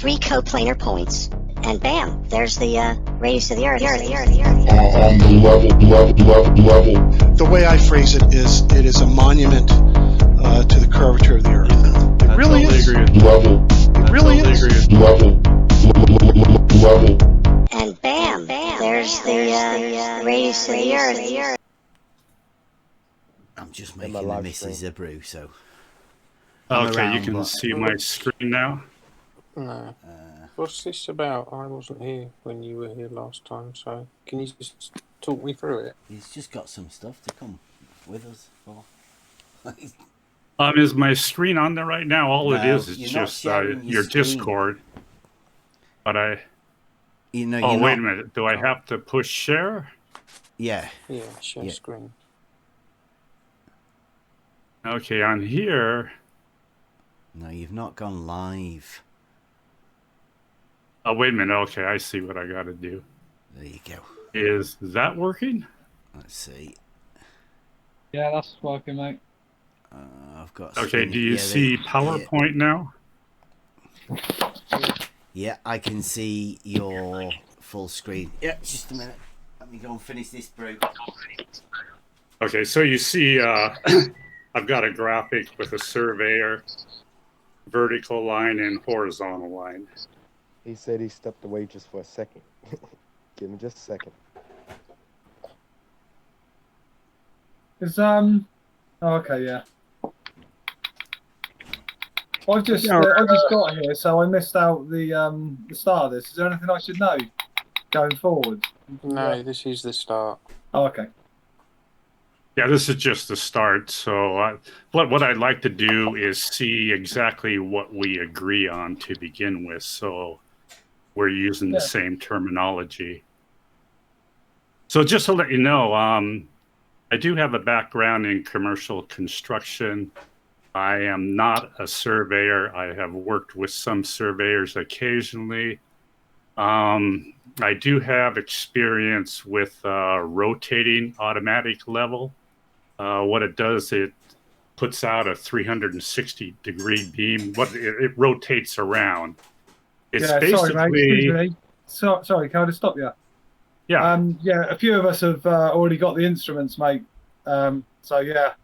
3 coplanar points, and bam, there's the radius of the Earth. On the level. The way I phrase it is a monument to the curvature of the Earth. It really is. Level. It really is. Level. And bam, there's the radius of the Earth. I'm just making the Mrs. a brew, so. Okay, you can see my screen now. No. What's this about? I wasn't here when you were here last time, so can you just talk me through it? He's just got some stuff to come with us for. Is my screen on there right now? All it is just your screen. Discord. But wait a minute. Do I have to push share? Yeah. Yeah, share screen. Okay, on here. No, you've not gone live. Oh, wait a minute. Okay, I see what I got to do. There you go. Is that working? Let's see. Yeah, that's working, mate. I've got. Okay, do you see PowerPoint now? Yeah, I can see your full screen. Yeah, just a minute. Let me go and finish this brew. Okay, so you see I've got a graphic with a surveyor, vertical line, and horizontal line. He said he stepped away just for a second. Give him just a second. Okay, yeah. I've just got here, so I missed out the start of this. Is there anything I should know going forward? No, this is the start. Oh, okay. Yeah, this is just the start. So what I'd like to do is see exactly what we agree on to begin with. So we're using the same terminology. So just to let you know, I do have a background in commercial construction. I am not a surveyor. I have worked with some surveyors occasionally. I do have experience with rotating automatic level. What it does, it puts out a 360-degree beam. It rotates around. It's basically. Sorry, mate. Excuse me. Sorry, can I just stop you? Yeah. Yeah. A few of us have already got the instruments, mate. So yeah.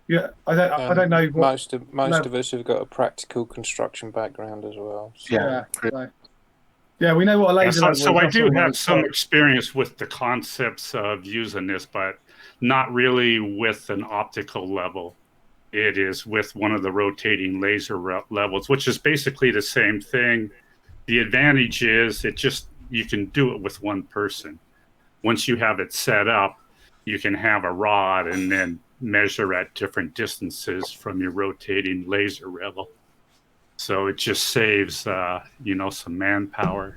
Yeah. I don't know. Most of us have got a practical construction background as well. So. Yeah, we know what a laser is. So I do have some experience with the concepts of using this, but not really with an optical level. It is with one of the rotating laser levels, which is basically the same thing. The advantage is you can do it with one person. Once you have it set up, you can have a rod and then measure at different distances from your rotating laser level. So it just saves, some manpower.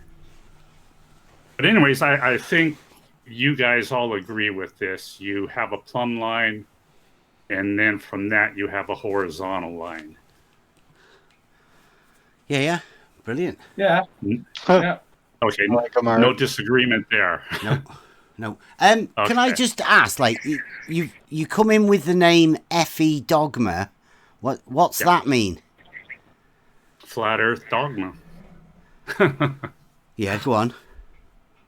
But anyways, I think you guys all agree with this. You have a plumb line, and then from that you have a horizontal line. Yeah. Brilliant. Yeah. Yeah. Okay. No disagreement there. No. Okay. Can I just ask, like, you come in with the name FE Dogma. What's that mean? Flat Earth Dogma. Yeah, go on.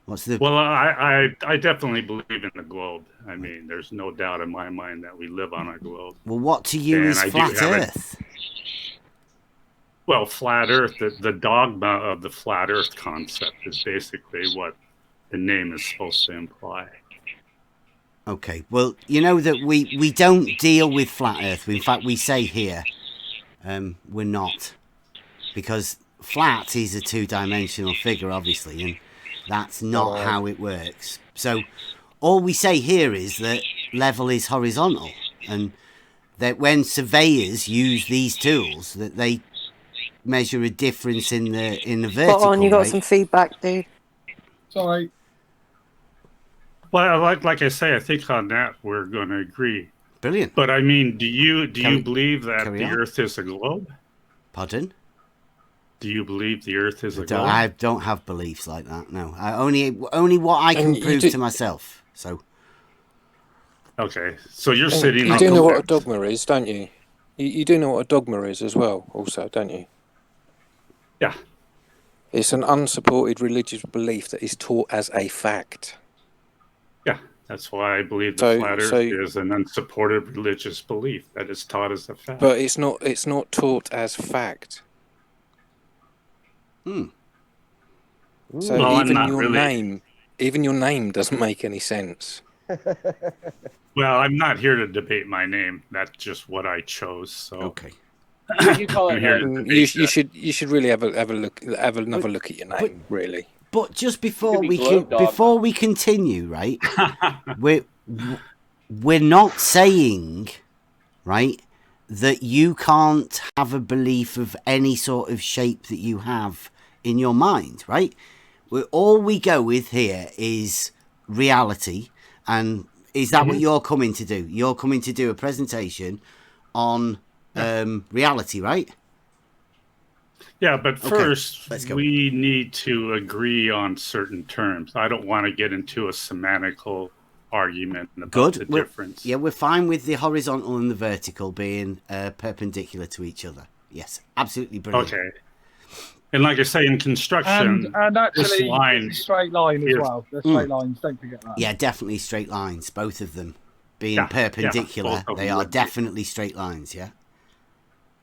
What's the? Well, I definitely believe in the globe. I mean, there's no doubt in my mind that we live on a globe. Well, what to you is flat Earth? Well, flat Earth, the dogma of the flat Earth concept is basically what the name is supposed to imply. Okay, well, you know that we don't deal with flat Earth. In fact, we say here, we're not. Because flat is a two-dimensional figure, obviously, and that's not how it works. So all we say here is that level is horizontal, and that when surveyors use these tools, that they measure a difference in the vertical. Spot on, you got some feedback, dude. Sorry. Well, like I say, I think on that we're going to agree. Brilliant. But I mean, do you believe that the Earth is a globe? Pardon? Do you believe the Earth is a globe? I don't have beliefs like that. No, I only what I can prove to myself. So. Okay, so you're sitting. You do know what a dogma is, don't you? You do know what a dogma is as well, also, don't you? Yeah. It's an unsupported religious belief that is taught as a fact. Yeah, that's why I believe the flat Earth is an unsupported religious belief that is taught as a fact. But it's not taught as fact. So well, even your name doesn't make any sense. Well, I'm not here to debate my name. That's just what I chose. So okay. You call it. You should really have another look at your name, really. But just before we continue, right? we're not saying, right, that you can't have a belief of any sort of shape that you have in your mind, right? All we go with here is reality, and is that what you're coming to do? You're coming to do a presentation on reality, right? Yeah, but first we need to agree on certain terms. I don't want to get into a semantical argument about the difference. Yeah, we're fine with the horizontal and the vertical being perpendicular to each other. Yes, absolutely brilliant. Okay. And like I say, in construction, and actually, this line it's a straight line as well. They're straight lines. Don't forget that. Yeah, definitely straight lines. Both of them being perpendicular, they are definitely straight lines. Yeah.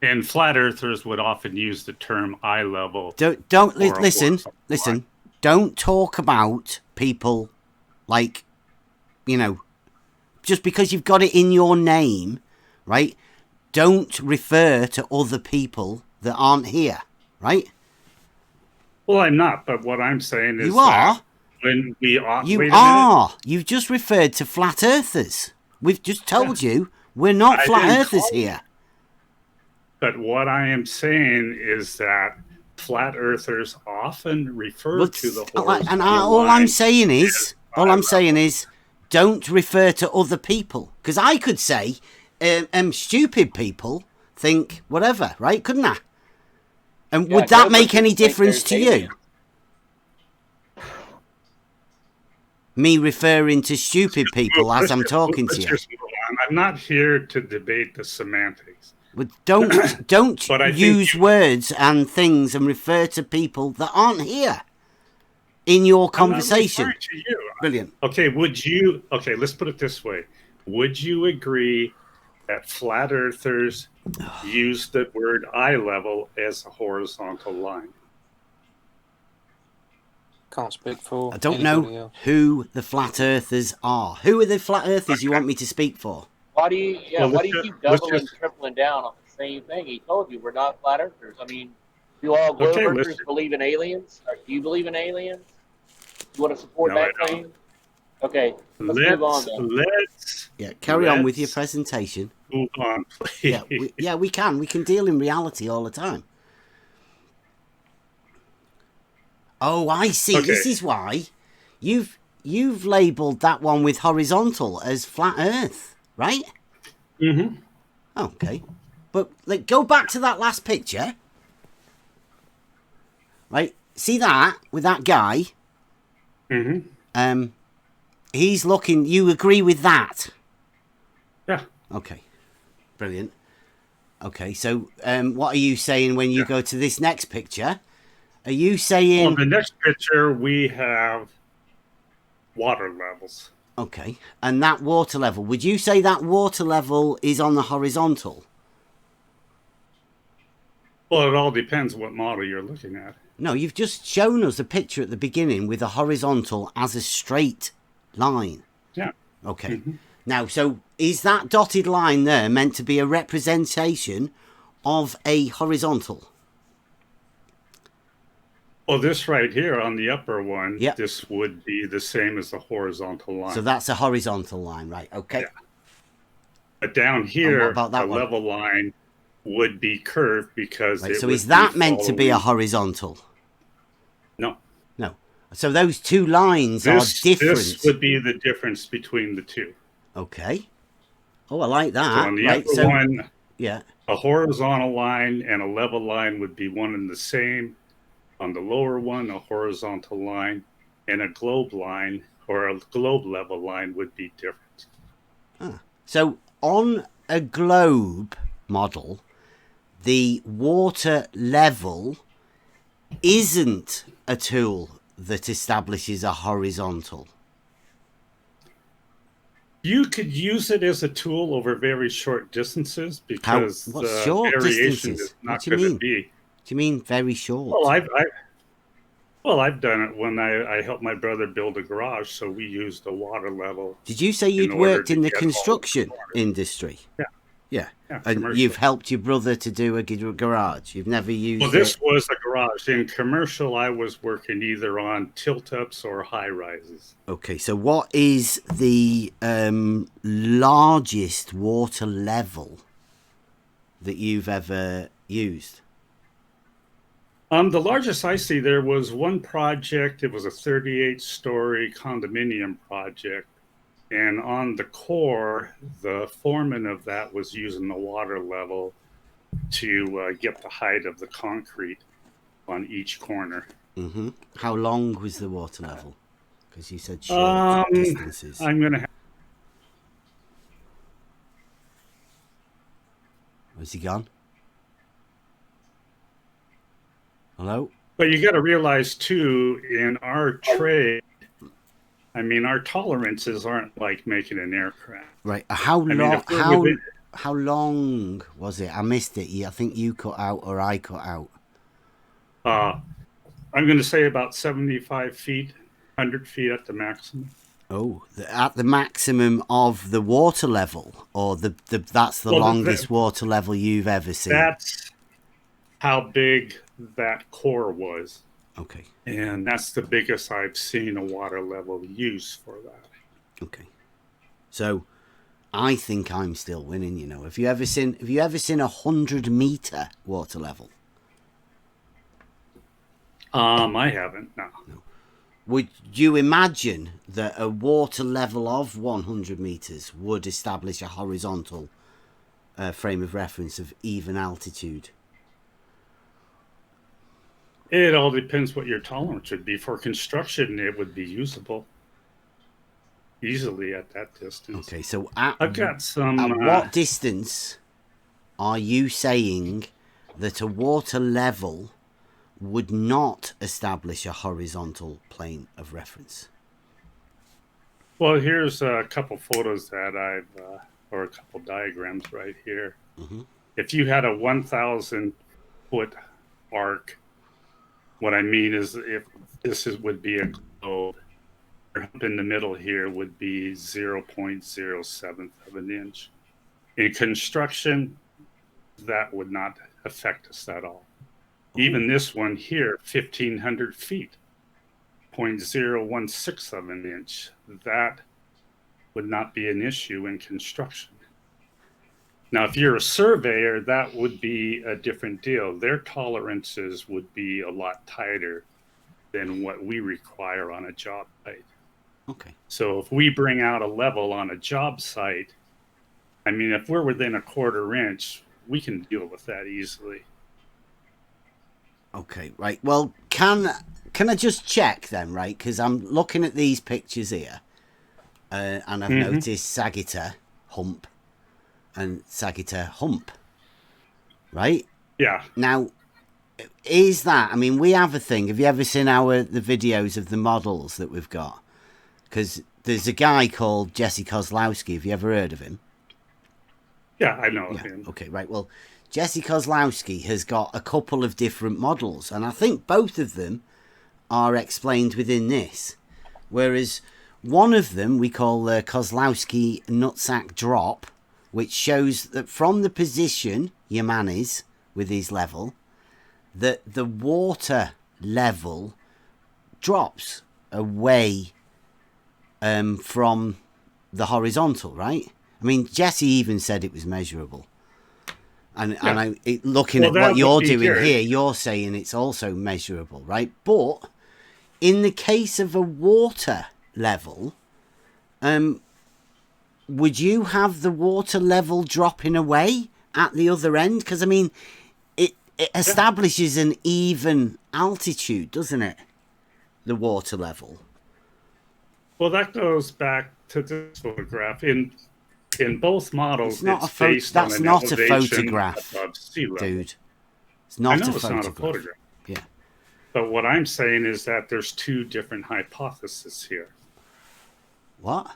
And flat earthers would often use the term eye level. Don't listen. Don't talk about people like, just because you've got it in your name, right? Don't refer to other people that aren't here, right? Well, I'm not, but what I'm saying is you are. When we are, you are. You've just referred to flat earthers. We've just told you we're not flat earthers here. But what I am saying is that flat earthers often refer to the horizontal and all I'm saying is, don't refer to other people, because I could say, stupid people think whatever, right? Couldn't I? And would that make any difference to you? Me referring to stupid people as I'm talking to you. I'm not here to debate the semantics. But don't use words and things and refer to people that aren't here in your conversation. I'm not referring to you. Brilliant. Okay, let's put it this way. Would you agree that flat earthers use the word eye level as a horizontal line? Can't speak for. I don't know who the flat earthers are. Who are the flat earthers you want me to speak for? Why do you keep doubling and tripling down on the same thing? He told you we're not flat earthers. I mean, do all globe earthers believe in aliens? Or do you believe in aliens? You want to support that claim? Okay, let's move on then. Carry on with your presentation. Move on, please. We can. We can deal in reality all the time. Oh, I see. Okay. This is why you've labelled that one with horizontal as flat Earth, right? Mm-hmm. Okay, but go back to that last picture, right? See that with that guy? Mm-hmm. He's looking. You agree with that? Yeah. Okay. Brilliant. Okay, so what are you saying when you go to this next picture? Are you saying... Well, the next picture, we have water levels. Okay, and that water level, would you say that water level is on the horizontal? Well, it all depends what model you're looking at. No, you've just shown us a picture at the beginning with a horizontal as a straight line. Yeah. Okay. Mm-hmm. Now, so is that dotted line there meant to be a representation of a horizontal? Well, this right here on the upper one, this would be the same as the horizontal line. So that's a horizontal line, right? Okay. Yeah. But down here, the level line would be curved because so is that meant to be a horizontal? No. No. So those two lines are different. This would be the difference between the two. Okay. Oh, I like that. So on the upper one, a horizontal line and a level line would be one and the same. On the lower one, a horizontal line and a globe line or a globe level line would be different. So on a globe model, the water level isn't a tool that establishes a horizontal? You could use it as a tool over very short distances because What the short variation distances? is not What do you going to mean? be. Do you mean very short? Well, I've done it when I helped my brother build a garage, so we used the water level. Did you say you'd worked in the construction industry? Yeah. Yeah. Yeah, And commercial. you've helped your brother to do a garage. You've never used Well, this was a garage. In commercial, I was working either on tilt-ups or high-rises. Okay, so what is the largest water level that you've ever used? The largest I see, there was one project. It was a 38-story condominium project. And on the core, the foreman of that was using the water level to get the height of the concrete on each corner. Mm-hmm. How long was the water level? Because you said short distances. I'm going to have... Where's he gone? Hello? But you got to realize, too, in our trade, I mean, our tolerances aren't like making an aircraft. Right. How long was it? I missed it. I think you cut out or I cut out. I'm going to say about 75 feet, 100 feet at the maximum. Oh, at the maximum of the water level, or that's the longest water level you've ever seen? That's how big that core was. Okay. And that's the biggest I've seen a water level use for that. Okay. So I think I'm still winning, you know. Have you ever seen a 100-meter water level? I haven't, no. Would you imagine that a water level of 100 meters would establish a horizontal frame of reference of even altitude? It all depends what your tolerance would be. For construction, it would be usable easily at that distance. Okay, so I've got some... At what distance are you saying that a water level would not establish a horizontal plane of reference? Well, here's a couple photos that or a couple diagrams right here. Mm-hmm. If you had a 1,000-foot arc, what I mean is if this would be a globe, up in the middle here would be 0.07 of an inch. In construction, that would not affect us at all. Even this one here, 1,500 feet, 0.016 of an inch, that would not be an issue in construction. Now, if you're a surveyor, that would be a different deal. Their tolerances would be a lot tighter than what we require on a job site. Okay. So if we bring out a level on a job site, I mean, if we're within a 1/4 inch, we can deal with that easily. Okay, right. Well, can I just check then, right? Because I'm looking at these pictures here, and I've noticed Sagitta hump and Sagitta hump, right? Yeah. Now, is that? I mean, we have a thing. Have you ever seen the videos of the models that we've got? Because there's a guy called Jesse Kozlowski. Have you ever heard of him? Yeah, I know of him. Okay, right. Well, Jesse Kozlowski has got a couple of different models, and I think both of them are explained within this. Whereas one of them we call the Kozlowski nutsack drop, which shows that from the position your man is with his level, that the water level drops away from the horizontal, right? I mean, Jesse even said it was measurable. And looking at what you're doing here, you're saying it's also measurable, right? But in the case of a water level, would you have the water level dropping away at the other end? Because, I mean, it establishes an even altitude, doesn't it? The water level. Well, that goes back to this photograph. In both models, that's not a photograph, dude. It's not a photograph. Yeah. But what I'm saying is that there's two different hypotheses here. What?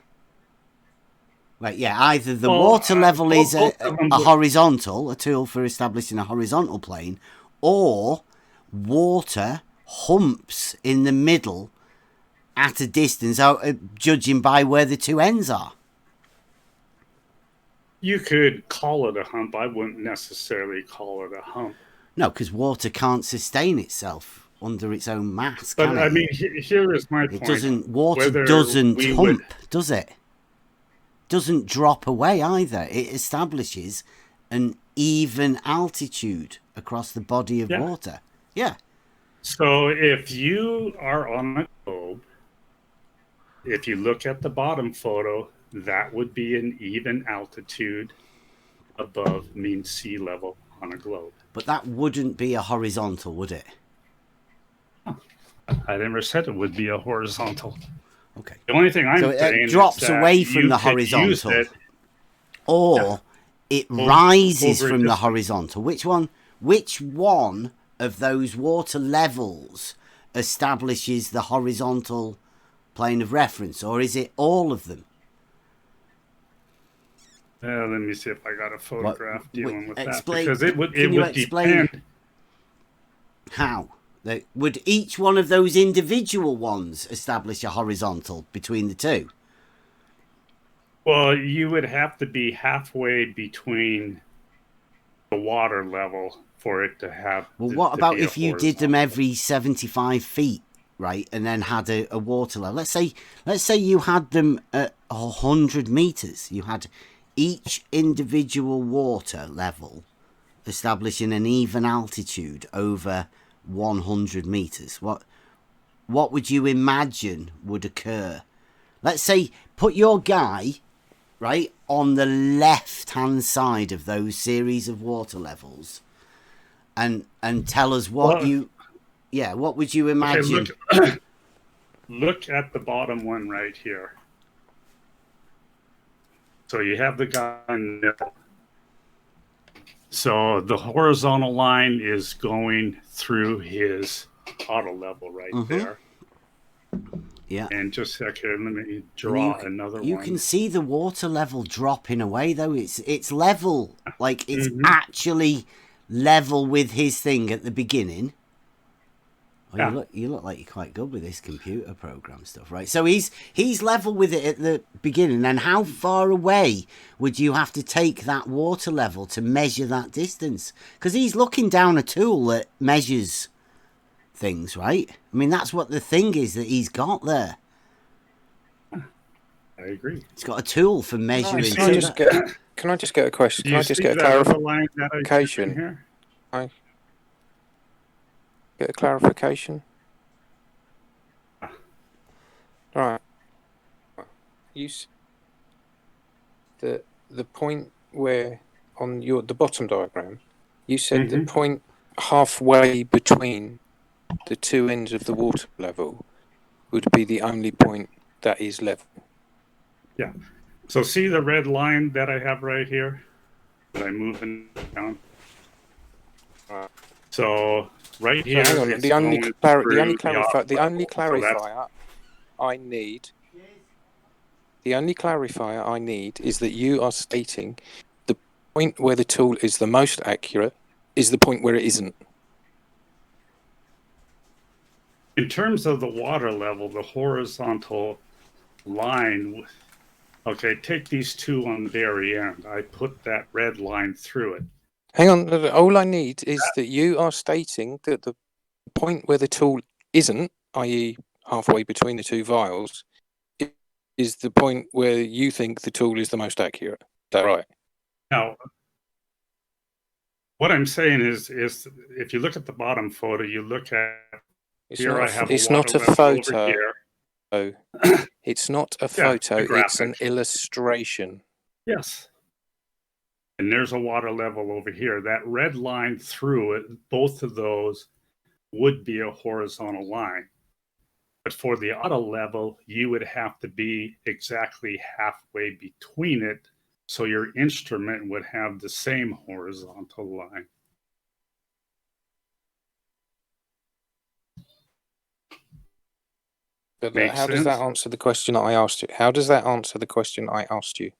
Right, yeah, either the water level is a horizontal, a tool for establishing a horizontal plane, or water humps in the middle at a distance, judging by where the two ends are. You could call it a hump. I wouldn't necessarily call it a hump. No, because water can't sustain itself under its own mass. But can I it? mean, here is my point. It doesn't. Water doesn't hump, does it? Doesn't drop away either. It establishes an even altitude across the body of water. Yeah. So if you are on a globe, if you look at the bottom photo, that would be an even altitude above mean sea level on a globe. But that wouldn't be a horizontal, would it? I never said it would be a horizontal. Okay. The only thing I'm saying it drops is that away from the horizontal, or it rises from the horizontal. Which one of those water levels establishes the horizontal plane of reference, or is it all of them? Let me see if I got a photograph dealing with that, explain, because it would explain depend. How? Would each one of those individual ones establish a horizontal between the two? Well, you would have to be halfway between the water level for it to have. Well, what about if you did them every 75 feet, right, and then had a water level? Let's say you had them at 100 meters. You had each individual water level establishing an even altitude over 100 meters. What would you imagine would occur? Let's say put your guy right on the left hand side of those series of water levels and tell us what what would you imagine? Okay, look at the bottom one right here. So you have the guy in the middle. So the horizontal line is going through his auto level right there. Yeah. And just a second, let me draw another one. You can see the water level dropping away, though. It's level, like it's actually level with his thing at the beginning. Oh, you look like you're quite good with this computer program stuff, right? So he's level with it at the beginning. And how far away would you have to take that water level to measure that distance? Because he's looking down a tool that measures things, right? I mean, that's what the thing is that he's got there. I agree. It's got a tool for measuring. Can I just get a question? Can I just get a clarification? Get a clarification. Right. You the point where on the bottom diagram, you said the point halfway between the two ends of the water level would be the only point that is level. Yeah. So see the red line that I have right here that I'm moving down. So right here. So hang on. The only clarifier I need is that you are stating the point where the tool is the most accurate is the point where it isn't. In terms of the water level, the horizontal line. Okay, take these two on the very end. I put that red line through it. Hang on, all I need is that you are stating that the point where the tool isn't, i.e. halfway between the two vials, is the point where you think the tool is the most accurate. Is that right? Now, what I'm saying is if you look at the bottom photo, you look at it's not a photo. It's not a photo, it's an illustration. Yes. And there's a water level over here. That red line through it, both of those would be a horizontal line. But for the auto level, you would have to be exactly halfway between it, so your instrument would have the same horizontal line. But Makes how does that sense? answer the question I asked you? How does that answer the question I asked you?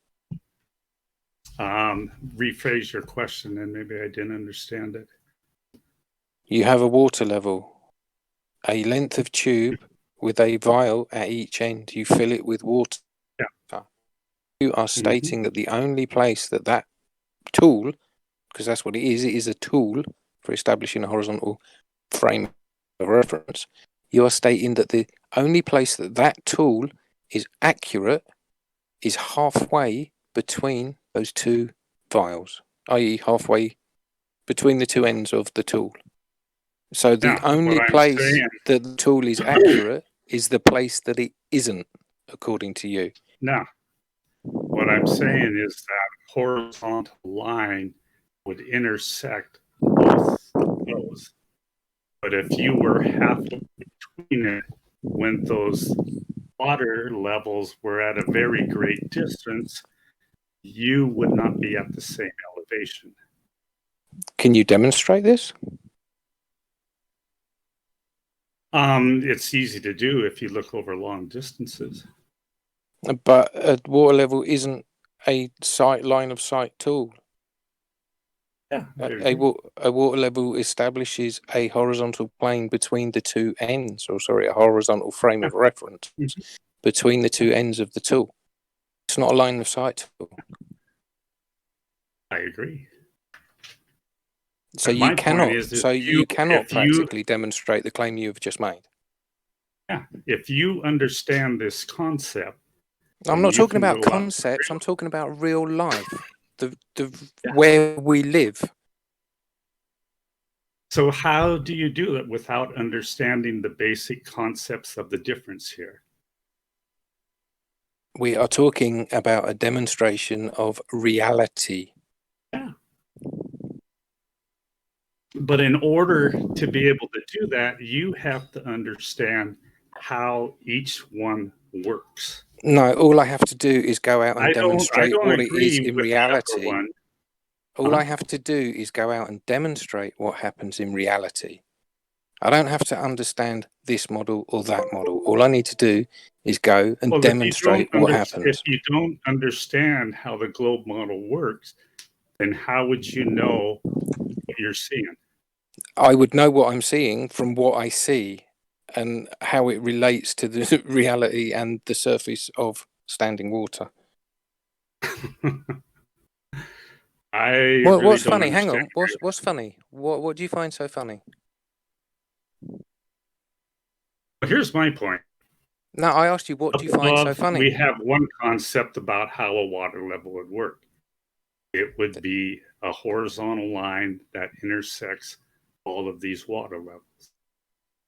Rephrase your question, and maybe I didn't understand it. You have a water level, a length of tube with a vial at each end. You fill it with water. Yeah. You are stating that the only place that that tool, because that's what it is a tool for establishing a horizontal frame of reference. You are stating that the only place that that tool is accurate is halfway between those two vials, i.e. halfway between the two ends of the tool. So the only place that the tool is accurate is the place that it isn't, according to you. No. What I'm saying is that horizontal line would intersect both those. But if you were halfway between it when those water levels were at a very great distance, you would not be at the same elevation. Can you demonstrate this? It's easy to do if you look over long distances. But a water level isn't a line of sight tool. Yeah, a water level establishes a horizontal plane between the two ends, or sorry, a horizontal frame of reference between the two ends of the tool. It's not a line of sight tool. I agree. So you cannot practically demonstrate the claim you have just made. Yeah, if you understand this concept. I'm not talking about concepts. I'm talking about real life, where we live. So how do you do it without understanding the basic concepts of the difference here? We are talking about a demonstration of reality. Yeah. But in order to be able to do that, you have to understand how each one works. No, all I have to do is go out and demonstrate what it is in reality. All I have to do is go out and demonstrate what happens in reality. I don't have to understand this model or that model. All I need to do is go and demonstrate what happens. If you don't understand how the globe model works, then how would you know what you're seeing? I would know what I'm seeing from what I see and how it relates to the reality and the surface of standing water. What's funny? Hang on. What's funny? What do you find so funny? Here's my point. No, I asked you, what do you find so funny? We have one concept about how a water level would work. It would be a horizontal line that intersects all of these water levels.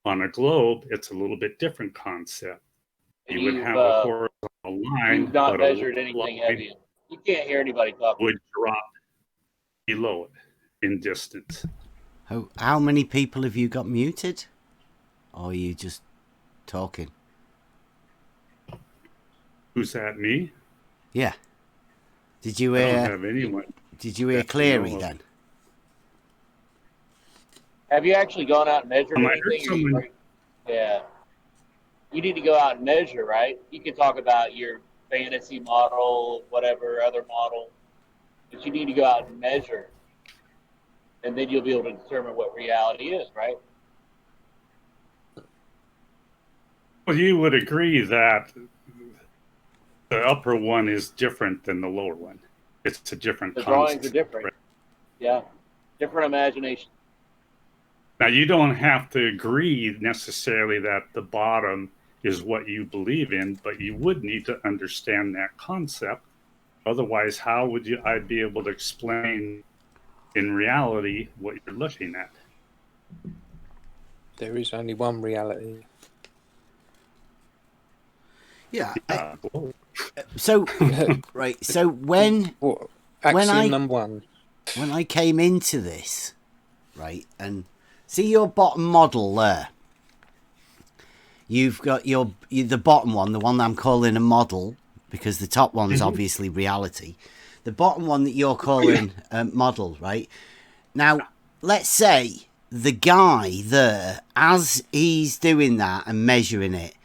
On a globe, it's a little bit different concept. You would have a horizontal line. You've not measured anything, have you? You can't hear anybody talking. Would drop below it in distance. How many people have you got muted? Or are you just talking? Who's that, me? Yeah. Did you hear? I don't have anyone. Did you hear Cleary then? Have you actually gone out and measured anything? Yeah. You need to go out and measure, right? You can talk about your fantasy model, whatever other model, but you need to go out and measure, and then you'll be able to determine what reality is, right? Well, you would agree that the upper one is different than the lower one. It's a different concept. The drawings are different. Right? Yeah. Different imagination. Now, you don't have to agree necessarily that the bottom is what you believe in, but you would need to understand that concept. Otherwise, how would I be able to explain in reality what you're looking at? There is only one reality. Yeah. So right. So when I came into this, right, and see your bottom model there. You've got the bottom one, the one that I'm calling a model, because the top one's obviously reality. The bottom one that you're calling a model, right? Now, let's say the guy there, as he's doing that and measuring it,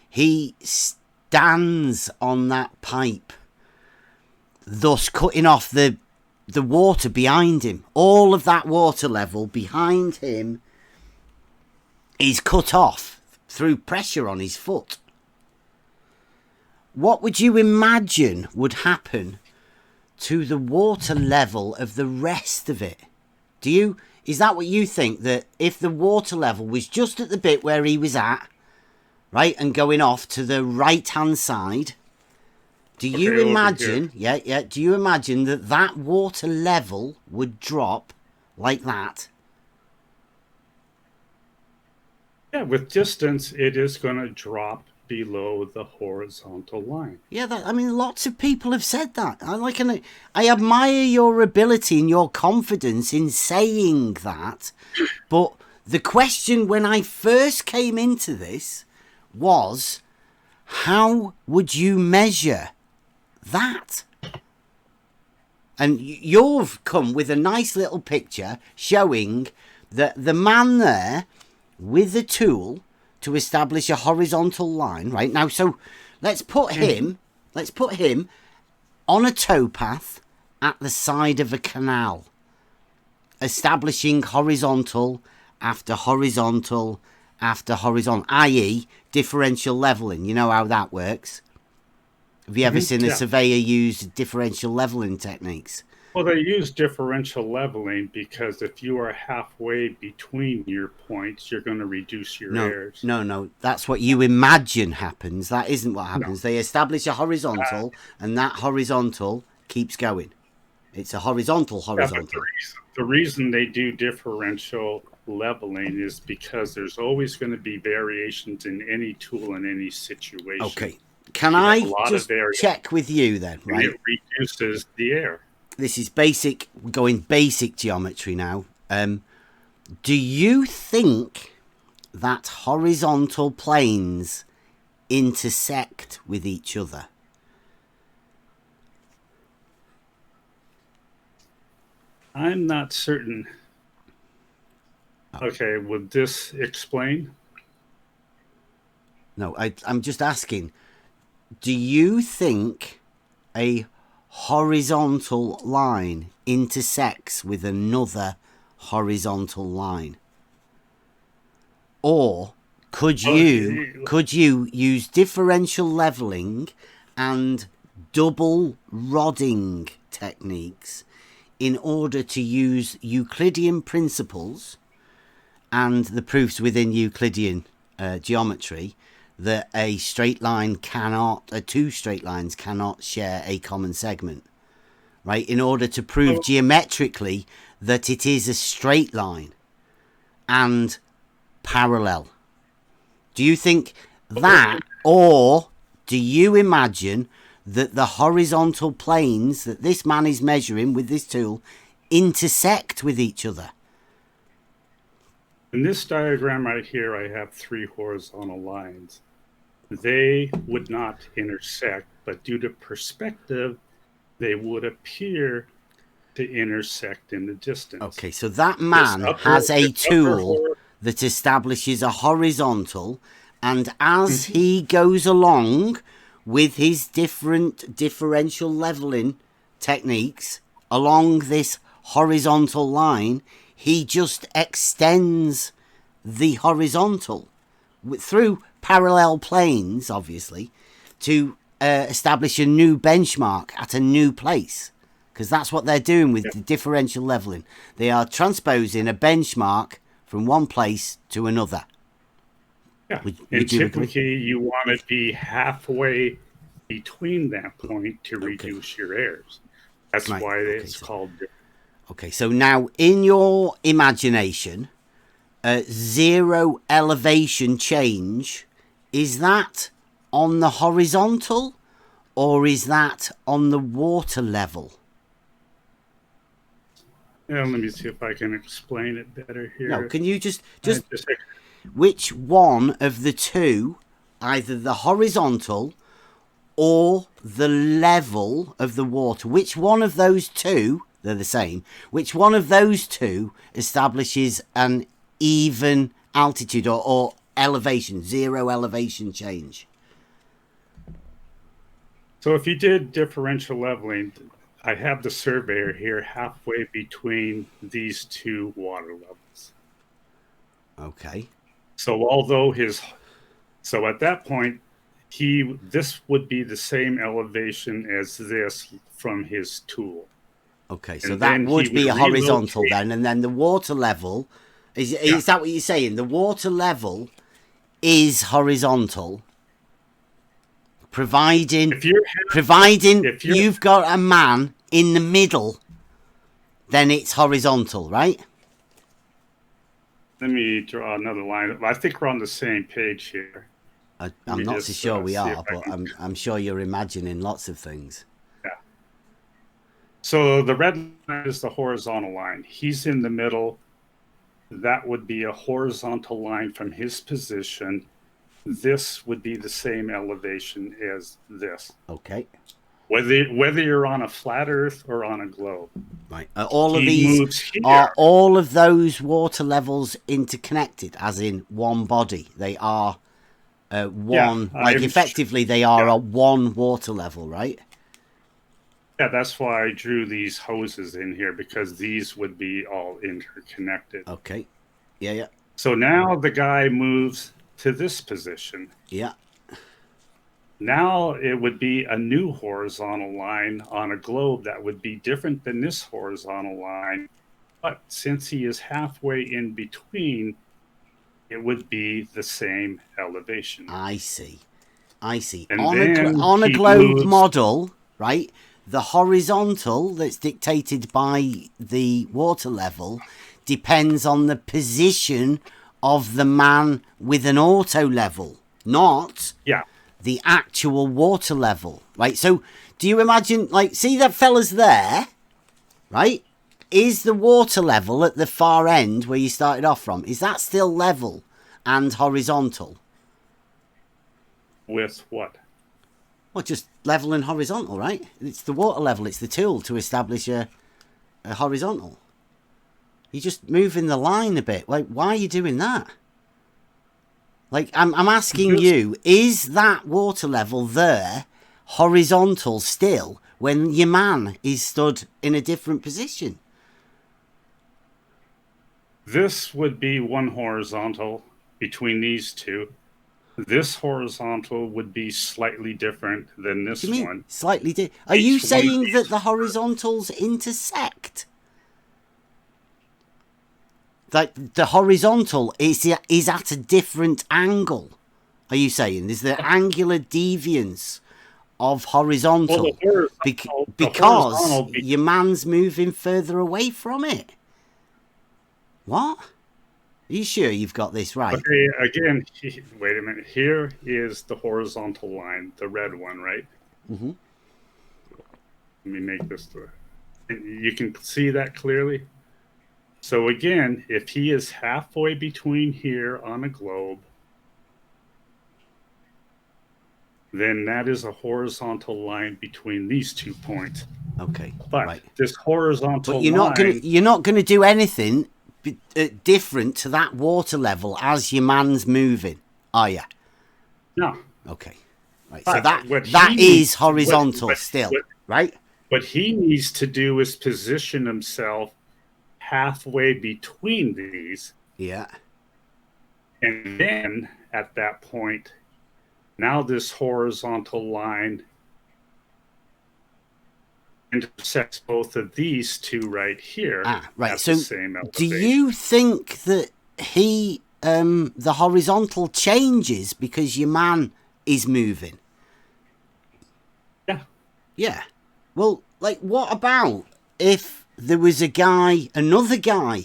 he stands on that pipe, thus cutting off the water behind him. All of that water level behind him is cut off through pressure on his foot. What would you imagine would happen to the water level of the rest of it? Is that what you think, that if the water level was just at the bit where he was at, right, and going off to the right hand side, do you imagine do you imagine that water level would drop like that? Yeah, with distance, it is going to drop below the horizontal line. Yeah, lots of people have said that. I admire your ability and your confidence in saying that. But the question when I first came into this was, how would you measure that? And you've come with a nice little picture showing that the man there with the tool to establish a horizontal line, right? Now, so let's put him on a towpath at the side of a canal, establishing horizontal after horizontal after horizontal, i.e. differential leveling. You know how that works? Have you ever seen a surveyor use differential leveling techniques? Well, they use differential leveling because if you are halfway between your points, you're going to reduce your errors. No. That's what you imagine happens. That isn't what happens. No. They establish a horizontal, and that horizontal keeps going. It's a horizontal. Yeah, but the reason they do differential leveling is because there's always going to be variations in any tool in any situation. Okay. Can I just check with you then, right? And it reduces the error. This is basic, we're going basic geometry now. Do you think that horizontal planes intersect with each other? I'm not certain. Okay, would this explain? No, I'm just asking. Do you think a horizontal line intersects with another horizontal line? Or could you use differential leveling and double rodding techniques in order to use Euclidean principles and the proofs within Euclidean geometry that two straight lines cannot share a common segment, right? In order to prove geometrically that it is a straight line and parallel. Do you think that, or do you imagine that the horizontal planes that this man is measuring with this tool intersect with each other? In this diagram right here, I have 3 horizontal lines. They would not intersect, but due to perspective, they would appear to intersect in the distance. Okay, so that man has a tool that establishes a horizontal, and as he goes along with his different differential leveling techniques along this horizontal line, he just extends the horizontal through parallel planes, obviously, to establish a new benchmark at a new place. Because that's what they're doing with the differential leveling. They are transposing a benchmark from one place to another. Yeah, and typically you want to be halfway between that point to reduce your errors. That's why it's called different. Okay, so now in your imagination, zero elevation change, is that on the horizontal or is that on the water level? Yeah, let me see if I can explain it better here. No, can you just which one of the two, either the horizontal or the level of the water, which one of those two, they're the same, which one of those two establishes an even altitude or elevation, zero elevation change? So if you did differential leveling, I have the surveyor here halfway between these two water levels. Okay. So so at that point, this would be the same elevation as this from his tool. Okay, so And that then he would be a would horizontal relocate. then, and then the water level is that what you're saying? The water level is horizontal, providing if you're you've got a man in the middle, then it's horizontal, right? Let me draw another line. I think we're on the same page here. I'm not so sure we see if are, I but can- I'm sure you're imagining lots of things. Yeah. So the red line is the horizontal line. He's in the middle. That would be a horizontal line from his position. This would be the same elevation as this. Okay. Whether you're on a flat Earth or on a globe. Right. Are all of those water levels interconnected, as in one body? They are one. Effectively, they are a one water level, right? Yeah, that's why I drew these hoses in here, because these would be all interconnected. Okay. Yeah. So now the guy moves to this position. Yeah. Now it would be a new horizontal line on a globe that would be different than this horizontal line. But since he is halfway in between, it would be the same elevation. I see. And on a globe model, right? The horizontal that's dictated by the water level depends on the position of the man with an auto level, not the actual water level, right? So do you imagine, see that fella's there, right? Is the water level at the far end where you started off from, is that still level and horizontal? With what? Well, just level and horizontal, right? It's the water level. It's the tool to establish a horizontal. You're just moving the line a bit. Why are you doing that? I'm asking you, is that water level there horizontal still when your man is stood in a different position? This would be one horizontal between these two. This horizontal would be slightly different than this one. Slightly different? Are you saying that the horizontals intersect? Like the horizontal is at a different angle? Are you saying there's the angular deviance of horizontal because your man's moving further away from it? What? Are you sure you've got this right? Okay, again, wait a minute. Here is the horizontal line, the red one, right? Mm-hmm. Let me make this. You can see that clearly. So again, if he is halfway between here on a globe, then that is a horizontal line between these 2 points. Okay, but this horizontal line... But you're not going to do anything different to that water level as your man's moving, are you? No. Okay. Right. So that is horizontal still, right? What he needs to do is position himself halfway between these. Yeah. And then at that point, now this horizontal line intersects both of these two right here. Right. So do you think that the horizontal changes because your man is moving? Yeah. Yeah. Well, what about if there was another guy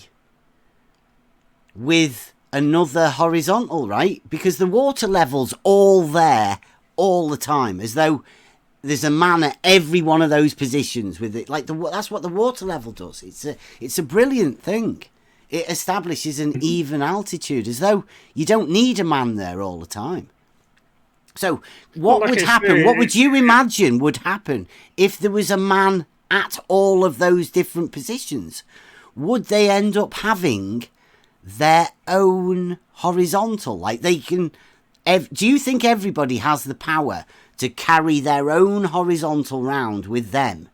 with another horizontal, right? Because the water level's all there all the time, as though there's a man at every one of those positions with it. That's what the water level does. It's a brilliant thing. It establishes an even altitude, as though you don't need a man there all the time. So what would happen? What would you imagine would happen if there was a man at all of those different positions? Would they end up having their own horizontal? They can Do you think everybody has the power to carry their own horizontal round with them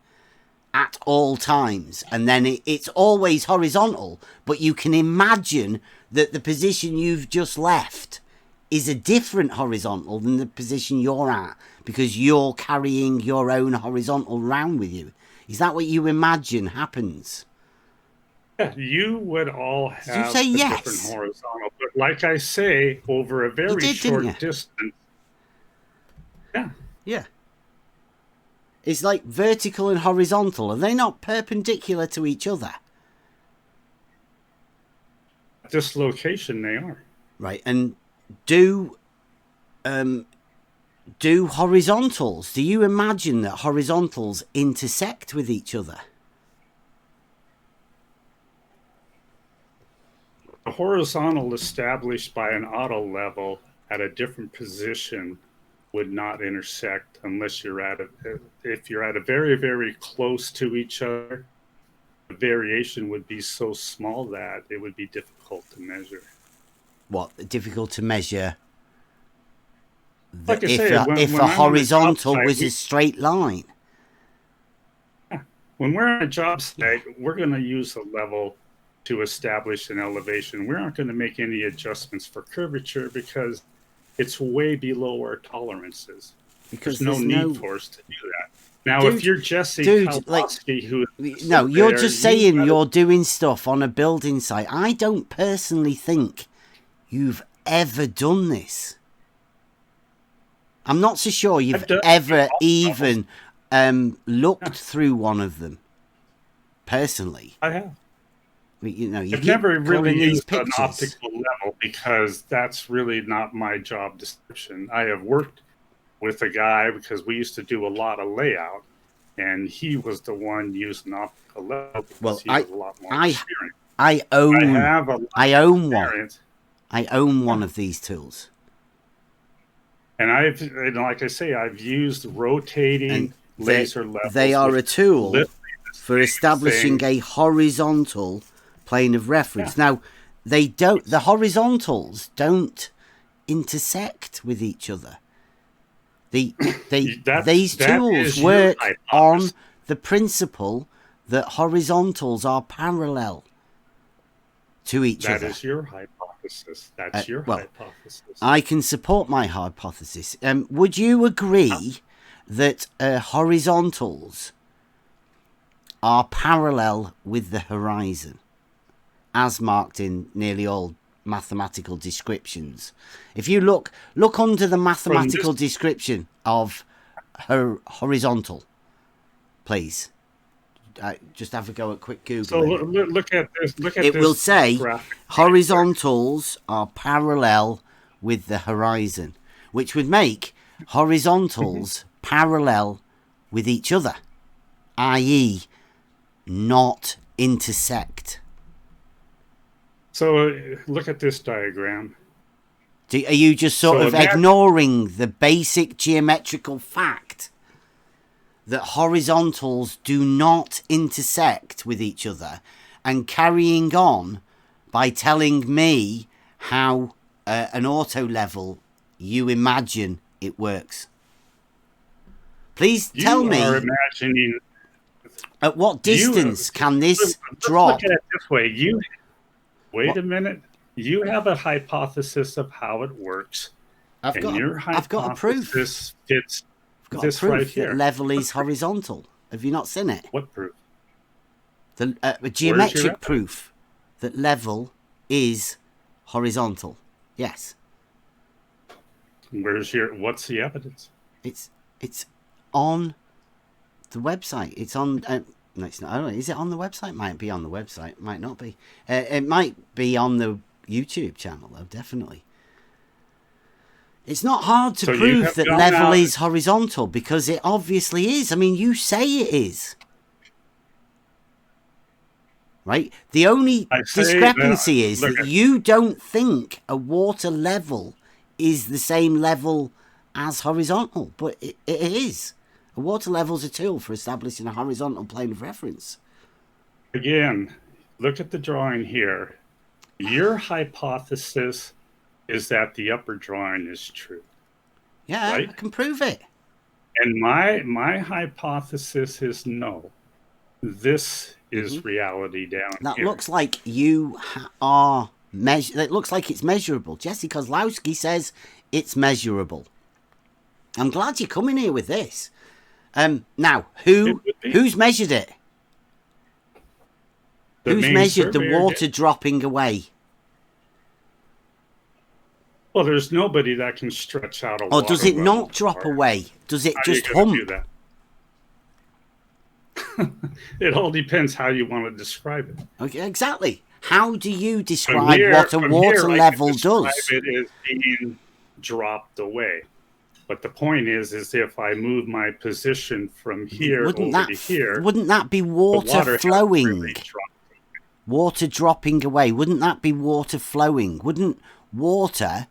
at all times, and then it's always horizontal, but you can imagine that the position you've just left is a different horizontal than the position you're at because you're carrying your own horizontal round with you? Is that what you imagine happens? Yeah, you would all have you say a yes? different horizontal, but like I say, over a very short distance. Yeah. It's like vertical and horizontal. Are they not perpendicular to each other? At this location, they are. Right, and do horizontals? Do you imagine that horizontals intersect with each other? A horizontal established by an auto level at a different position would not intersect unless you're if you're at a very, very close to each other. The variation would be so small that it would be difficult to measure. What, difficult to measure? Like I if say, if a horizontal was a straight line. When we're on a job site, we're going to use a level to establish an elevation. We're not going to make any adjustments for curvature because it's way below our tolerances. Because there's no need for us to do that. Now, dude, if you're Jesse Kalbowski, you're just saying you're doing stuff on a building site. I don't personally think you've ever done this. I'm not so sure you've ever even looked through one of them. Personally, I have. I've never really used an optical level because that's really not my job description. I have worked with a guy because we used to do a lot of layout, and he was the one using optical level because he was a lot more experienced. I own one. I own one of these tools. And like I say, I've used rotating laser levels. They are a tool for establishing a horizontal plane of reference. Yeah. Now, the horizontals don't intersect with each other. These tools work on the principle that horizontals are parallel to each other. That is your hypothesis. That's your hypothesis. I can support my hypothesis. Would you agree that horizontals are parallel with the horizon, as marked in nearly all mathematical descriptions? If you look under the mathematical description of horizontal, please. Just have a go at quick Google. So look at this. It will say horizontals are parallel with the horizon, which would make horizontals parallel with each other, i.e., not intersect. So look at this diagram. Are you just sort of ignoring the basic geometrical fact that horizontals do not intersect with each other and carrying on by telling me how an auto level you imagine it works? Please tell me, at what distance can this drop? Look at it this way. Wait a minute. You have a hypothesis of how it works. I've got a proof. Fits got this proof right here. That level is horizontal. Have you not seen it? What proof? The geometric proof that level is horizontal. Yes. What's the evidence? It's on the website. It's on. No, it's not. I don't know. Is it on the website? Might be on the website. Might not be. It might be on the YouTube channel though. Definitely. It's not hard to prove that level is horizontal because it obviously is. I mean, you say it is. Right? The only discrepancy is that you don't think a water level is the same level as horizontal, but it is. A water level is a tool for establishing a horizontal plane of reference. Again, look at the drawing here. Your hypothesis is that the upper drawing is true. Yeah, right? I can prove it. And my hypothesis is no. This is reality down That here. looks like you are it looks like it's measurable. Jesse Kozlowski says it's measurable. I'm glad you're coming here with this. Now, who's measured it? Who's measured the water dropping away? Well, there's nobody that can stretch out a Or water does it level not drop far. away? Does it How just are you gonna hump? do that? It all depends how you want to describe it. Okay, exactly. How do you From describe here- what a from water here, I level can describe does? it as being dropped away. But the point is if I move my position from here over to here, wouldn't that be the water water has flowing? really dropped. Water dropping away. Wouldn't that be water flowing? Wouldn't water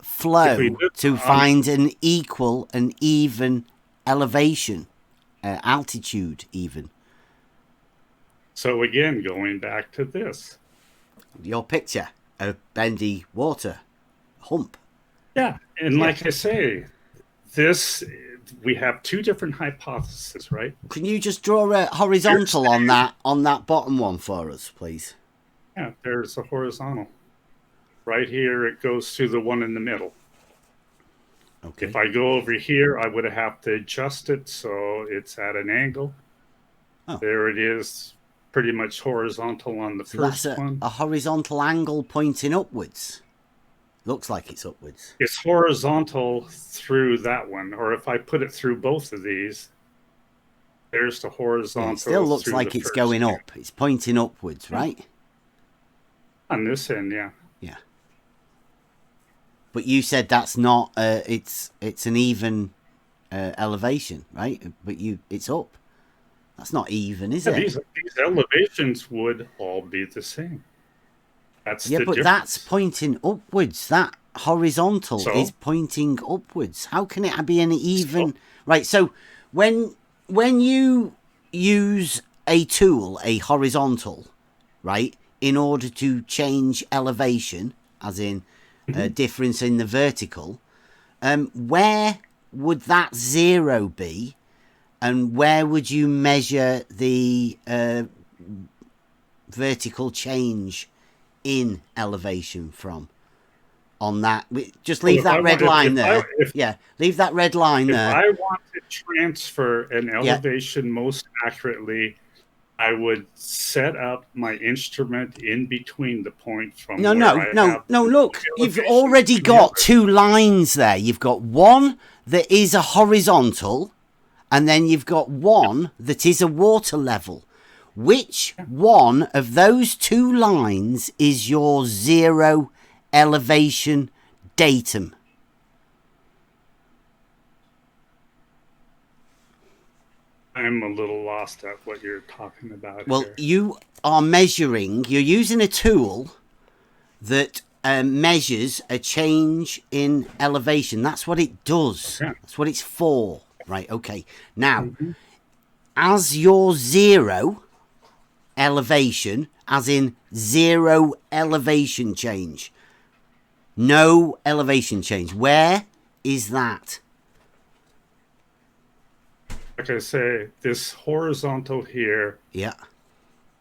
flow to find an equal and even elevation, altitude even? So again, going back to this. Your picture, a bendy water hump. Yeah, and like I say, we have two different hypotheses, right? Can you just draw a horizontal on that bottom one for us, please? Yeah, there's a horizontal. Right here, it goes to the one in the middle. Okay. If I go over here, I would have to adjust it so it's at an angle. Oh. There it is, pretty much horizontal on the So first that's one. a horizontal angle pointing upwards. Looks like it's upwards. It's horizontal through that one, or if I put it through both of these, there's the horizontal. Yeah, it still looks through like the it's first going two. up. It's pointing upwards, right? On this end, yeah. Yeah. But you said that's not. It's an even elevation, right? But it's up. That's not even, is it? These elevations would all be the same. That's Yeah, the but difference. that's pointing upwards. That horizontal So? is pointing upwards. How can it be an even? Right. So when you use a tool, a horizontal, right, in order to change elevation, as in a difference in the vertical, where would that zero be, and where would you measure the vertical change in elevation from? On that, just leave that red line there. Yeah, leave that red line there. If I want to transfer an elevation most accurately, I would set up my instrument in between the point from No, where look, you've already got two lines there. You've got one that is a horizontal, and then you've got one that is a water level. Which one of those two lines is your zero elevation datum? I'm a little lost at what you're talking about Well, here. you are measuring, you're using a tool that measures a change in elevation. That's what it does. Yeah. That's what it's for. Right, okay. Now, as your zero elevation, as in zero elevation change, no elevation change, where is that? Like I say, this horizontal here, Yeah,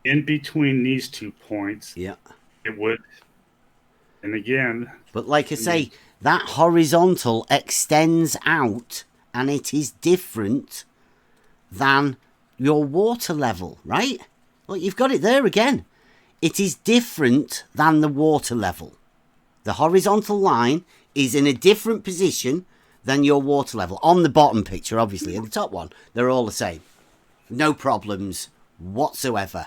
in between these 2 points, yeah. it would, and again, But like I say, that horizontal extends out, and it is different than your water level, right? Well, you've got it there again. It is different than the water level. The horizontal line is in a different position than your water level. On the bottom picture, obviously, and the top one, they're all the same. No problems whatsoever.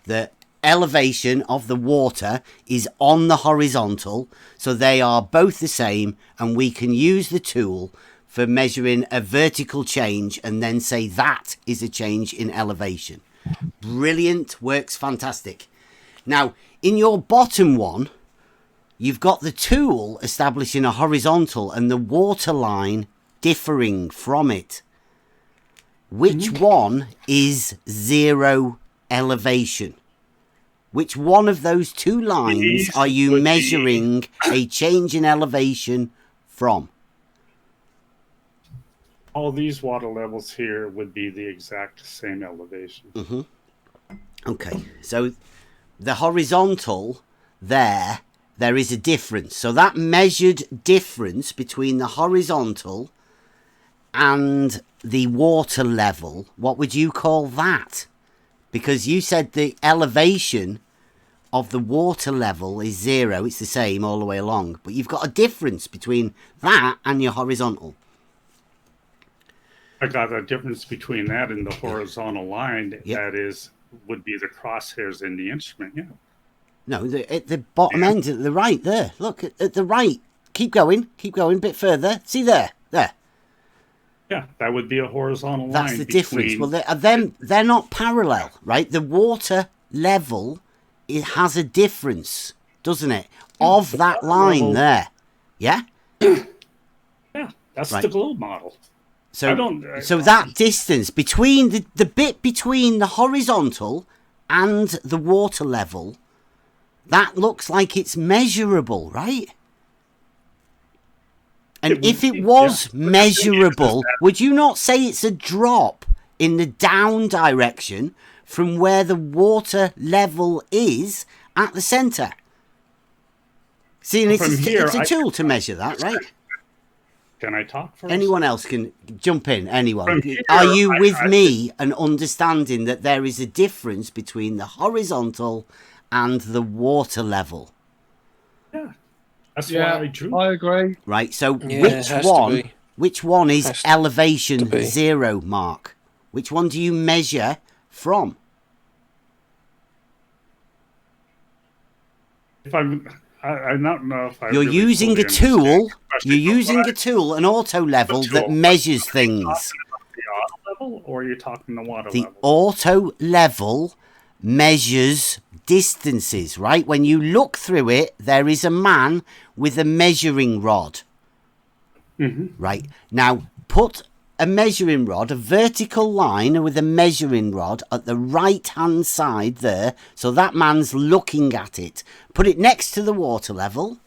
The elevation of the water is on the horizontal, so they are both the same, and we can use the tool for measuring a vertical change and then say that is a change in elevation. Brilliant, works fantastic. Now, in your bottom one, you've got the tool establishing a horizontal and the water line differing from it. Which one is zero elevation? Which one of those two lines These are you would be- measuring a change in elevation from? All these water levels here would be the exact same elevation. Mm-hmm. Okay, so the horizontal there is a difference. So that measured difference between the horizontal and the water level, what would you call that? Because you said the elevation of the water level is 0. It's the same all the way along. But you've got a difference between that and your horizontal. I got a difference between that and the horizontal line. Yep. That would be the crosshairs in the instrument. Yeah. No, at the bottom end, at the right there. Look, at the right. Keep going a bit further. See there. Yeah, that would be a horizontal line. That's the difference. Well, they're not parallel, right? The water level, it has a difference, doesn't it? Of that line level, there. Yeah? Yeah, that's Right. the globe model. So that distance between the bit between the horizontal and the water level, that looks like it's measurable, right? And if it was measurable, would you not say it's a drop in the down direction from where the water level is at the centre? See, and it's a tool to measure that, right? Can I talk first? Anyone else can jump in. Anyone. Are you with me and understanding that there is a difference between the horizontal and the water level? Yeah. That's why I drew. I agree. Right, so Yeah, which one is elevation 0, Mark? Which one do you measure from? If I don't know if I You're really using fully a tool. understand the question, You're using but a tool, an auto level that measures things. Are you talking about the auto level, or are you talking the water The level? auto level measures distances, right? When you look through it, there is a man with a measuring rod. Mm-hmm. Right. Now, put a measuring rod, a vertical line with a measuring rod at the right-hand side there, so that man's looking at it. Put it next to the water level,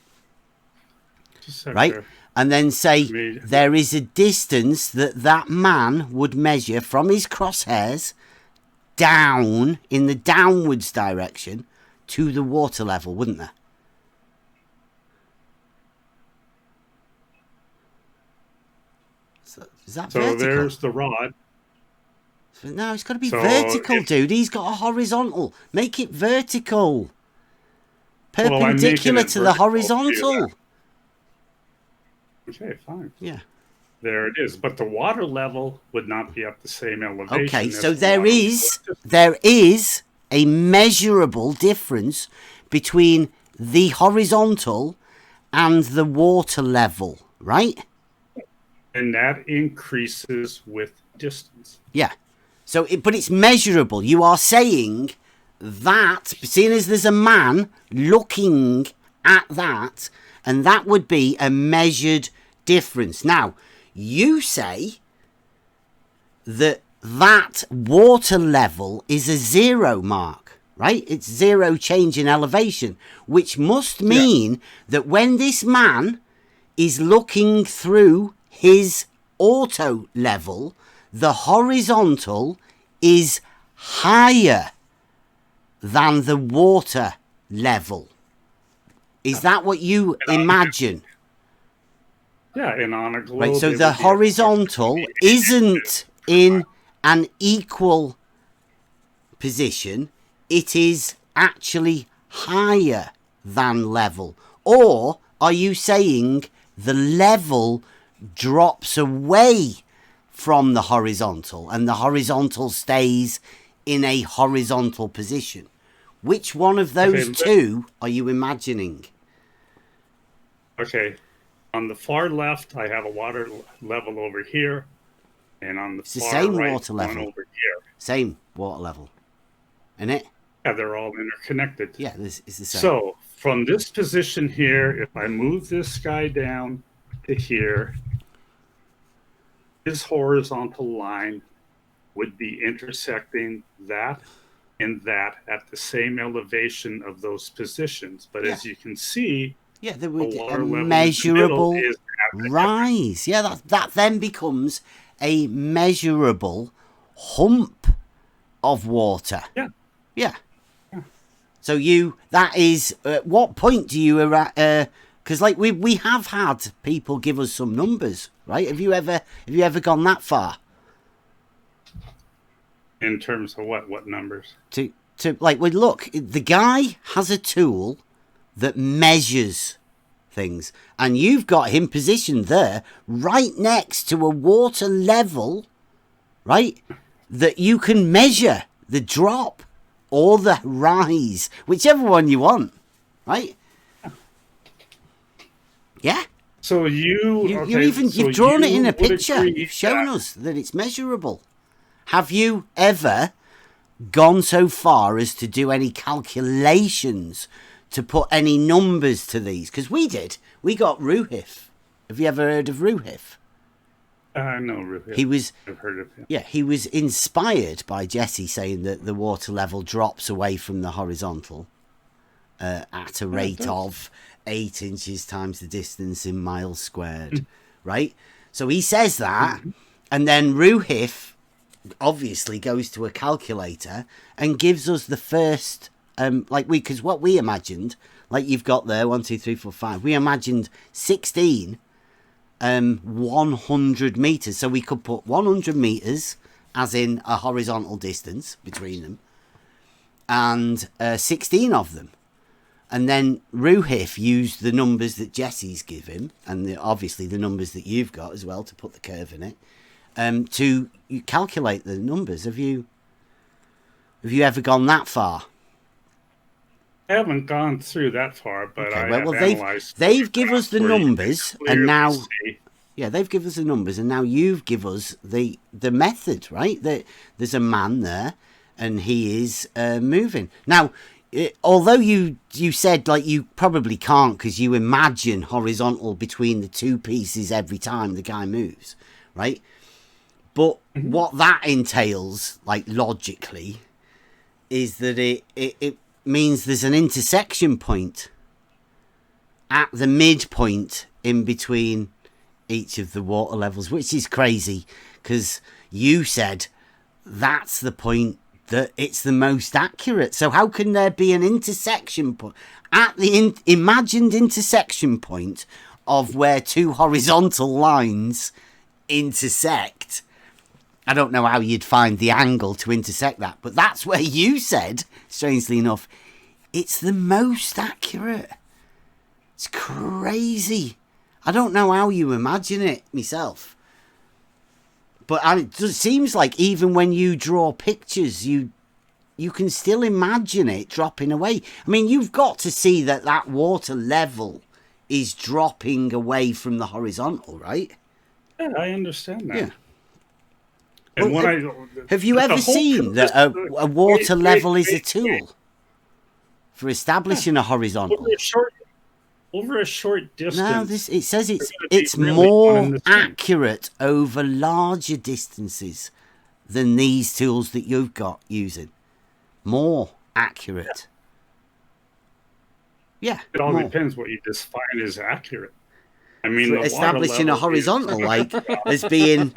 right? And then say there is a distance that man would measure from his crosshairs down in the downwards direction to the water level, wouldn't there? So, is that vertical? There's the rod. No, it's got to be vertical, dude. He's got a horizontal. Make it vertical. Perpendicular to the horizontal. Okay, fine. Yeah. There it is. But the water level would not be up the same elevation. Okay, as so the there is a measurable difference between the horizontal and the water level, right? And that increases with distance. Yeah. So, but it's measurable. You are saying that, seeing as there's a man looking at that, and that would be a measured difference. Now, you say that water level is a 0 mark, right? It's 0 change in elevation, which must mean that when this man is looking through his auto level, the horizontal is higher than the water level. Is that what you imagine? Yeah, and on a globe. Right, so the horizontal isn't in an equal position. It is actually higher than level. Or are you saying the level drops away from the horizontal and the horizontal stays in a horizontal position? Which one of those two are you imagining? Okay. On the far left, I have a water level over here. And on the far same right, water level. one over here. Same water level. Isn't it? Yeah, they're all interconnected. Yeah, it's the same. So from this position here, if I move this guy down to here, his horizontal line would be intersecting that in that at the same elevation of those positions. But as you can see, yeah, there the would water a level in the measurable middle is rise. Yeah, that then becomes a measurable hump of water. Yeah. Yeah. So that is, at what point do you, because like we have had people give us some numbers, right? Have you ever gone that far? In terms of what numbers? To like, well, look, the guy has a tool that measures things, and you've got him positioned there right next to a water level, right, that you can measure the drop or the rise, whichever one you want, right? Yeah. So you've drawn it in a picture. You've shown us that it's measurable. Have you ever gone so far as to do any calculations to put any numbers to these? Because we did. We got Ruhif. Have you ever heard of Ruhif? No, Ruhif. I've heard of him. Yeah, he was inspired by Jesse saying that the water level drops away from the horizontal at a rate of 8 inches times the distance in miles squared, right? So he says that, and then Ruhif obviously goes to a calculator and gives us the first, because what we imagined, like you've got there, 1, 2, 3, 4, 5, we imagined 16 100 meters, so we could put 100 meters as in a horizontal distance between them, and 16 of them. And then Ruhif used the numbers that Jesse's given, and obviously the numbers that you've got as well to put the curve in it, to calculate the numbers. Have you ever gone that far? I haven't gone through that far, but they've given us the numbers, and now they've given us the numbers, and now you've given us the method, right? There's a man there, and he is moving. Now, although you said like you probably can't because you imagine horizontal between the two pieces every time the guy moves, right? But what that entails, like logically, is that it means there's an intersection point at the midpoint in between each of the water levels, which is crazy because you said that's the point that it's the most accurate. So how can there be an intersection point at the imagined intersection point of where two horizontal lines intersect? I don't know how you'd find the angle to intersect that, but that's where you said, strangely enough, it's the most accurate. It's crazy. I don't know how you imagine it myself. But it seems like even when you draw pictures, you can still imagine it dropping away. I mean, you've got to see that water level is dropping away from the horizontal, right? Yeah, I understand that. Yeah. And well, have you ever seen that a water level is a tool for establishing a horizontal? Over a short distance. No, it says it's more accurate over larger distances than these tools that you've got using. More accurate. Yeah. It all depends what you define as accurate. I mean, establishing a horizontal like as being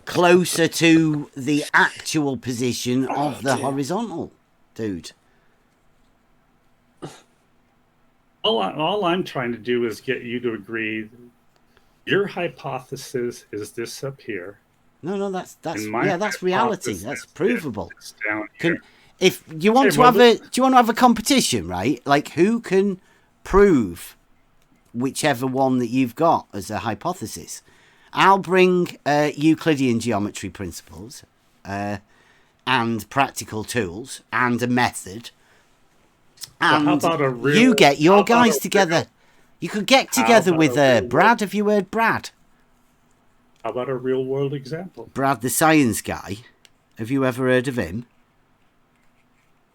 closer to the actual position of the horizontal, dude. All I'm trying to do is get you to agree. Your hypothesis is this up here. No, that's reality. That's provable. Do you want to have a competition, right? Like who can prove whichever one that you've got as a hypothesis? I'll bring Euclidean geometry principles and practical tools and a method. And you get your guys together. You could get together with Brad. Have you heard Brad? How about a real world example? Brad, the science guy. Have you ever heard of him?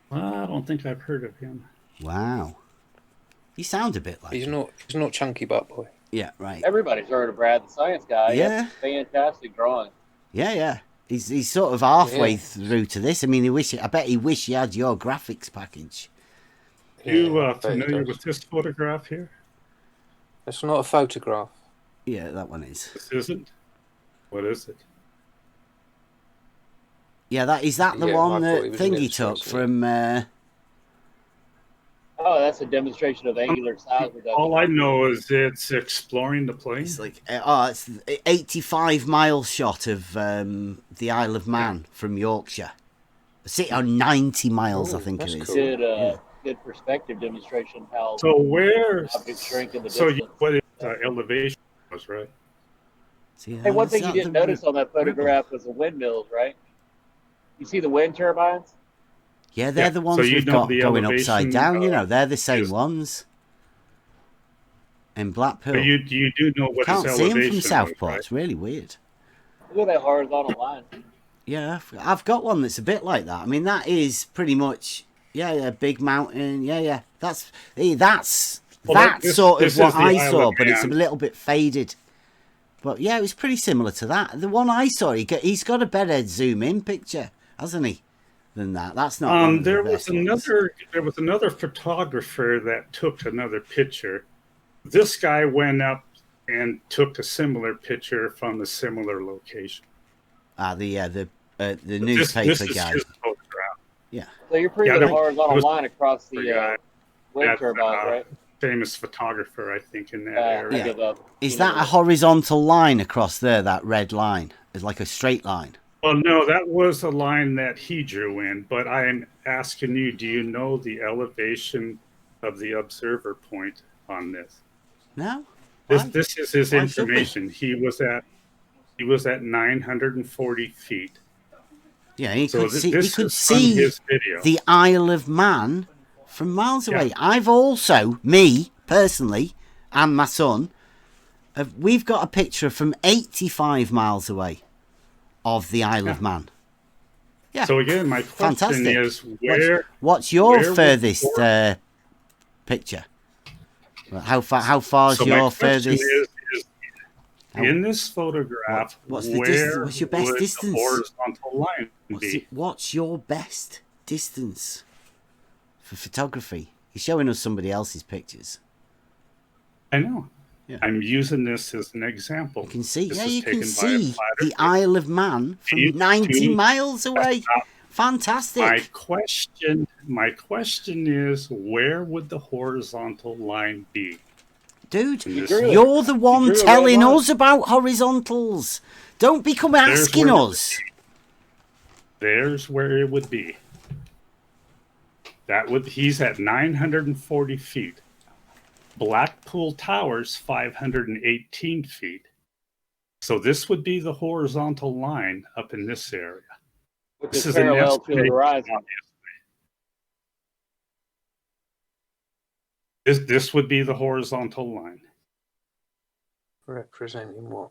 Well, I don't think I've heard of him. Wow. You sound a bit like he's not chunky butt boy. Yeah, right. Everybody's heard of Brad, the science guy. Yeah. Fantastic drawing. Yeah. He's sort of halfway through to this. I mean, I bet he wish he had your graphics package. You familiar with this photograph here? It's not a photograph. Yeah, that one is. This isn't? What is it? Yeah, is that the one that Thingy took from... Oh, that's a demonstration of angular size reduction. All I know is it's exploring the plane. It's like it's 85 mile shot of the Isle of Man from Yorkshire. Sit on 90 miles, I think it is. Cool. Good perspective demonstration how objects shrink in the distance. What is elevation was, right? Hey, one thing you didn't notice on that photograph was the windmills, right? You see the wind turbines? Yeah, they're the ones we've got going upside down. They're the same ones. In Blackpool. But you do know what can't his see elevation them from Southport. Right? It's really weird. Look at that horizontal line. Yeah, I've got one that's a bit like that. I mean, that is pretty much a big mountain. Yeah. That's sort of what I saw, but it's a little bit faded. But yeah, it was pretty similar to that. The one I saw, he's got a better zoom in picture, hasn't he? Than that. That's not. There was another photographer that took another picture. This guy went up and took a similar picture from a similar location. The newspaper this guy. Is his photograph. Yeah. So you're pretty good horizontal line across the wind turbines, right? Famous photographer, I think, in that area. Yeah. Is that a horizontal line across there? That red line is like a straight line. Well, no, that was a line that he drew in. But I'm asking you, do you know the elevation of the observer point on this? No. This is his information. He was at 940 feet. Yeah, he could see the Isle of Man from miles away. I've also, me personally, and my son, we've got a picture from 85 miles away of the Isle of Man. Yeah. So again, my question is, what's your furthest picture? How far is your furthest? In this photograph, what's the distance? What's your best distance? The horizontal line be? What's your best distance for photography? He's showing us somebody else's pictures. I know. Yeah. I'm using this as an example. You can see, you can see the Isle of Man from 90 miles away. Fantastic. My question is, where would the horizontal line be? Dude, you're the one telling us about horizontals. Don't become asking us. There's where it would be. He's at 940 feet. Blackpool Tower's 518 feet. So this would be the horizontal line up in this area. Which is parallel to the horizon. This would be the horizontal line. Representing what?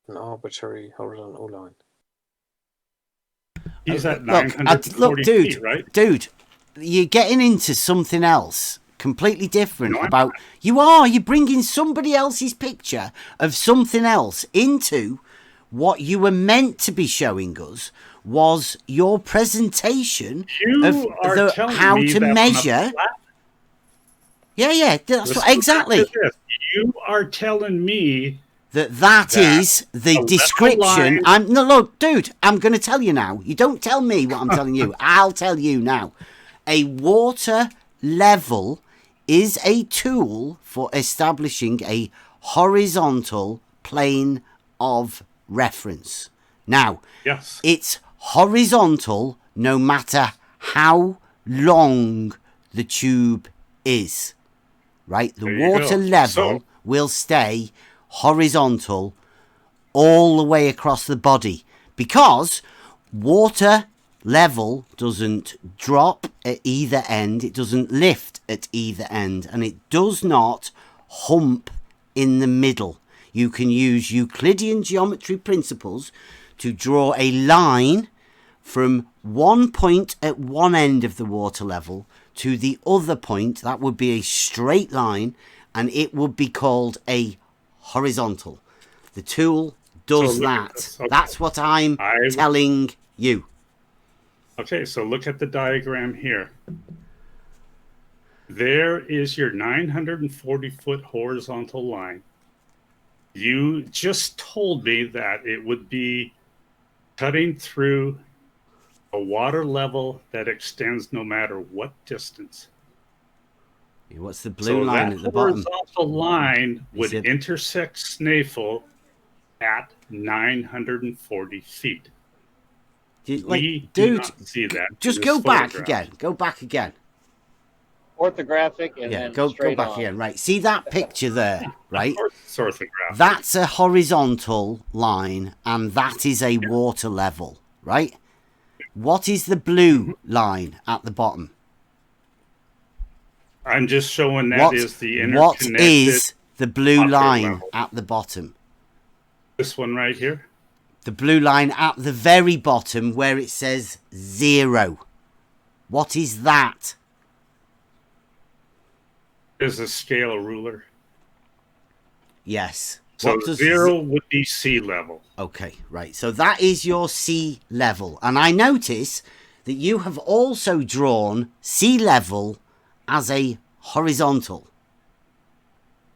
An arbitrary horizontal line. He's at 940 feet, right? Dude, you're getting into something else completely different you're bringing somebody else's picture of something else into what you were meant to be showing us was your presentation of how to measure. Yeah, that's exactly. You are telling me that is the description. Look, dude, I'm going to tell you now. You don't tell me what I'm telling you. I'll tell you now. A water level is a tool for establishing a horizontal plane of reference. Now, it's horizontal no matter how long the tube is. Right? The water level will stay horizontal all the way across the body because water level doesn't drop at either end, it doesn't lift at either end, and it does not hump in the middle. You can use Euclidean geometry principles to draw a line from one point at one end of the water level to the other point. That would be a straight line, and it would be called a horizontal. The tool does look at that. this. Okay. That's what I'm telling you. Okay, so look at the diagram here. There is your 940-foot horizontal line. You just told me that it would be cutting through a water level that extends no matter what distance. What's the blue line that at the bottom? horizontal line would intersect Snaefell at 940 feet. We do not see that. Just go back again. Go back again. Orthographic and then go straight back on. again. Right. See that picture there, right? It's orthographic. That's a horizontal line, and that is a water level, right? What is the blue line at the bottom? I'm just showing that is the interconnected. What is the blue line level at the bottom? This one right here? The blue line at the very bottom where it says 0. What is that? Is a scale ruler. Yes. So 0 would be sea level. Okay, right. So that is your sea level. And I notice that you have also drawn sea level as a horizontal.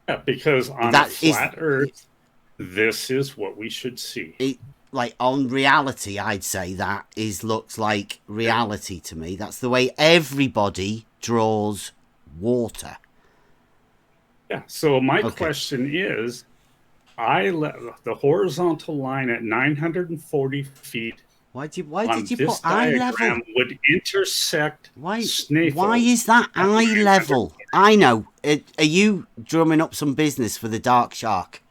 Yeah, because on a flat Earth, this is what we should see. Like on reality, I'd say that looks like reality to me. That's the way everybody draws water. Yeah. So my question is, I let the horizontal line at 940 feet. Why did you put eye level? Would intersect Snaefell. Why is that eye level? I know. Are you drumming up some business for the dark shark?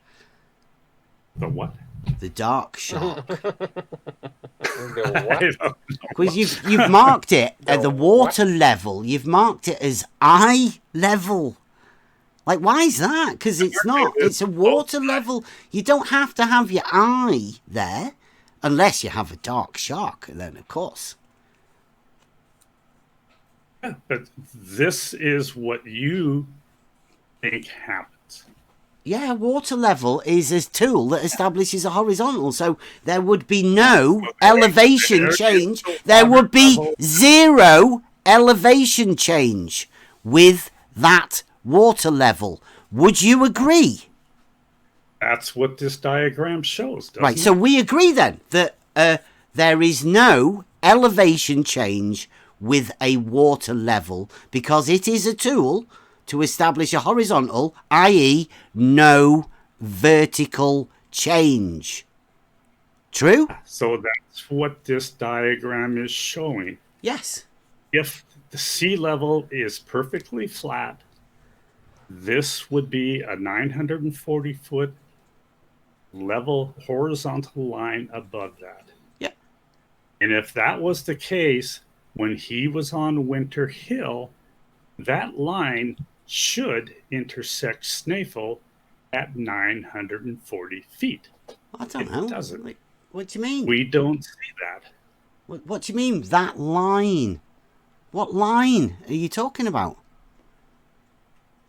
The what? The dark shark. Because you've marked it at the water level. You've marked it as eye level. Like, why is that? Because it's not. It's a water level. You don't have to have your eye there. Unless you have a dark shark, then of course. Yeah, but this is what you think happens. Yeah, water level is a tool that establishes a horizontal. So there would be no elevation change. There would be 0 elevation change with that water level. Would you agree? That's what this diagram shows, doesn't right, it? so we agree then that there is no elevation change with a water level because it is a tool to establish a horizontal, i.e. no vertical change. True? So that's what this diagram is showing. Yes. If the sea level is perfectly flat, this would be a 940-foot level horizontal line above that. Yeah. And if that was the case, when he was on Winter Hill, that line should intersect Snaefell at 940 feet. I don't know. It doesn't. Like, what do you mean? We don't see that. What do you mean, that line? What line are you talking about?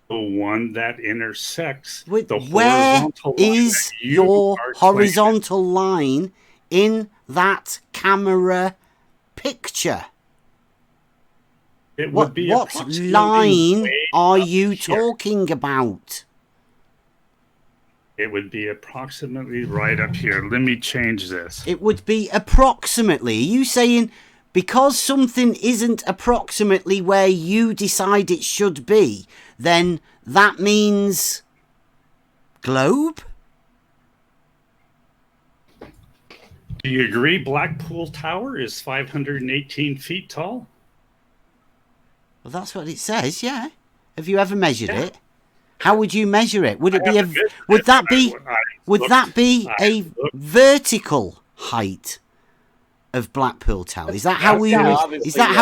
The one that intersects the where horizontal line is your horizontal line in that camera picture? It would be what line are you talking about? It would be approximately right up here. Let me change this. It would be approximately. Are you saying because something isn't approximately where you decide it should be, then that means globe? Do you agree Blackpool Tower is 518 feet tall? Well, that's what it says, yeah. Have you ever measured it? How would you measure it? Would it be a would that be a vertical height of Blackpool Tower? Is that how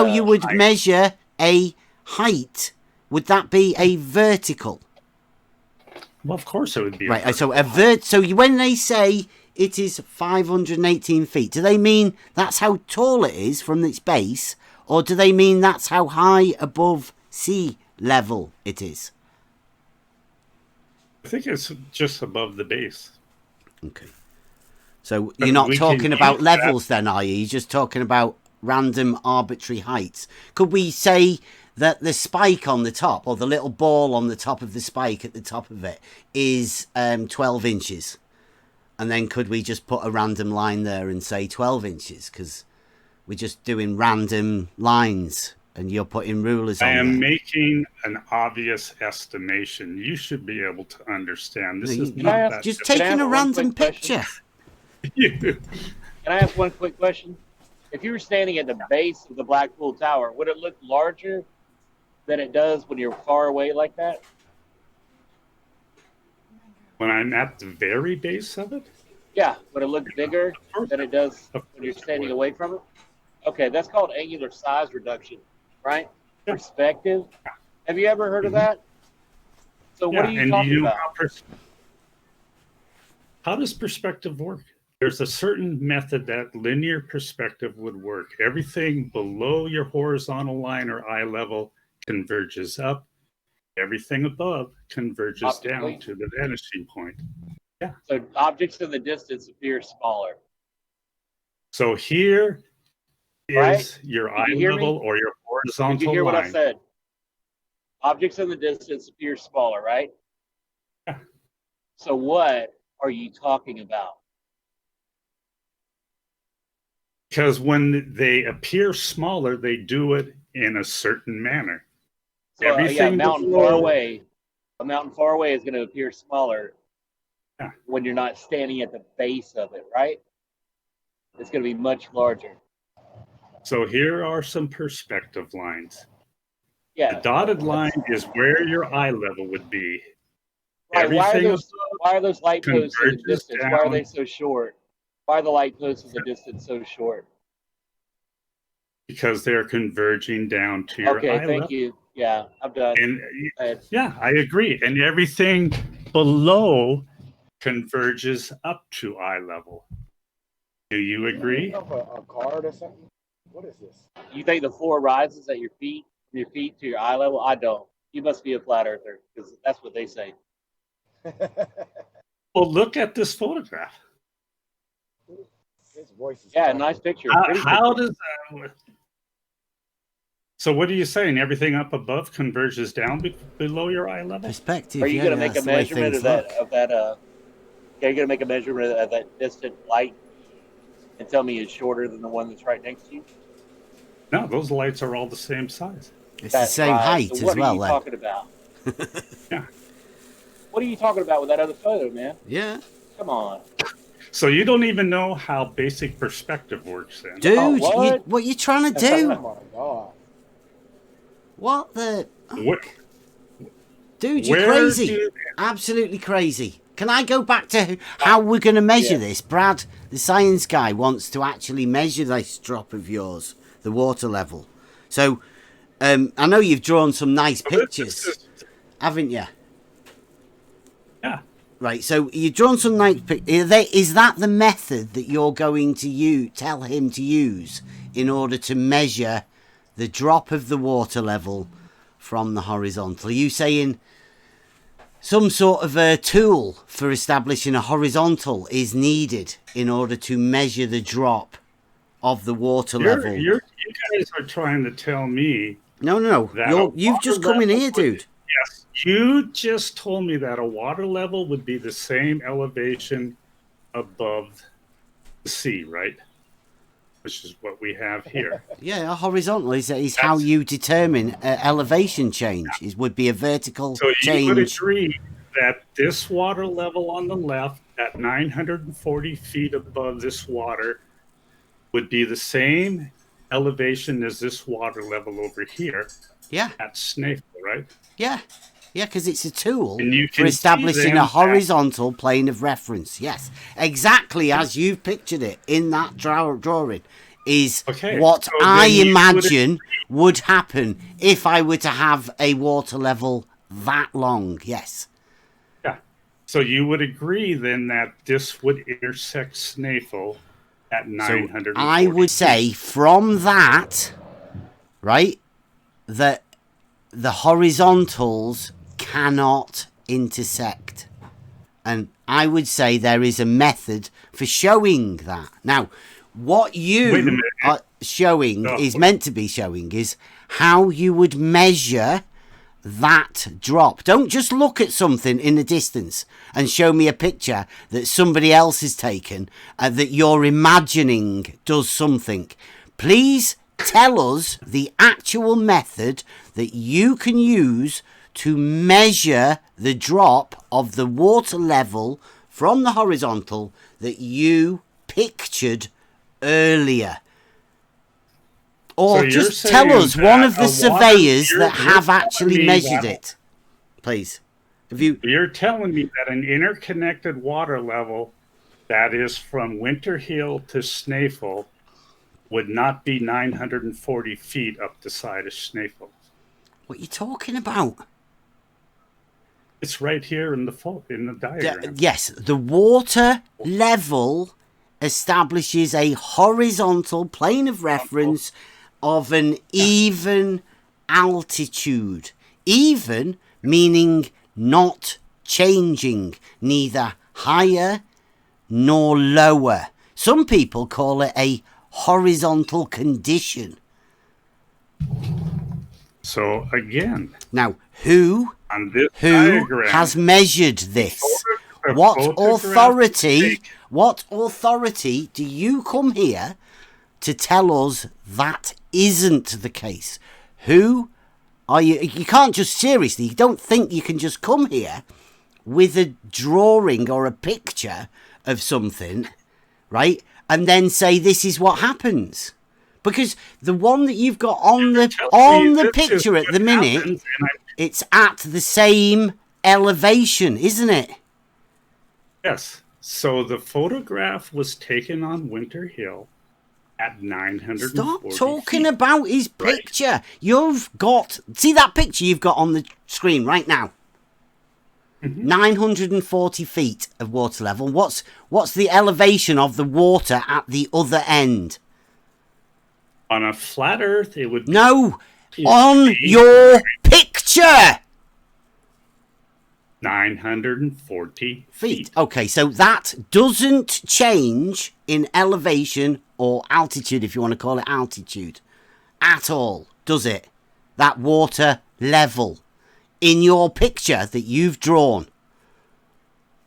you would measure a height? Would that be a vertical? Well, of course it would be. Right. So when they say it is 518 feet, do they mean that's how tall it is from its base, or do they mean that's how high above sea level it is? I think it's just above the base. Okay. So you're not talking about levels then, are you? You're just talking about random arbitrary heights. Could we say that the spike on the top, or the little ball on the top of the spike at the top of it, is 12 inches? And then could we just put a random line there and say 12 inches? Because we're just doing random lines and you're putting rulers on I am there. making an obvious estimation. You should be able to understand. This is you, not that. just taking a random picture. Can I ask one quick question? If you were standing at the base of the Blackpool Tower, would it look larger than it does when you're far away like that? When I'm at the very base of it? Yeah, would it look bigger than it does when you're standing away from it? Okay, that's called angular size reduction, right? Yeah. Perspective. Have you ever heard of that? So what are you talking about? How does perspective work? There's a certain method that linear perspective would work. Everything below your horizontal line or eye level converges up. Everything above converges down to the vanishing point. Yeah. So objects in the distance appear smaller. So here is your eye level or your horizontal line. Did you hear what I said? Objects in the distance appear smaller, right? Yeah. So what are you talking about? Because when they appear smaller, they do it in a certain manner. So a mountain far away is going to appear smaller when you're not standing at the base of it, right? It's going to be much larger. So here are some perspective lines. Yeah. The dotted line is where your eye level would be. Right. Why are those light posts in the distance? Why are they so short? Why are the light posts in the distance so short? Because they're converging down to your eye level. Okay, thank you. Yeah, I'm done. And yeah, I agree. And everything below converges up to eye level. Do you agree? A card or something? What is this? You think the floor rises at your feet, from your feet to your eye level? I don't. You must be a flat earther because that's what they say. Well, look at this photograph. His voice is nice picture. How does that? So what are you saying? Everything up above converges down below your eye level? Perspective. Are you going to make a measurement of that? Are you going to make a measurement of that distant light and tell me it's shorter than the one that's right next to you? No, those lights are all the same size. It's the same height as well. What are you talking about? Yeah. What are you talking about with that other photo, man? Yeah. Come on. So you don't even know how basic perspective works then? Dude, what are you trying to do? Oh my God. What the... What? Dude, you're crazy. Absolutely crazy. Can I go back to how we're going to measure this? Brad, the science guy, wants to actually measure this drop of yours, the water level. So, I know you've drawn some nice pictures, haven't you? Yeah. Right, so you've drawn some nice pictures. Is that the method that you're going to tell him to use in order to measure the drop of the water level from the horizontal? Are you saying some sort of a tool for establishing a horizontal is needed in order to measure the drop of the water level? You guys are trying to tell me... No. You've just come in here, dude. Yes, you just told me that a water level would be the same elevation above the sea, right? Which is what we have here. Yeah, a horizontal is how you determine elevation change. It would be a vertical change. So you would agree that this water level on the left at 940 feet above this water would be the same elevation as this water level over here. Yeah. At Snaefell, right? Yeah. Yeah, because it's a tool for establishing a horizontal plane of reference. Yes, exactly as you've pictured it in that drawing is what I imagine would happen if I were to have a water level that long. Yes. Yeah. So you would agree then that this would intersect Snaefell at 900. So I would say from that, right, that the horizontals cannot intersect. And I would say there is a method for showing that. Now, what you are showing is meant to be showing is how you would measure that drop. Don't just look at something in the distance and show me a picture that somebody else has taken that you're imagining does something. Please tell us the actual method that you can use to measure the drop of the water level from the horizontal that you pictured earlier. Or So just tell us one of the surveyors that have actually measured it. Please. You're telling me that an interconnected water level that is from Winter Hill to Snaefell would not be 940 feet up the side of Snaefell. What are you talking about? It's right here in the diagram. Yes, the water level establishes a horizontal plane of reference of an even altitude. Even meaning not changing, neither higher nor lower. Some people call it a horizontal condition. So again, now who has measured this? What authority do you come here to tell us that isn't the case? Who are you? You can't just seriously, you don't think you can just come here with a drawing or a picture of something, right? And then say this is what happens. Because the one that you've got on the picture at the minute, it's at the same elevation, isn't it? Yes. So the photograph was taken on Winter Hill at 940 Stop talking about his picture. Right. You've got... See that picture you've got on the screen right now? 940 feet of water level. What's the elevation of the water at the other end? On a flat Earth, it would be... No! On your picture! 940 feet. Okay, so that doesn't change in elevation or altitude, if you want to call it altitude, at all, does it? That water level in your picture that you've drawn.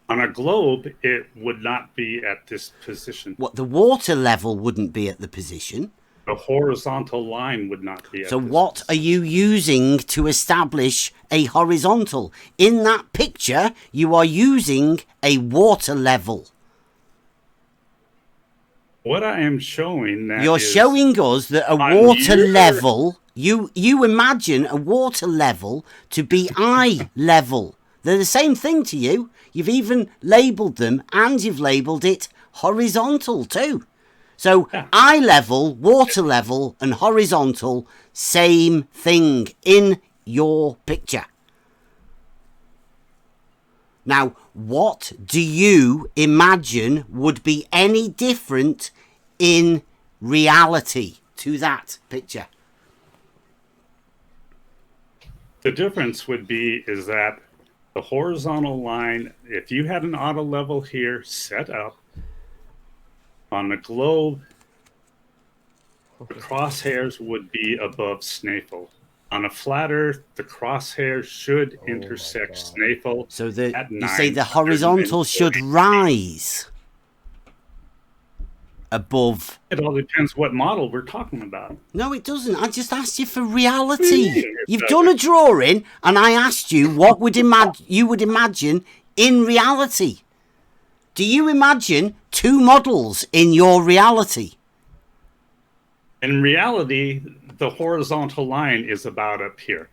On a globe, it would not be at this position. What, the water level wouldn't be at the position? The horizontal line would not be at So what are you using to establish a horizontal? In that picture, you are using a water level. What I am showing that you're showing us that a water level, you imagine a water level to be eye level. They're the same thing to you. You've even labelled them, and you've labelled it horizontal too. So eye level, water level, and horizontal, same thing in your picture. Now, what do you imagine would be any different in reality to that picture? The difference would be is that the horizontal line, if you had an auto level here set up, on the globe, the crosshairs would be above Snaefell. On a flat Earth, the crosshairs should intersect Snaefell. So you say the horizontal should rise above. It all depends what model we're talking about. No, it doesn't. I just asked you for reality. You've done a drawing, and I asked you what you would imagine in reality. Do you imagine two models in your reality? In reality, the horizontal line is about up here.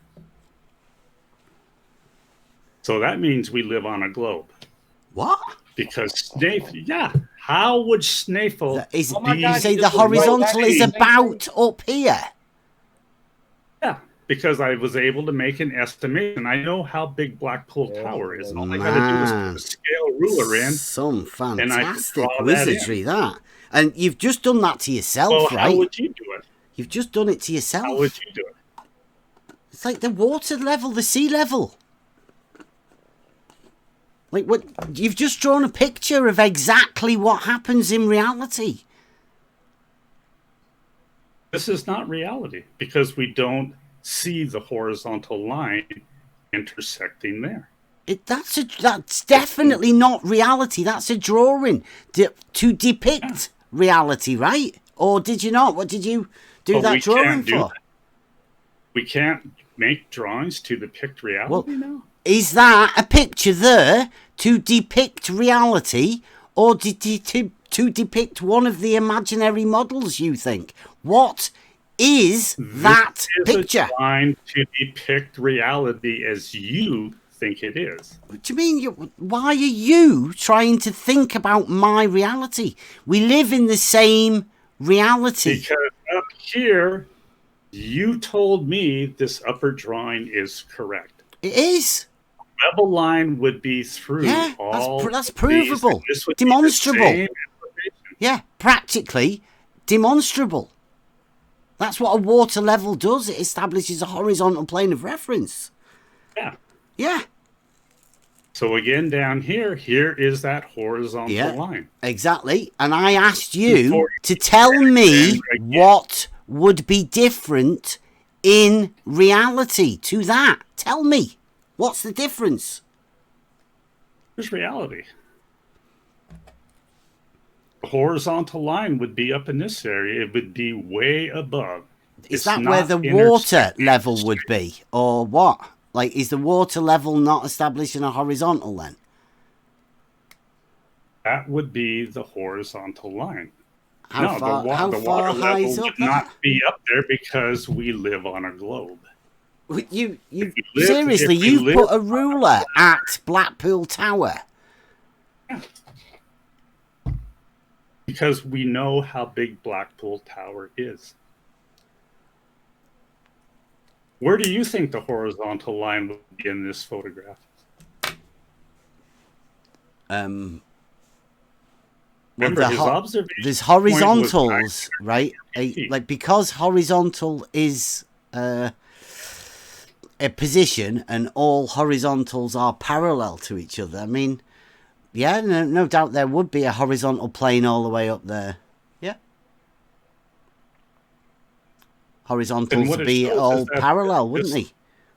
So that means we live on a globe. What? Because Snaefell, how would Snaefell... you say the horizontal is about up here? Yeah, because I was able to make an estimation. I know how big Blackpool Tower is. And all I got to do is put a scale ruler in. Some fantastic wizardry, that. And you've just done that to yourself, right? How would you do it? You've just done it to yourself. How would you do it? It's like the water level, the sea level. Like, what? You've just drawn a picture of exactly what happens in reality. This is not reality because we don't see the horizontal line intersecting there. That's definitely not reality. That's a drawing to depict reality, right? Or did you not? What did you do that drawing for? We can't make drawings to depict reality now? Is that a picture there to depict reality, or to depict one of the imaginary models, you think? What is that picture? It's designed to depict reality as you think it is. What do you mean? Why are you trying to think about my reality? We live in the same reality. Because up here, you told me this upper drawing is correct. It is. Level line would be through all. That's provable, demonstrable. Yeah, practically demonstrable. That's what a water level does. It establishes a horizontal plane of reference. Yeah. Yeah. So again, down here is that horizontal line. Exactly. And I asked you to tell me what would be different in reality to that. Tell me. What's the difference? There's reality. The horizontal line would be up in this area. It would be way above. Is that where the water level would be? Or what? Like, is the water level not establishing a horizontal then? That would be the horizontal line. How far high is up would not be up there because we live on a globe. Seriously, you've put a ruler at Blackpool Tower. Yeah. Because we know how big Blackpool Tower is. Where do you think the horizontal line would be in this photograph? Remember, his observation there's horizontals, right? Like, because horizontal is a position and all horizontals are parallel to each other. I mean, yeah, no doubt there would be a horizontal plane all the way up there. Yeah. Horizontals would be all parallel, wouldn't they?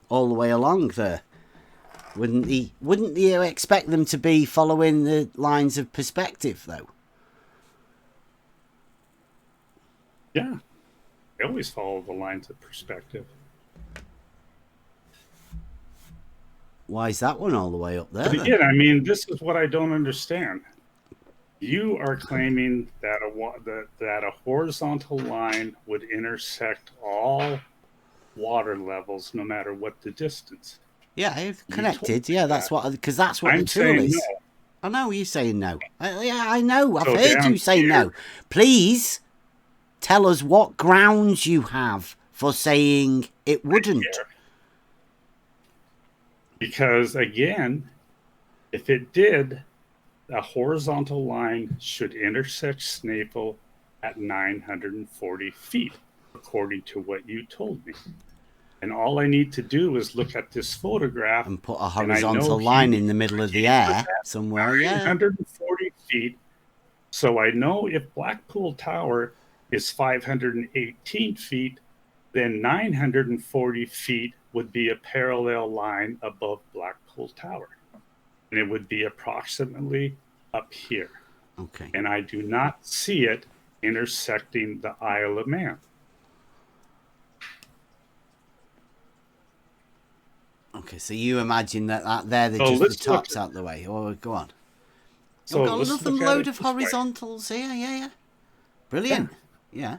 All the way along there. Wouldn't you expect them to be following the lines of perspective, though? Yeah. They always follow the lines of perspective. Why is that one all the way up there? But again, I mean, this is what I don't understand. You are claiming that a horizontal line would intersect all water levels, no matter what the distance. Yeah, connected. Yeah, that's what the tool is. No. I know you're saying no. Yeah, I know. I've heard you say no. Please tell us what grounds you have for saying it wouldn't. Because again, if it did, a horizontal line should intersect Snaefell at 940 feet, according to what you told me. And all I need to do is look at this photograph and put a horizontal line in the middle of the air somewhere. 940 feet. So I know if Blackpool Tower is 518 feet, then 940 feet would be a parallel line above Blackpool Tower. And it would be approximately up here. Okay. And I do not see it intersecting the Isle of Man. Okay, so you imagine that there the top's out the way. Oh, go on. So You've got another load of horizontals here. Yeah. Brilliant. Yeah.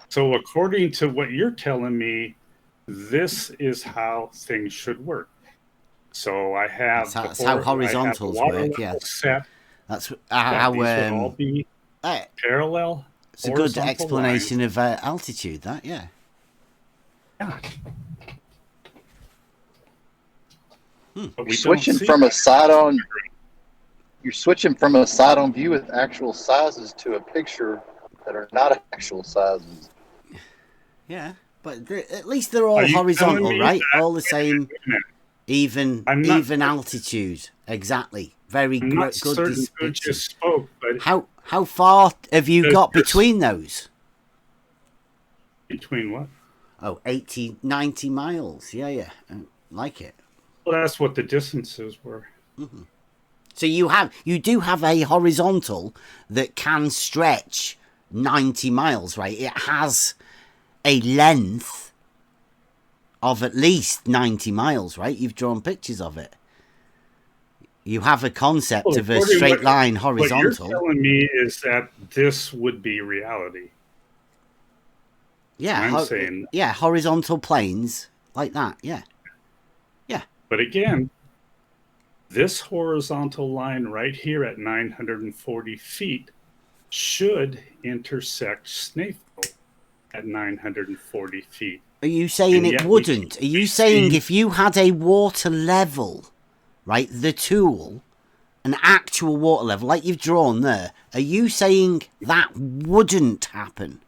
So according to what you're telling me, this is how things should work. So I have that's how horizontals work. Yeah. That's how these would all be parallel. It's a good explanation of altitude. That yeah. You're switching from a side-on. You're switching from a side-on view with actual sizes to a picture that are not actual sizes. Yeah, but at least they're all horizontal, right? All the same. Even altitude, exactly. Very I'm not good certain who description. just spoke, but how far have you got between those? Between what? Oh, 80, 90 miles. Yeah. Like it. Well, that's what the distances were. Mm-hmm. So you do have a horizontal that can stretch 90 miles, right? It has a length of at least 90 miles, right? You've drawn pictures of it. You have a concept of a straight line horizontal. What you're telling me is that this would be reality. Yeah, I'm saying. Yeah, horizontal planes like that. Yeah. But again, this horizontal line right here at 940 feet should intersect Snæfell at 940 feet. Are you saying it wouldn't? Are you saying if you had a water level, right, the tool, an actual water level like you've drawn there, are you saying that wouldn't happen?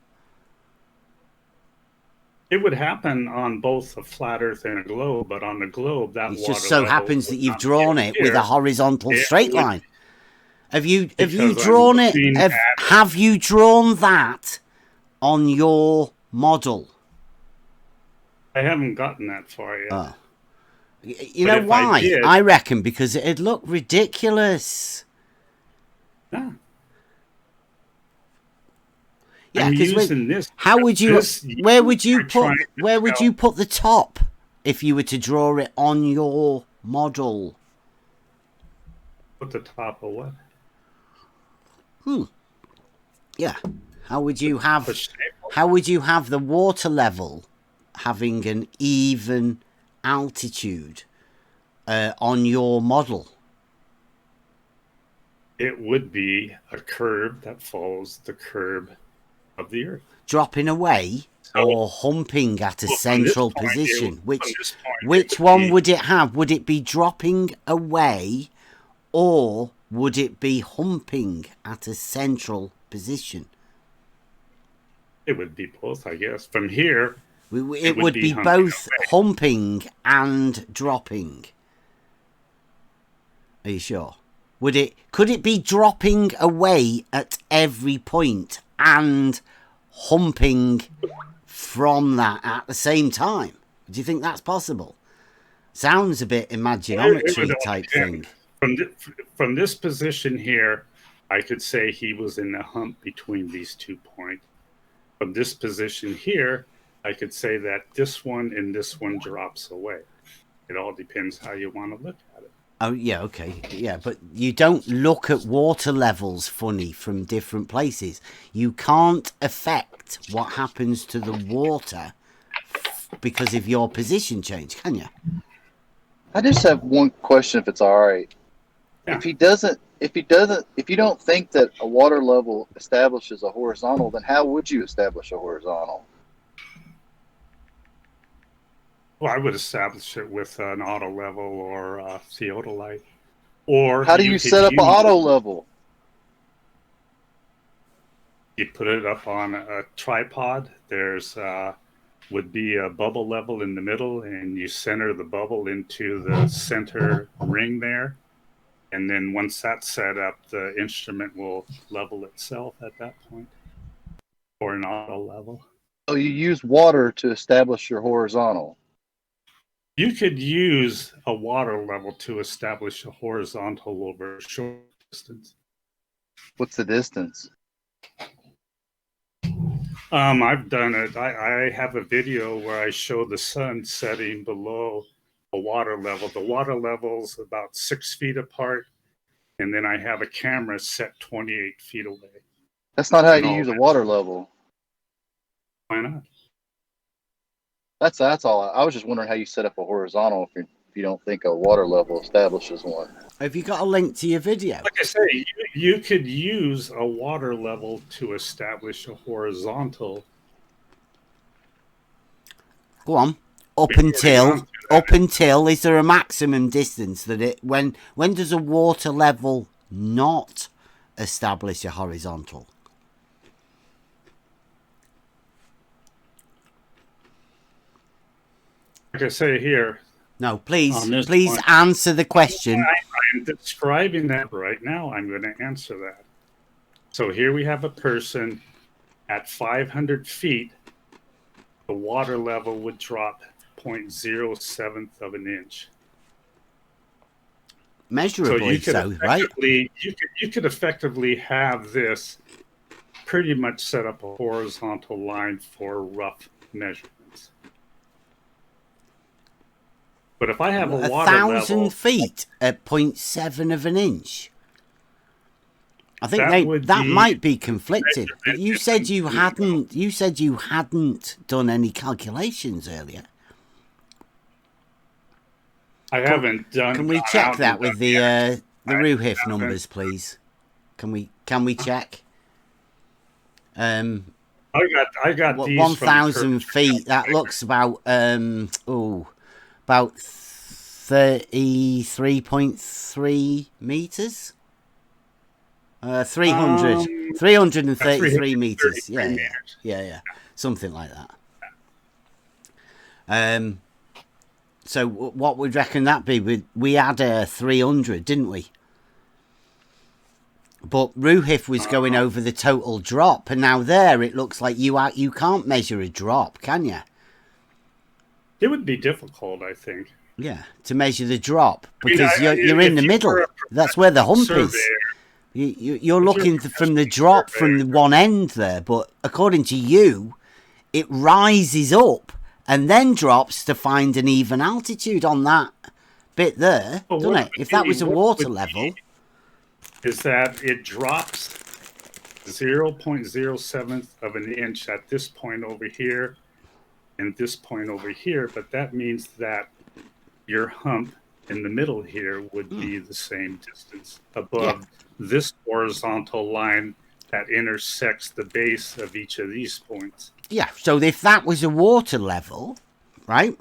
It would happen on both a flat Earth and a globe, but on the globe, that it water just so level happens that you've drawn it with a horizontal straight line. Have you drawn it? Have you drawn that on your model? I haven't gotten that far yet. Oh. You know why? I reckon because it'd look ridiculous. Yeah. Yeah, because how would you? Where would you put? Where would you put the top if you were to draw it on your model? Put the top of what? Yeah. How would you have? How would you have the water level having an even altitude on your model? It would be a curve that follows the curve of the Earth. Dropping away or humping at a central position? Which one would it have? Would it be dropping away or would it be humping at a central position? It would be both, I guess. From here, it would be both humping and dropping. Are you sure? Could it be dropping away at every point and humping from that at the same time? Do you think that's possible? Sounds a bit Imaginometry type thing. From this position here, I could say he was in the hump between these 2 points. From this position here, I could say that this one and this one drops away. It all depends how you want to look at it. Oh, yeah, okay. Yeah, but you don't look at water levels funny from different places. You can't affect what happens to the water because of your position change, can you? I just have one question, if it's all right. Yeah. If you don't think that a water level establishes a horizontal, then how would you establish a horizontal? Well, I would establish it with an auto level or a theodolite. Or how do you set up an auto level? You put it up on a tripod. There's would be a bubble level in the middle, and you center the bubble into the center ring there. And then once that's set up, the instrument will level itself at that point, or an auto level. So you use water to establish your horizontal. You could use a water level to establish a horizontal over a short distance. What's the distance? I've done it. I have a video where I show the sun setting below a water level. The water level's about 6 feet apart, and then I have a camera set 28 feet away. That's not how you use a water level. Why not? That's all. I was just wondering how you set up a horizontal if you don't think a water level establishes one. Have you got a link to your video? Like I say, you could use a water level to establish a horizontal. Go on. Up until is there a maximum distance that it when does a water level not establish a horizontal? Like I say here, No, please On this one. answer the question. I'm describing that right now. I'm going to answer that. So here we have a person at 500 feet. The water level would drop 0.07 of an inch. Measurably so, right? You could effectively have this pretty much set up a horizontal line for rough measurements. But if I have a water 1,000 level, feet at 0.7 of an inch, I think that might be conflicted. But you said you hadn't. You said you hadn't done any calculations earlier. I haven't done. Can we check that with the RUHIF numbers, please? Can we check? I got these 1,000 feet. That looks about about 33.3 meters. 333 meters. Yeah. Something like that. So what would reckon that be? We had 300, didn't we? But RUHIF was going over the total drop, and now there it looks like you can't measure a drop, can you? It would be difficult, I think. Yeah, to measure the drop because you're in the middle. That's where the hump is. You're looking from the drop from the one end there, but according to you, it rises up and then drops to find an even altitude on that bit there, doesn't it? If that was a water level, is that it drops 0.07 of an inch at this point over here and this point over here, but that means that your hump in the middle here would be the same distance above this horizontal line that intersects the base of each of these points. Yeah, so if that was a water level, right,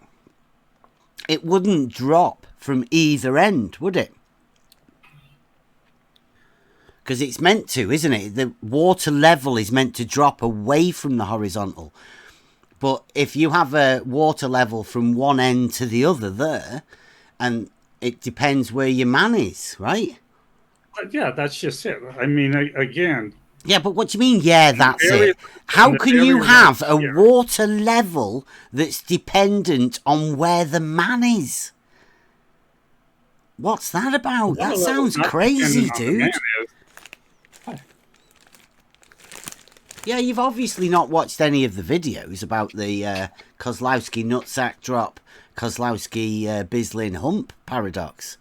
it wouldn't drop from either end, would it? Because it's meant to, isn't it? The water level is meant to drop away from the horizontal. But if you have a water level from one end to the other there, and it depends where your man is, right? Yeah, that's just it. I mean, again... Yeah, but what do you mean, yeah, that's it? How can you have a water level that's dependent on where the man is? What's that about? That sounds crazy, dude. Yeah, you've obviously not watched any of the videos about the Kozlowski nutsack drop, Kozlowski Bislin hump paradox.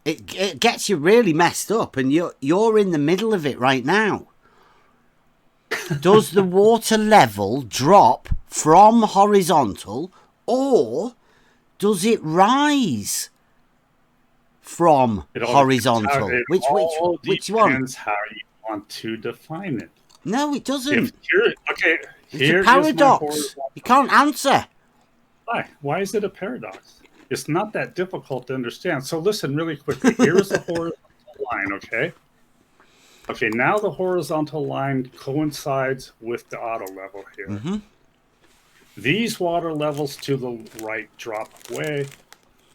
It gets you really messed up, and you're in the middle of it right now. Does the water level drop from horizontal, or does it rise from horizontal? Which one? Depends how you want to define it. No, it doesn't. It's a paradox. You can't answer. Why is it a paradox? It's not that difficult to understand. So listen really quickly. Here's the horizontal line, okay? Okay, now the horizontal line coincides with the auto level here. Mm-hmm. These water levels to the right drop away.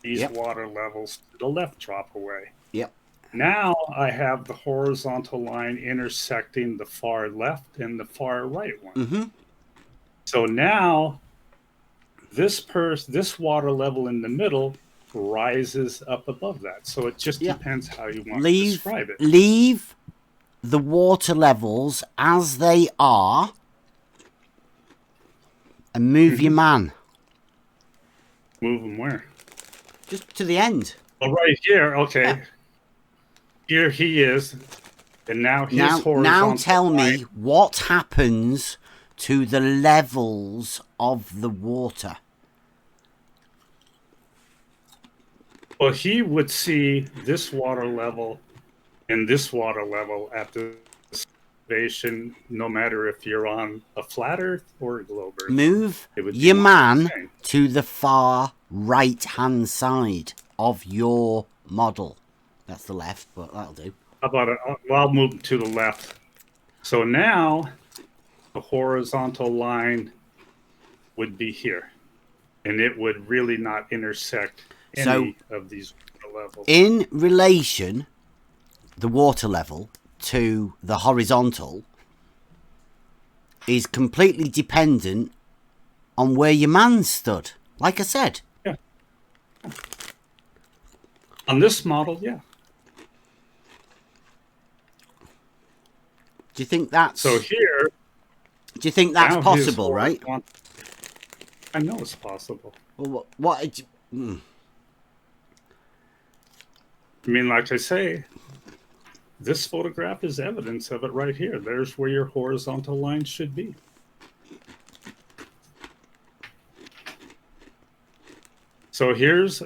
These water levels to the left drop away. Yep. Now I have the horizontal line intersecting the far left and the far right one. Mm-hmm. So now this water level in the middle rises up above that. So it just depends how you want to describe it. Leave the water levels as they are and move your man. Move them where? Just to the end. Oh, right here. Okay. Yeah. Here he is. And now his horizontal Now tell line. me what happens to the levels of the water. Well, he would see this water level and this water level at the elevation, no matter if you're on a flat Earth or a globe Earth. Move your man to the far right-hand side of your model. That's the left, but that'll do. How about it? Well, I'll move to the left. So now the horizontal line would be here. and it would really not intersect any of these levels. In relation, the water level to the horizontal is completely dependent on where your man stood. Like I said. Yeah. On this model, yeah. Do you think that's so here? Do you think that's possible? Right. I know it's possible. Well, what I mean, like I say, this photograph is evidence of it right here. There's where your horizontal line should be. So here's,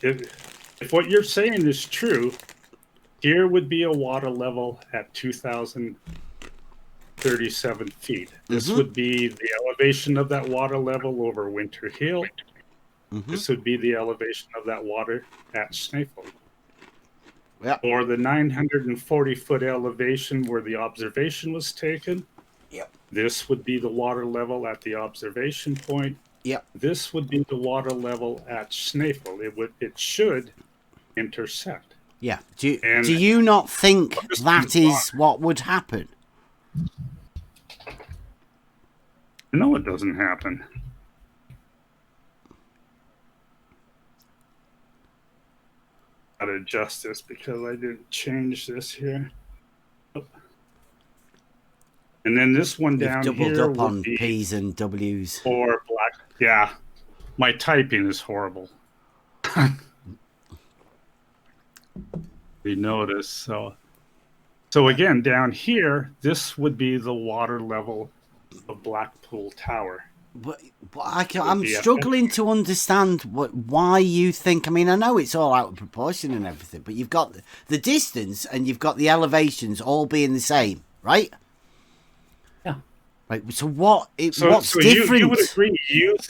if what you're saying is true, here would be a water level at 2,037 feet. This would be the elevation of that water level over Winter Hill. This would be the elevation of that water at Snæfell. Yep. Or the 940-foot elevation where the observation was taken. Yep. This would be the water level at the observation point. Yep. This would be the water level at Snæfell. It should intersect. Yeah. Do you not think that is what would happen? No, it doesn't happen. Gotta adjust this because I didn't change this here. And then this one down here. You've doubled up on P's and W's. Or black. Yeah. My typing is horrible. We notice. So again, down here, this would be the water level of Blackpool Tower. But I'm struggling to understand why you think. I mean, I know it's all out of proportion and everything, but you've got the distance and you've got the elevations all being the same, right? Yeah. Right. So what's different? You would agree?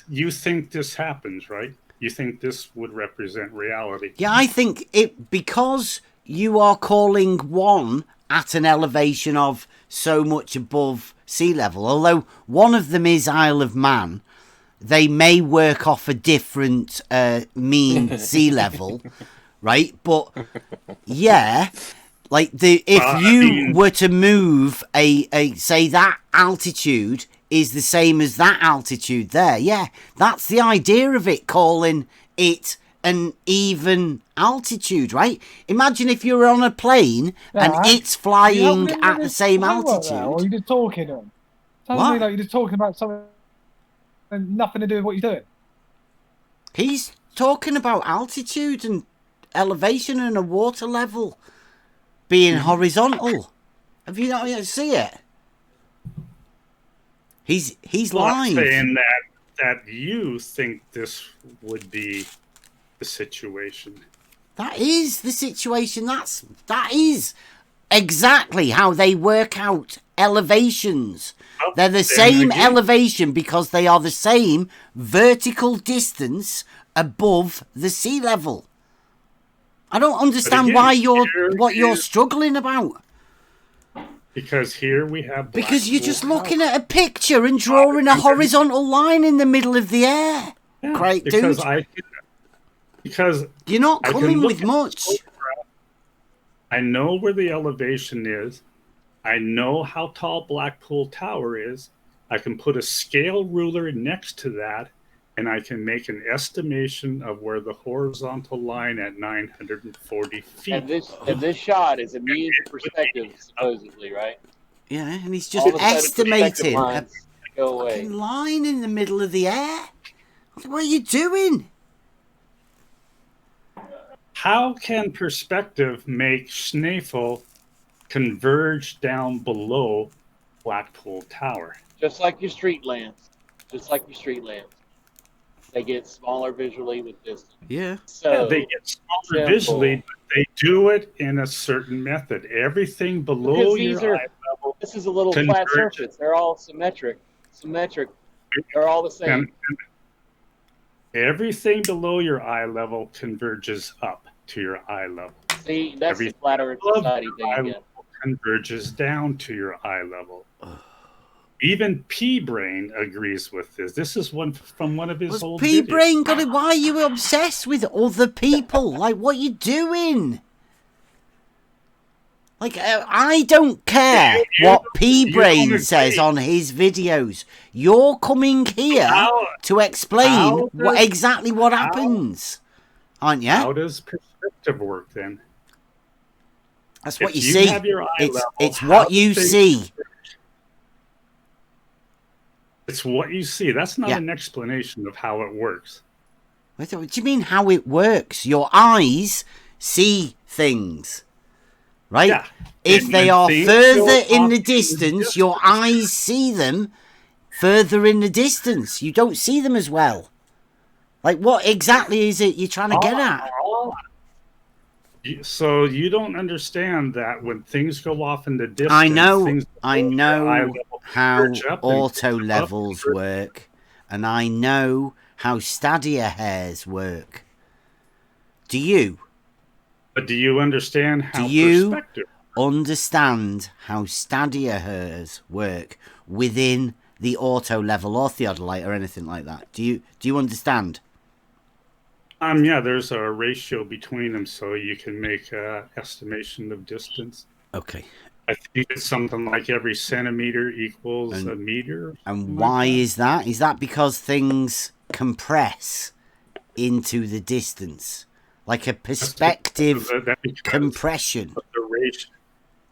You think this happens, right? You think this would represent reality? Yeah, I think it because you are calling one at an elevation of so much above sea level, although one of them is Isle of Man, they may work off a different mean sea level, right? But yeah, like if you were to move a say that altitude is the same as that altitude there, yeah, that's the idea of it, calling it an even altitude, right? Imagine if you were on a plane and it's flying at the same altitude. Or you're just talking on. Sounds to me like you're just talking about something and nothing to do with what you're doing. He's talking about altitude and elevation and a water level being horizontal. Have you not yet see it? He's lying. I'm saying that you think this would be the situation. That is the situation. That is exactly how they work out elevations. They're the same elevation because they are the same vertical distance above the sea level. I don't understand why you're struggling about. Because here we have because you're just looking at a picture and drawing a horizontal line in the middle of the air. Yeah, Great, because dude. Because you're not coming with much. I know where the elevation is. I know how tall Blackpool Tower is. I can put a scale ruler next to that, and I can make an estimation of where the horizontal line at 940 feet. And this shot is a mean perspective, supposedly, right? Yeah, and he's just estimating a fucking line in the middle of the air. What are you doing? How can perspective make Snæfell converge down below Blackpool Tower? Just like your street lamps. They get smaller visually with distance. Yeah. So they get smaller visually, but they do it in a certain method. Everything below your eye level. This is a little flat surface. They're all symmetric. They're all the same. And everything below your eye level converges up to your eye level. See, that's the flat Earth society thing again. Converges down to your eye level. Even P Brain agrees with this. This is one from one of his old P videos. Brain got it. Why are you obsessed with other people? Like, what are you doing? Like, I don't care what P Brain says on his videos. You're coming here to explain exactly what happens, aren't you? How does perspective work then? That's what If you you see. have your eye level, It's how what you things see. work. It's what you see. That's not Yeah. an explanation of how it works. What do you mean how it works? Your eyes see things, right? Yeah. If And they when are things further go in off the in the distance, your eyes see them further in the distance. You don't see them as well. Like, what exactly is it you're trying to get at? So you don't understand that when things go off in the distance, I know eye level how converge up and auto up. levels work, and I know how stadia hairs work. Do you? But do you understand how Do you perspective? understand how stadia hairs work within the auto level or theodolite or anything like that? Do you understand? Yeah, there's a ratio between them, so you can make an estimation of distance. Okay. I think it's something like every centimeter equals a meter. And why is that? Is that because things compress into the distance? Like a perspective compression. Of the ratio.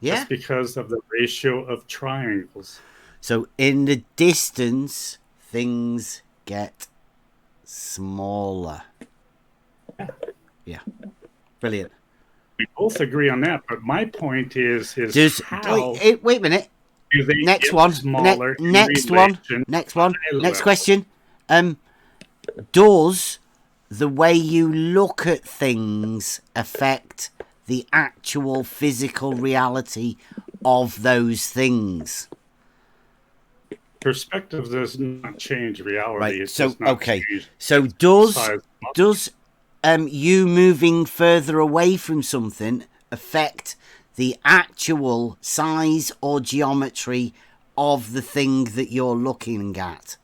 Yeah. That's because of the ratio of triangles. So in the distance, things get smaller. Yeah. Brilliant. We both agree on that, but my point is how... Wait a minute. Do they next get one. smaller Next one. Next one. Next question. Does the way you look at things affect the actual physical reality of those things? Perspective does not change reality. Right. So So does you moving further away from something affect the actual size or geometry of the thing that you're looking at?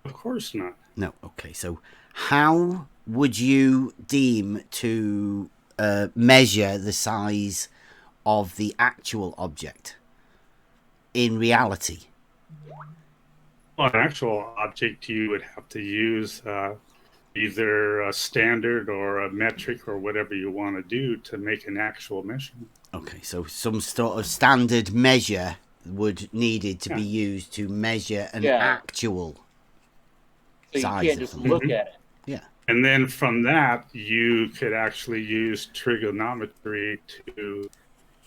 Of course not. No. Okay. So how would you deem to measure the size of the actual object in reality? Well, an actual object, you would have to use either a standard or a metric or whatever you want to do to make an actual measurement. Okay, so some sort of standard measure would needed to be used to measure an actual so size. You can't just look at it. Yeah. And then from that, you could actually use trigonometry to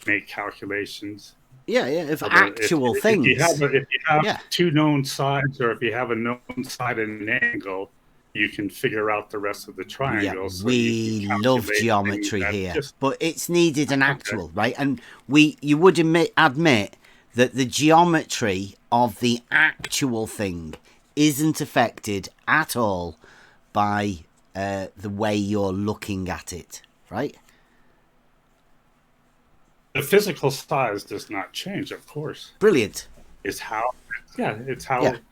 make calculations. Yeah, of actual things. If you have two known sides, or if you have a known side and an angle, you can figure out the rest of the triangle. Yeah, so we love geometry here, but it's needed an actual, right? And you would admit that the geometry of the actual thing isn't affected at all by the way you're looking at it, right? The physical size does not change, of course. Brilliant. It's how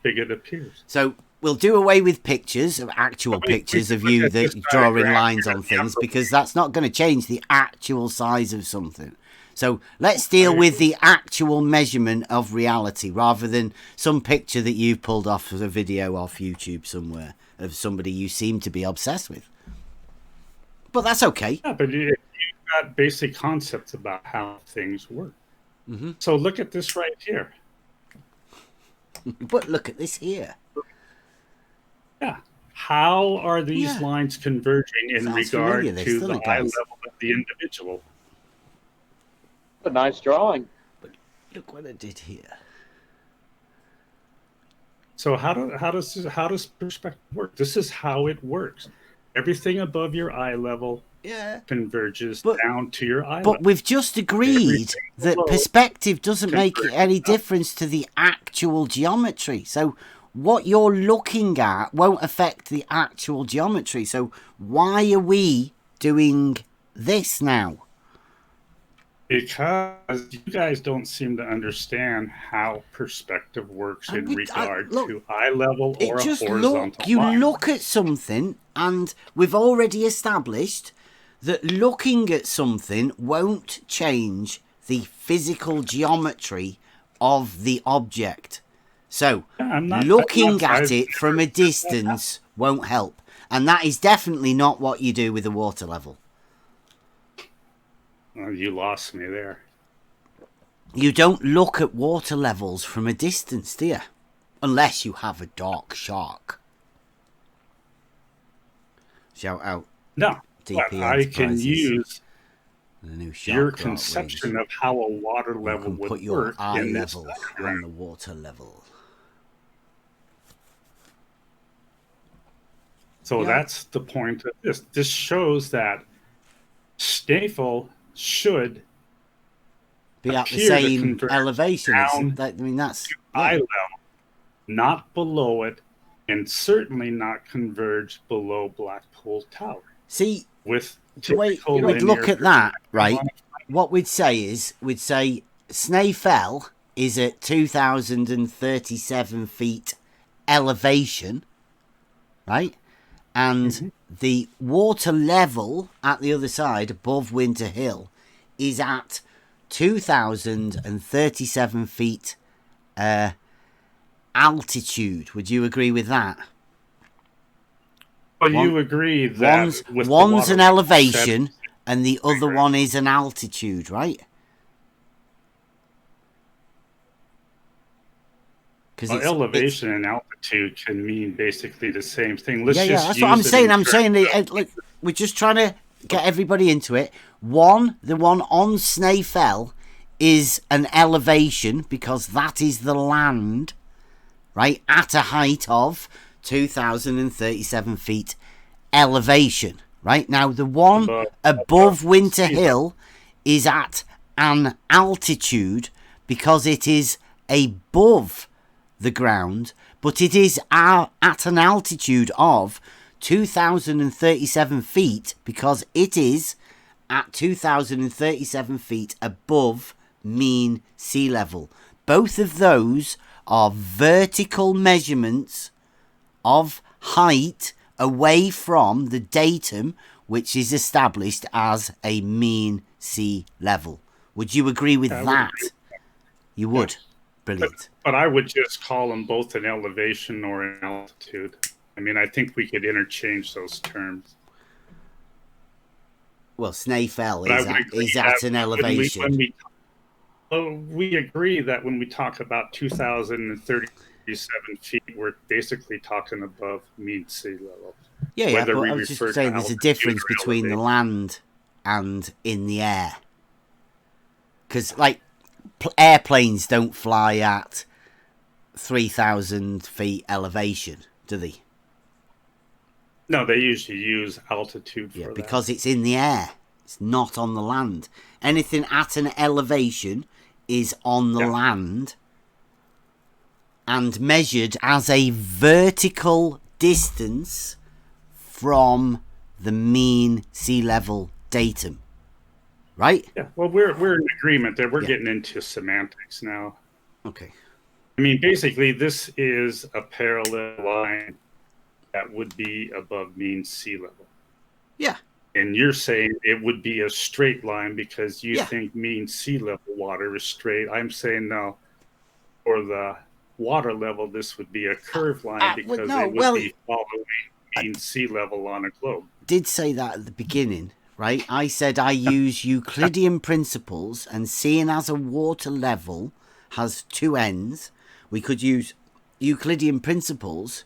big it appears. So we'll do away with pictures, actual pictures of you that drawing lines on things, because that's not going to change the actual size of something. So let's deal with the actual measurement of reality rather than some picture that you've pulled off of a video off YouTube somewhere of somebody you seem to be obsessed with. But that's okay. Yeah, but you've got basic concepts about how things work. Mm-hmm. So look at this right here. But look at this here. Yeah. How are these lines converging in regard to the eye level of the individual? A nice drawing. But look what I did here. So how does perspective work? This is how it works. Everything above your eye level converges down to your eye level. But we've just agreed that perspective doesn't make any difference to the actual geometry. So what you're looking at won't affect the actual geometry. So why are we doing this now? Because you guys don't seem to understand how perspective works in regard to eye level or a horizontal you line. look at something, and we've already established that looking at something won't change the physical geometry of the object. So looking at it from a distance won't help. And that is definitely not what you do with a water level. Well, you lost me there. You don't look at water levels from a distance, do you? Unless you have a dark shark. Shout out. No, DP I can use the new your conception of how a water level would put your work eye in this level diagram. on the water level. So that's the point of this. This shows that Snaefell should be at the same elevation. That's eye level, not below it, and certainly not converge below Blackpool Tower. See, with the way we'd look at that, right? What we'd say is, Snaefell is at 2,037 feet elevation, right? And the water level at the other side, above Winter Hill, is at 2,037 feet altitude. Would you agree with that? Well, you agree that one's an elevation and the other one is an altitude, right? Because elevation and altitude can mean basically the same thing. That's what I'm saying. I'm saying like we're just trying to get everybody into it. The one on Snaefell is an elevation because that is the land, right, at a height of 2,037 feet elevation, right? Now the one above Winter Hill is at an altitude because it is above the ground, but it is at an altitude of 2,037 feet because it is at 2,037 feet above mean sea level. Both of those are vertical measurements of height away from the datum, which is established as a mean sea level. Would you agree with that? You would. Yes. Brilliant. But I would just call them both an elevation or an altitude. I mean, I think we could interchange those terms. Well, Snaefell is at an elevation. We agree that when we talk about 2,037 feet, we're basically talking above mean sea level. Yeah, but I was just saying there's a difference between the land and in the air. Because, like, airplanes don't fly at 3,000 feet elevation, do they? No, they usually use altitude for that. Because it's in the air. It's not on the land. Anything at an elevation is on the land and measured as a vertical distance from the mean sea level datum. Right? Yeah, well, we're in agreement there. We're getting into semantics now. Okay. I mean, basically, this is a parallel line that would be above mean sea level. Yeah. And you're saying it would be a straight line because you think mean sea level water is straight. I'm saying no. For the water level, this would be a curved line because it would be following mean sea level on a globe. Did say that at the beginning, right? I said I use Euclidean principles, and seeing as a water level has two ends, we could use Euclidean principles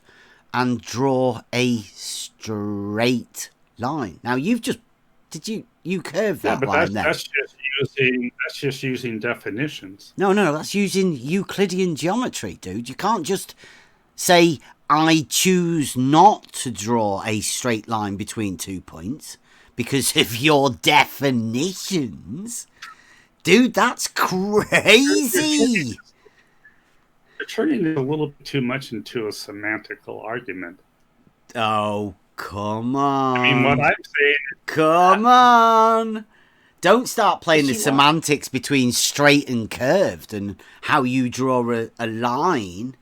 and draw a straight line. Now you've just you curve that line there. That's just using definitions. No, that's using Euclidean geometry, dude. You can't just say I choose not to draw a straight line between 2 points because of your definitions. Dude, that's crazy. You're turning it a little bit too much into a semantical argument. Oh, come on. I mean, what I'm saying is come on. Don't start playing the You see why? semantics between straight and curved and how you draw a line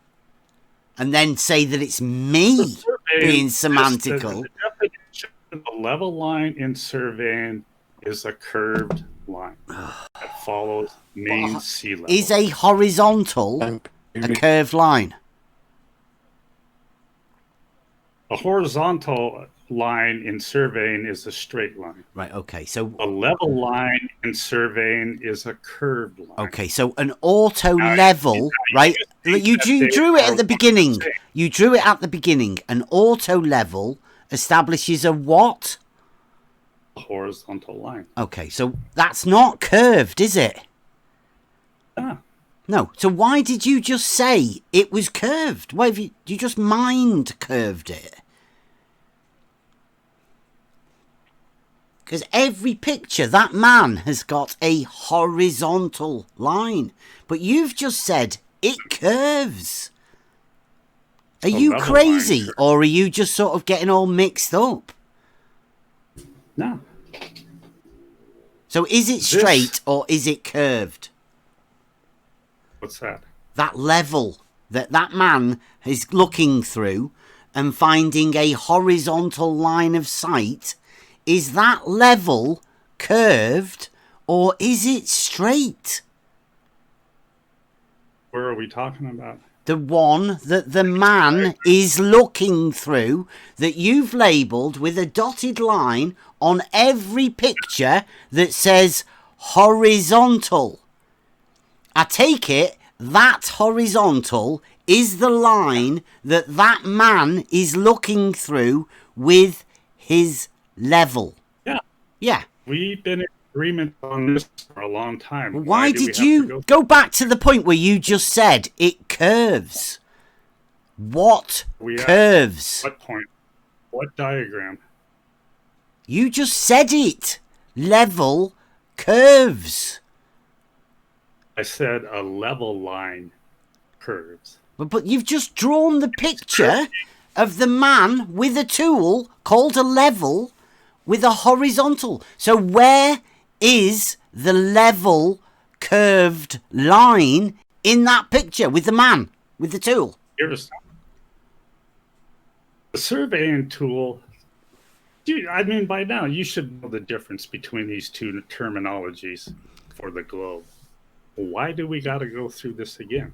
and then say that it's me being semantical. The definition of a level line in surveying is a curved line that follows mean sea level. Is a horizontal a curved line? A horizontal line in surveying is a straight line. Right, okay. So a level line in surveying is a curved line. Okay, so an auto level, right? You drew it at the beginning. You drew it at the beginning. An auto level establishes a what? A horizontal line. Okay, so that's not curved, is it? No. So why did you just say it was curved? Why have you just mind curved it? Because every picture, that man has got a horizontal line. But you've just said it curves. Are you crazy? Or are you just sort of getting all mixed up? No. So is it straight or is it curved? What's that? That level that man is looking through and finding a horizontal line of sight. Is that level curved or is it straight? Where are we talking about? The one that the man is looking through that you've labelled with a dotted line on every picture that says horizontal. I take it that horizontal is the line that that man is looking through with his level. Yeah. We've been in agreement on this for a long time. Why did you go back to the point where you just said it curves? What curves? What point? What diagram? You just said it. Level curves. I said a level line curves. But you've just drawn the picture of the man with a tool called a level with a horizontal. So where is the level curved line in that picture with the man with the tool? Here's the surveying tool. Dude, I mean, by now you should know the difference between these two terminologies for the globe. Why do we got to go through this again?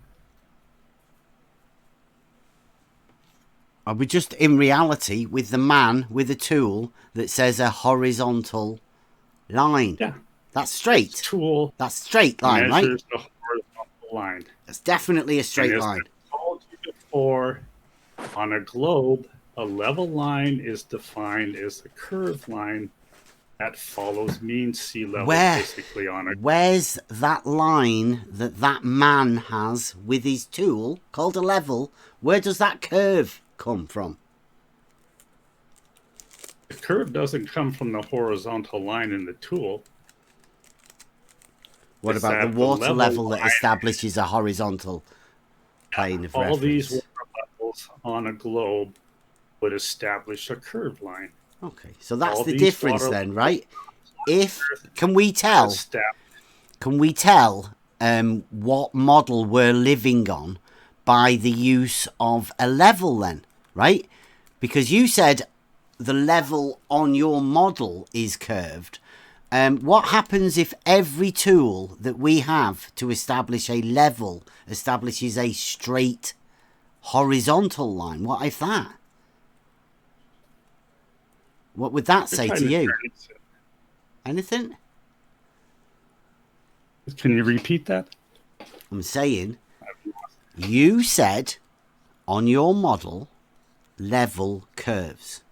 Are we just in reality with the man with a tool that says a horizontal line? Yeah. That's straight. This tool. That's straight line, right? Measures the horizontal line. That's definitely a straight line. As I told you before, on a globe, a level line is defined as a curved line that follows mean sea level, basically on a. Where's that line that that man has with his tool called a level? Where does that curve come from? The curve doesn't come from the horizontal line in the tool. What about the water level that establishes a horizontal plane of reference? All these water levels on a globe would establish a curved line. Okay, so that's the difference then, right? Can we tell what model we're living on by the use of a level then, right? Because you said the level on your model is curved. What happens if every tool that we have to establish a level establishes a straight horizontal line? What if that? What would that say to you? Anything? Can you repeat that? I'm saying you said on your model level curves.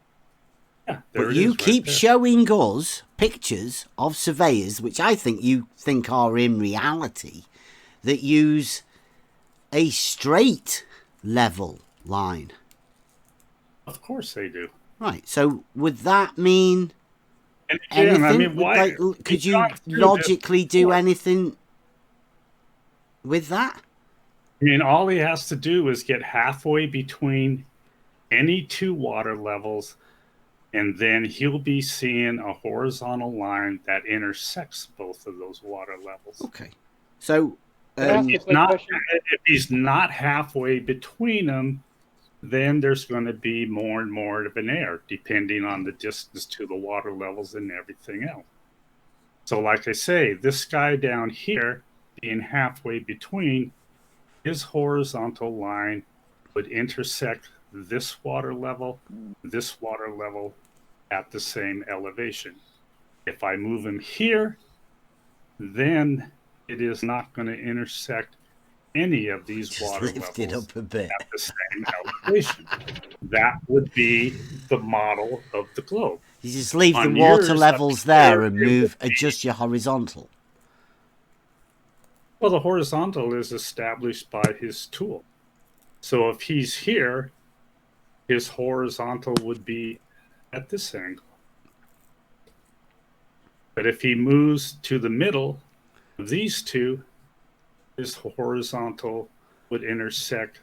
Yeah, but you keep showing us pictures of surveyors, which I think you think are in reality, that use a straight level line. Of course they do. Right, so would that mean anything? I mean, why, could you logically do anything with that? I mean, all he has to do is get halfway between any two water levels And then he'll be seeing a horizontal line that intersects both of those water levels. Okay. So if he's not halfway between them, then there's going to be more and more of an error, depending on the distance to the water levels and everything else. So like I say, this guy down here being halfway between, his horizontal line would intersect this water level at the same elevation. If I move him here, then it is not going to intersect any of these water lift it levels up a bit. at the same elevation. That would be the model of the globe. You just leave On the water yours levels up there here, and it move, would be- adjust your horizontal. Well, the horizontal is established by his tool. So if he's here, his horizontal would be at this angle. But if he moves to the middle of these two, his horizontal would intersect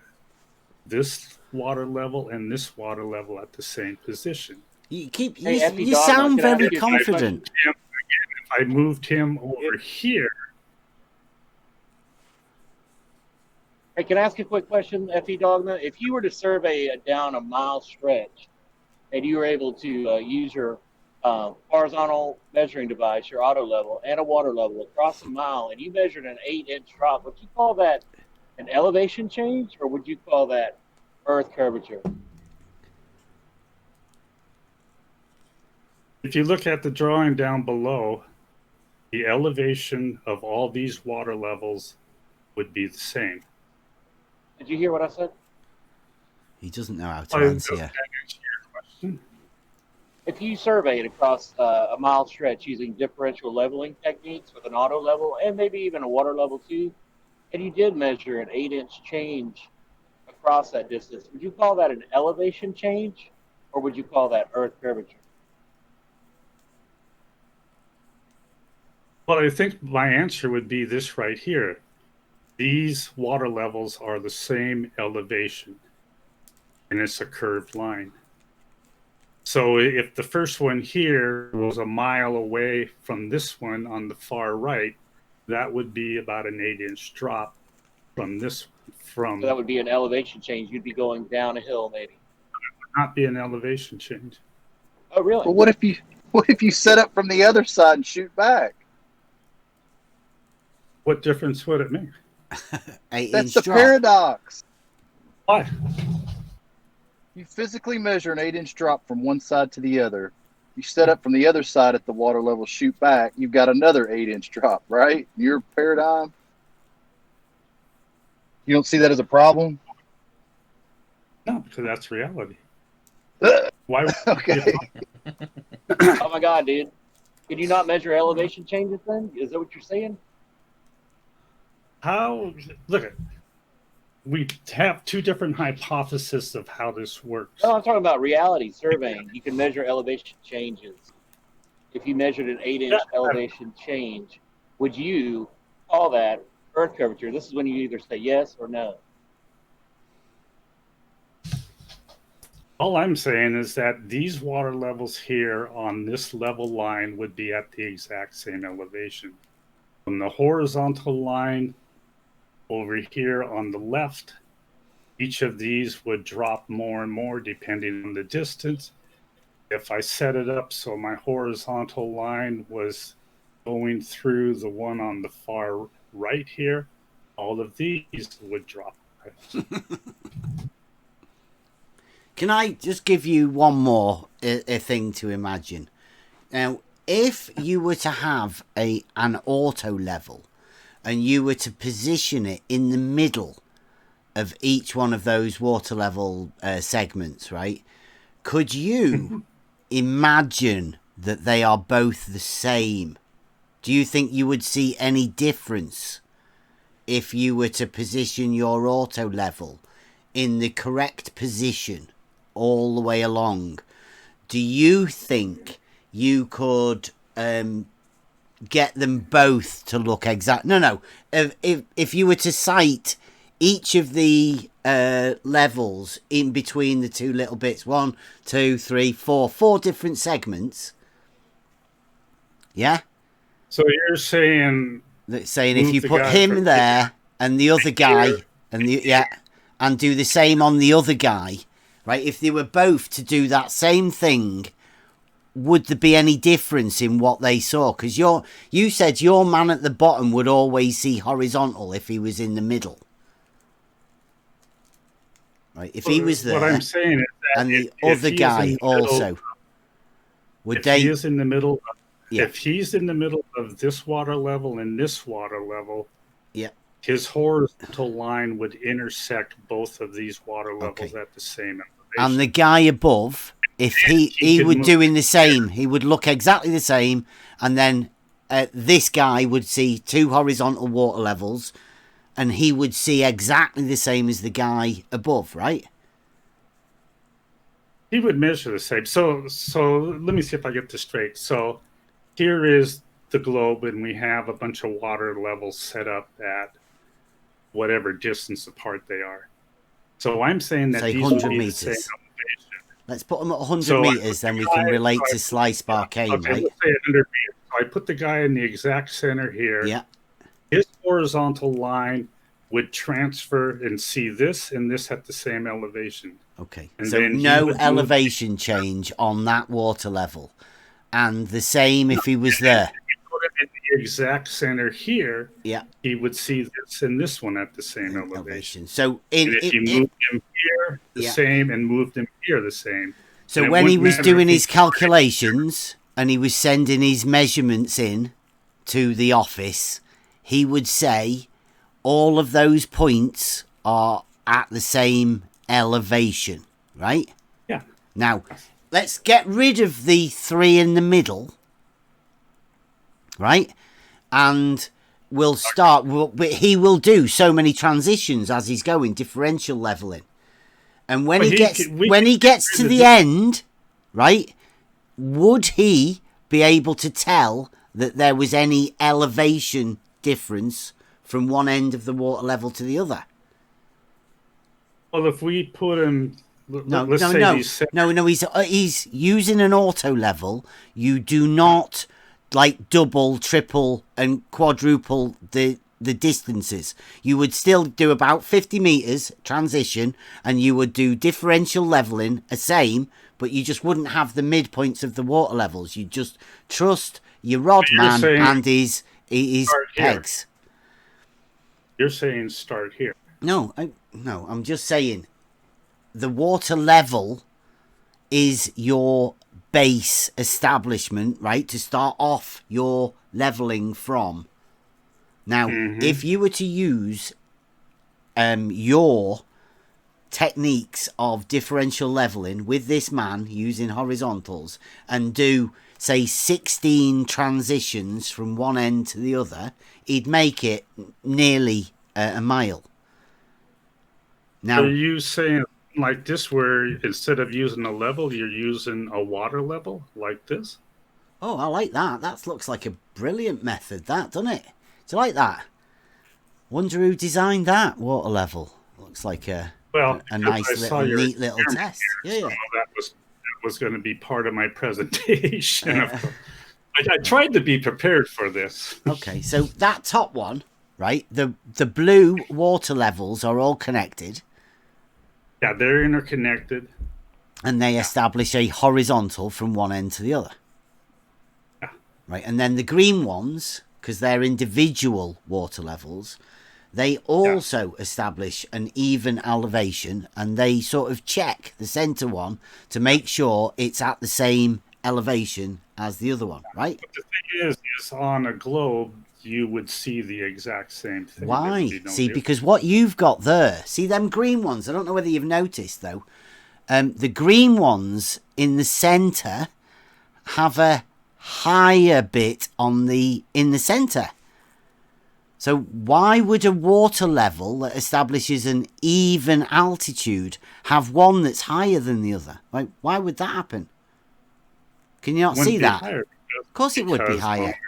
this water level and this water level at the same position. You keep Hey, FE you Dogma, sound can I ask very you a confident. If I moved him over here, Hey, can I ask you a quick question, FE Dogma? If you were to survey down a mile stretch and you were able to use your horizontal measuring device, your auto level, and a water level across a mile, and you measured an 8-inch drop, would you call that an elevation change, or would you call that Earth curvature? if you look at the drawing down below, the elevation of all these water levels would be the same. Did you hear what I said? He doesn't know how to answer you. If you surveyed across a mile stretch using differential leveling techniques with an auto level and maybe even a water level too, and you did measure an 8-inch change across that distance, would you call that an elevation change, or would you call that Earth curvature? Well, I think my answer would be this right here. These water levels are the same elevation, and it's a curved line. So if the first one here was a mile away from this one on the far right, that would be about an 8-inch drop from this from. So that would be an elevation change. You'd be going down a hill, maybe. Not be an elevation change. Oh, really? Well, what if you set up from the other side and shoot back? What difference would it make? That's the paradox. Why? You physically measure an 8-inch drop from one side to the other. You set up from the other side at the water level, shoot back. You've got another 8-inch drop, right? Your paradigm. You don't see that as a problem? No, because that's reality. Why? Okay. Oh my God, dude! Can you not measure elevation changes then? Is that what you're saying? How? Look at. We have two different hypotheses of how this works. No, I'm talking about reality surveying. You can measure elevation changes. If you measured an 8-inch elevation change, would you call that Earth curvature? This is when you either say yes or no. All I'm saying is that these water levels here on this level line would be at the exact same elevation. From the horizontal line over here on the left, each of these would drop more and more depending on the distance. If I set it up so my horizontal line was going through the one on the far right here, all of these would drop. Can I just give you one more a thing to imagine? Now, if you were to have an auto level and you were to position it in the middle of each one of those water level segments, right? Could you imagine that they are both the same? Do you think you would see any difference if you were to position your auto level in the correct position all the way along? Do you think you could get them both to look exact? No. If you were to cite each of the levels in between the two little bits. 1, 2, 3, 4. 4 different segments. Yeah? So you're saying... That's saying if you put him there and the other guy and do the same on the other guy, right? If they were both to do that same thing, would there be any difference in what they saw? Because you said your man at the bottom would always see horizontal if he was in the middle. Right? If he was there, what I'm saying is that and the other guy also, would they? He is in the middle. If he's in the middle of this water level and this water level, his horizontal line would intersect both of these water levels at the same elevation. And the guy above, if he would doing the same, he would look exactly the same, and then this guy would see 2 horizontal water levels, and he would see exactly the same as the guy above, right? He would measure the same. So let me see if I get this straight. So here is the globe, and we have a bunch of water levels set up at whatever distance apart they are. So I'm saying that say these 100 would be meters. the same elevation. Let's put them at 100 meters, then we can relate to Slice Barcane, okay, right? Let's say 100 meters. So I put the guy in the exact center here. Yeah. His horizontal line would transfer and see this and this at the same elevation. Okay. And so no elevation change on that water level. And the same if he was there. If you put him in the exact center here, he would see this and this one at the same elevation. So if you moved him here, the same, and moved him here, the same. So when he was doing his calculations and he was sending his measurements in to the office, he would say all of those points are at the same elevation, right? Yeah. Now, let's get rid of the 3 in the middle, right? And we'll start. He will do so many transitions as he's going, differential leveling. And when he gets to the end, right? Would he be able to tell that there was any elevation difference from one end of the water level to the other? Well, if we put him, No, he's using an auto level. You do not like double, triple, and quadruple the distances. You would still do about 50 meters transition, and you would do differential leveling the same, but you just wouldn't have the midpoints of the water levels. You just trust your rod man and his pegs. You're saying start here. No, I'm just saying the water level is your base establishment, right, to start off your leveling from. Now, if you were to use your techniques of differential leveling with this man using horizontals and do, say, 16 transitions from one end to the other, he'd make it nearly a mile. Now, are you saying like this, where instead of using a level, you're using a water level like this? Oh, I like that. That looks like a brilliant method, that, doesn't it? Do you like that? Wonder who designed that water level. Looks like a nice little, neat little test. Here, so that was going to be part of my presentation. I tried to be prepared for this. Okay, so that top one, right? The blue water levels are all connected. Yeah, they're interconnected. And they establish a horizontal from one end to the other. Yeah. Right, and then the green ones, because they're individual water levels, they also establish an even elevation, and they sort of check the center one to make sure it's at the same elevation as the other one, right? But the thing is on a globe, you would see the exact same thing. Why? See, because what you've got there, see them green ones, I don't know whether you've noticed though, the green ones in the center have a higher bit in the center. So why would a water level that establishes an even altitude have one that's higher than the other? Like, why would that happen? Can you not see that? Of course it would be higher.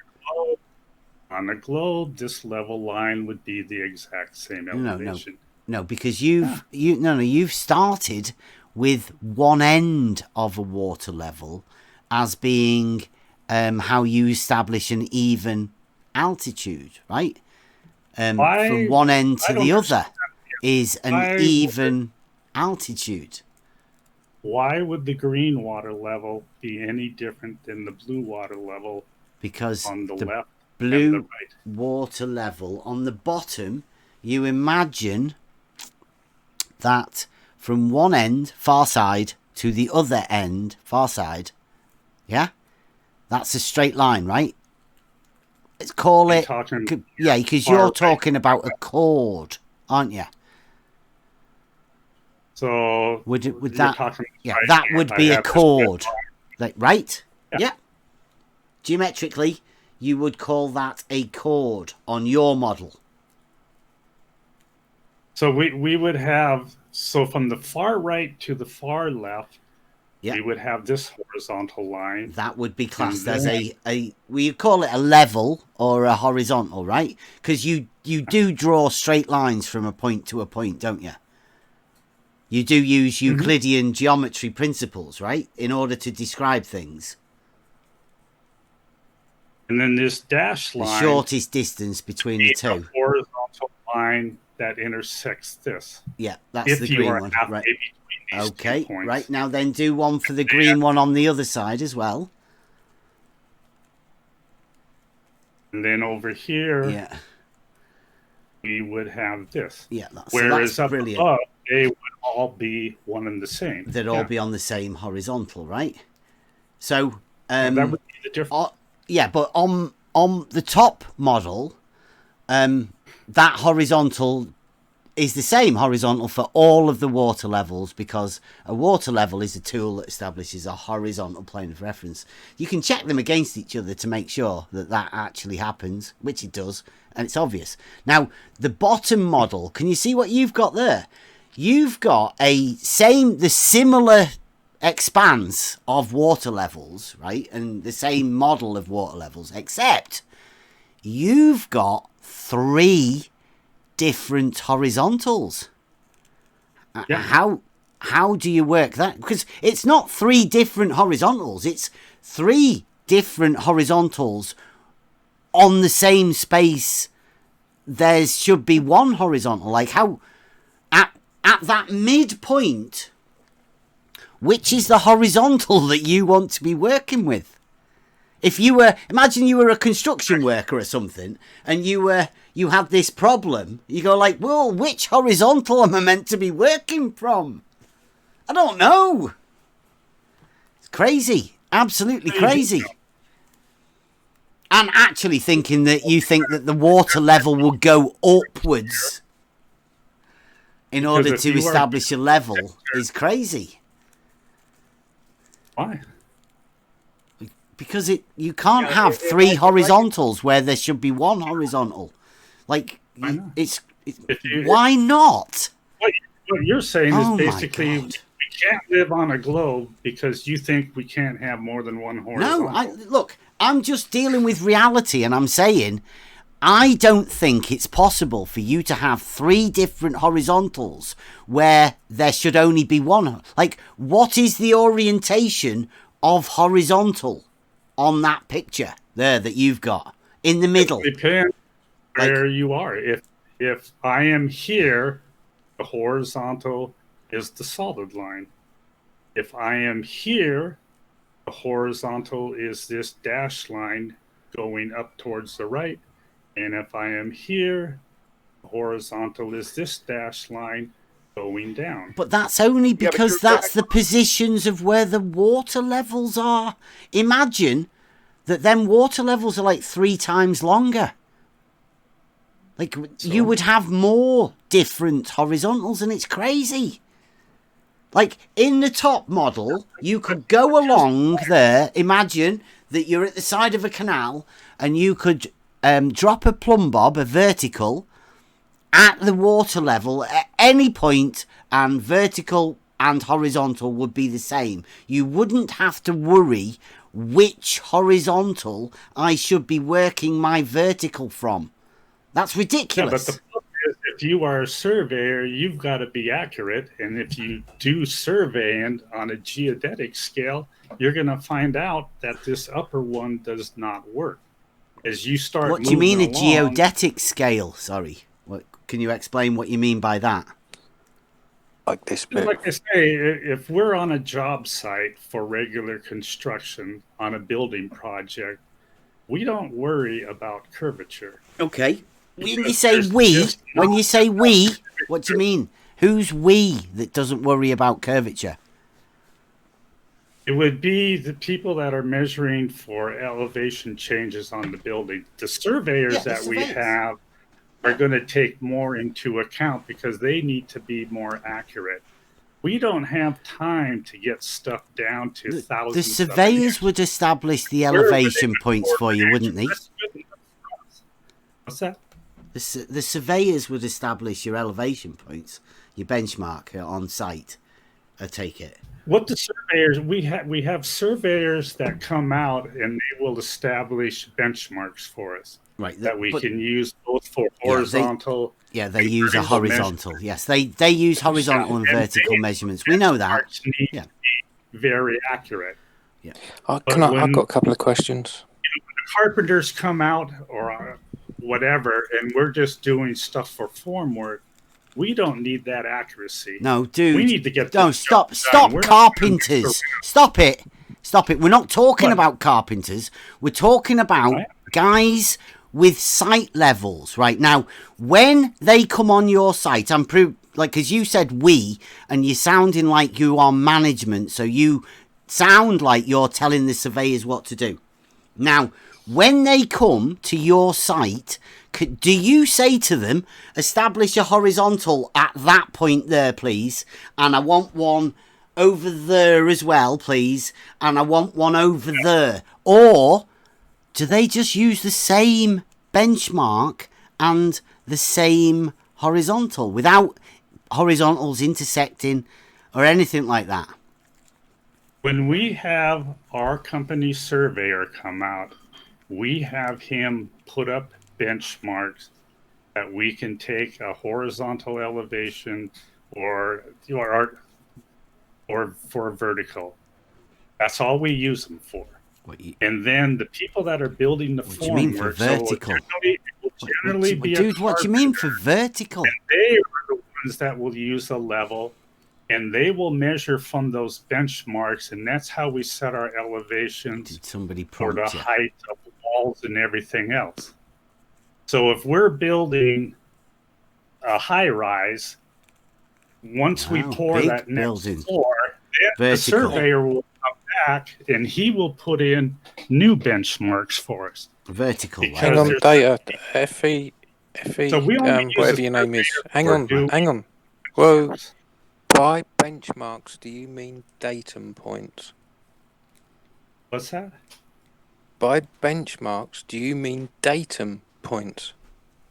On the globe, this level line would be the exact same elevation. No, because you've started with one end of a water level as being how you establish an even altitude, right? From one end to the other is an even altitude. Why would the green water level be any different than the blue water level? Because on the left blue and the right. water level on the bottom, you imagine that from one end, far side, to the other end, far side, yeah? That's a straight line, right? Let's call it... Yeah, because you're talking about a chord, aren't you? So... Would that... Yeah, that would be a chord. Like, right? Yeah. Geometrically, you would call that a chord on your model. So we would have... So from the far right to the far left, we would have this horizontal line. That would be classed as we call it a level or a horizontal, right? Because you do draw straight lines from a point to a point, don't you? You do use Euclidean geometry principles, right? In order to describe things. And then this dashed line... The shortest distance between the two. A horizontal line that intersects this. Yeah, that's the green one. Right. Okay, points. Right. Now then do one for the green one on the other side as well. And then over here, we would have this. Yeah, whereas so that's up brilliant. above, they would all be one and the same. They'd all be on the same horizontal, right? So, that would be the difference. But on the top model, that horizontal is the same horizontal for all of the water levels, because a water level is a tool that establishes a horizontal plane of reference. You can check them against each other to make sure that that actually happens, which it does, and it's obvious. Now, the bottom model, can you see what you've got there? You've got the similar expanse of water levels, right? And the same model of water levels, except you've got 3 different horizontals. How do you work that? Because it's not 3 different horizontals, it's 3 different horizontals on the same space. There should be one horizontal. Like how at that midpoint, which is the horizontal that you want to be working with? If you were, imagine you were a construction worker or something, and you had this problem, you go like, well, which horizontal am I meant to be working from? I don't know. It's crazy. Absolutely crazy. And actually thinking that you think that the water level will go upwards in order to establish a level is crazy. Why? Because you can't have 3 horizontals where there should be 1 horizontal. Like, why not? What you're saying is basically we can't live on a globe because you think we can't have more than 1 horizontal. No, look, I'm just dealing with reality, and I'm saying I don't think it's possible for you to have 3 different horizontals where there should only be 1. Like, what is the orientation of horizontal on that picture there that you've got in the middle? It depends where you are. If I am here, the horizontal is the solid line. If I am here, the horizontal is this dashed line going up towards the right. And if I am here, the horizontal is this dashed line going down. But that's only because that's the positions of where the water levels are. Imagine that them water levels are like 3 times longer. Like, you would have more different horizontals, and it's crazy. Like, in the top model, you could go along there. Imagine that you're at the side of a canal, and you could drop a plumb bob, a vertical, at the water level at any point, and vertical and horizontal would be the same. You wouldn't have to worry which horizontal I should be working my vertical from. That's ridiculous. Yeah, but the problem is, if you are a surveyor, you've got to be accurate. And if you do surveying on a geodetic scale, you're going to find out that this upper one does not work. As you start What do you mean moving a along, geodetic scale? Sorry. What, can you explain what you mean by that? Like this bit. like I say, if we're on a job site for regular construction on a building project, we don't worry about curvature. Okay. When you Because say there's we, just when not you say enough we, curvature. what do you mean? Who's we that doesn't worry about curvature? It would be the people that are measuring for elevation changes on the building. The surveyors Yeah, the that we surveyors. have are going to take more into account because they need to be more accurate. We don't have time to get stuff down to The thousands of surveyors inches. would establish the Where would they elevation points for you, wouldn't they? That's good enough for us. What's that? The surveyors would establish your elevation points, your benchmark on site. I take it. What the surveyors we have surveyors that come out and they will establish benchmarks for us. Right. That we can use both for horizontal. Yeah, they use a vertical horizontal. Yes, they use horizontal and vertical measurements. We know that. Need Yeah. to be very accurate. Yeah. I've got a couple of questions. When the carpenters come out or whatever, and we're just doing stuff for formwork, we don't need that accuracy. No, dude. We need to get No, this stop job done. We're not carpenters. Stop it. We're not talking about carpenters. We're talking about guys with site levels right now. When they come on your site, because you said we, and you're sounding like you are management, so you sound like you're telling the surveyors what to do. Now, when they come to your site, do you say to them, establish a horizontal at that point there, please, and I want one over there as well, please, and I want one over there? Or do they just use the same benchmark and the same horizontal without horizontals intersecting or anything like that? When we have our company surveyor come out, we have him put up benchmarks that we can take a horizontal elevation or for vertical. That's all we use them for. And then the people that are building the What do you mean for formwork, so vertical? it will generally be Dude, what do you mean for vertical? and they are the ones that will use a level, and they will measure from those benchmarks, and that's how we set our elevations Did somebody for the prompt you? height of walls and everything else. So if we're building a high rise, once we Wow, pour big that next building. floor, then the Vertical. surveyor will come back and he will put in new benchmarks for us. Vertical. Because Hang on, there's- data. FE, So we only use whatever a your name is. surveyor Hang for on. doing Whoa. benchmarks. By benchmarks, do you mean datum points? What's that? By benchmarks, do you mean datum points?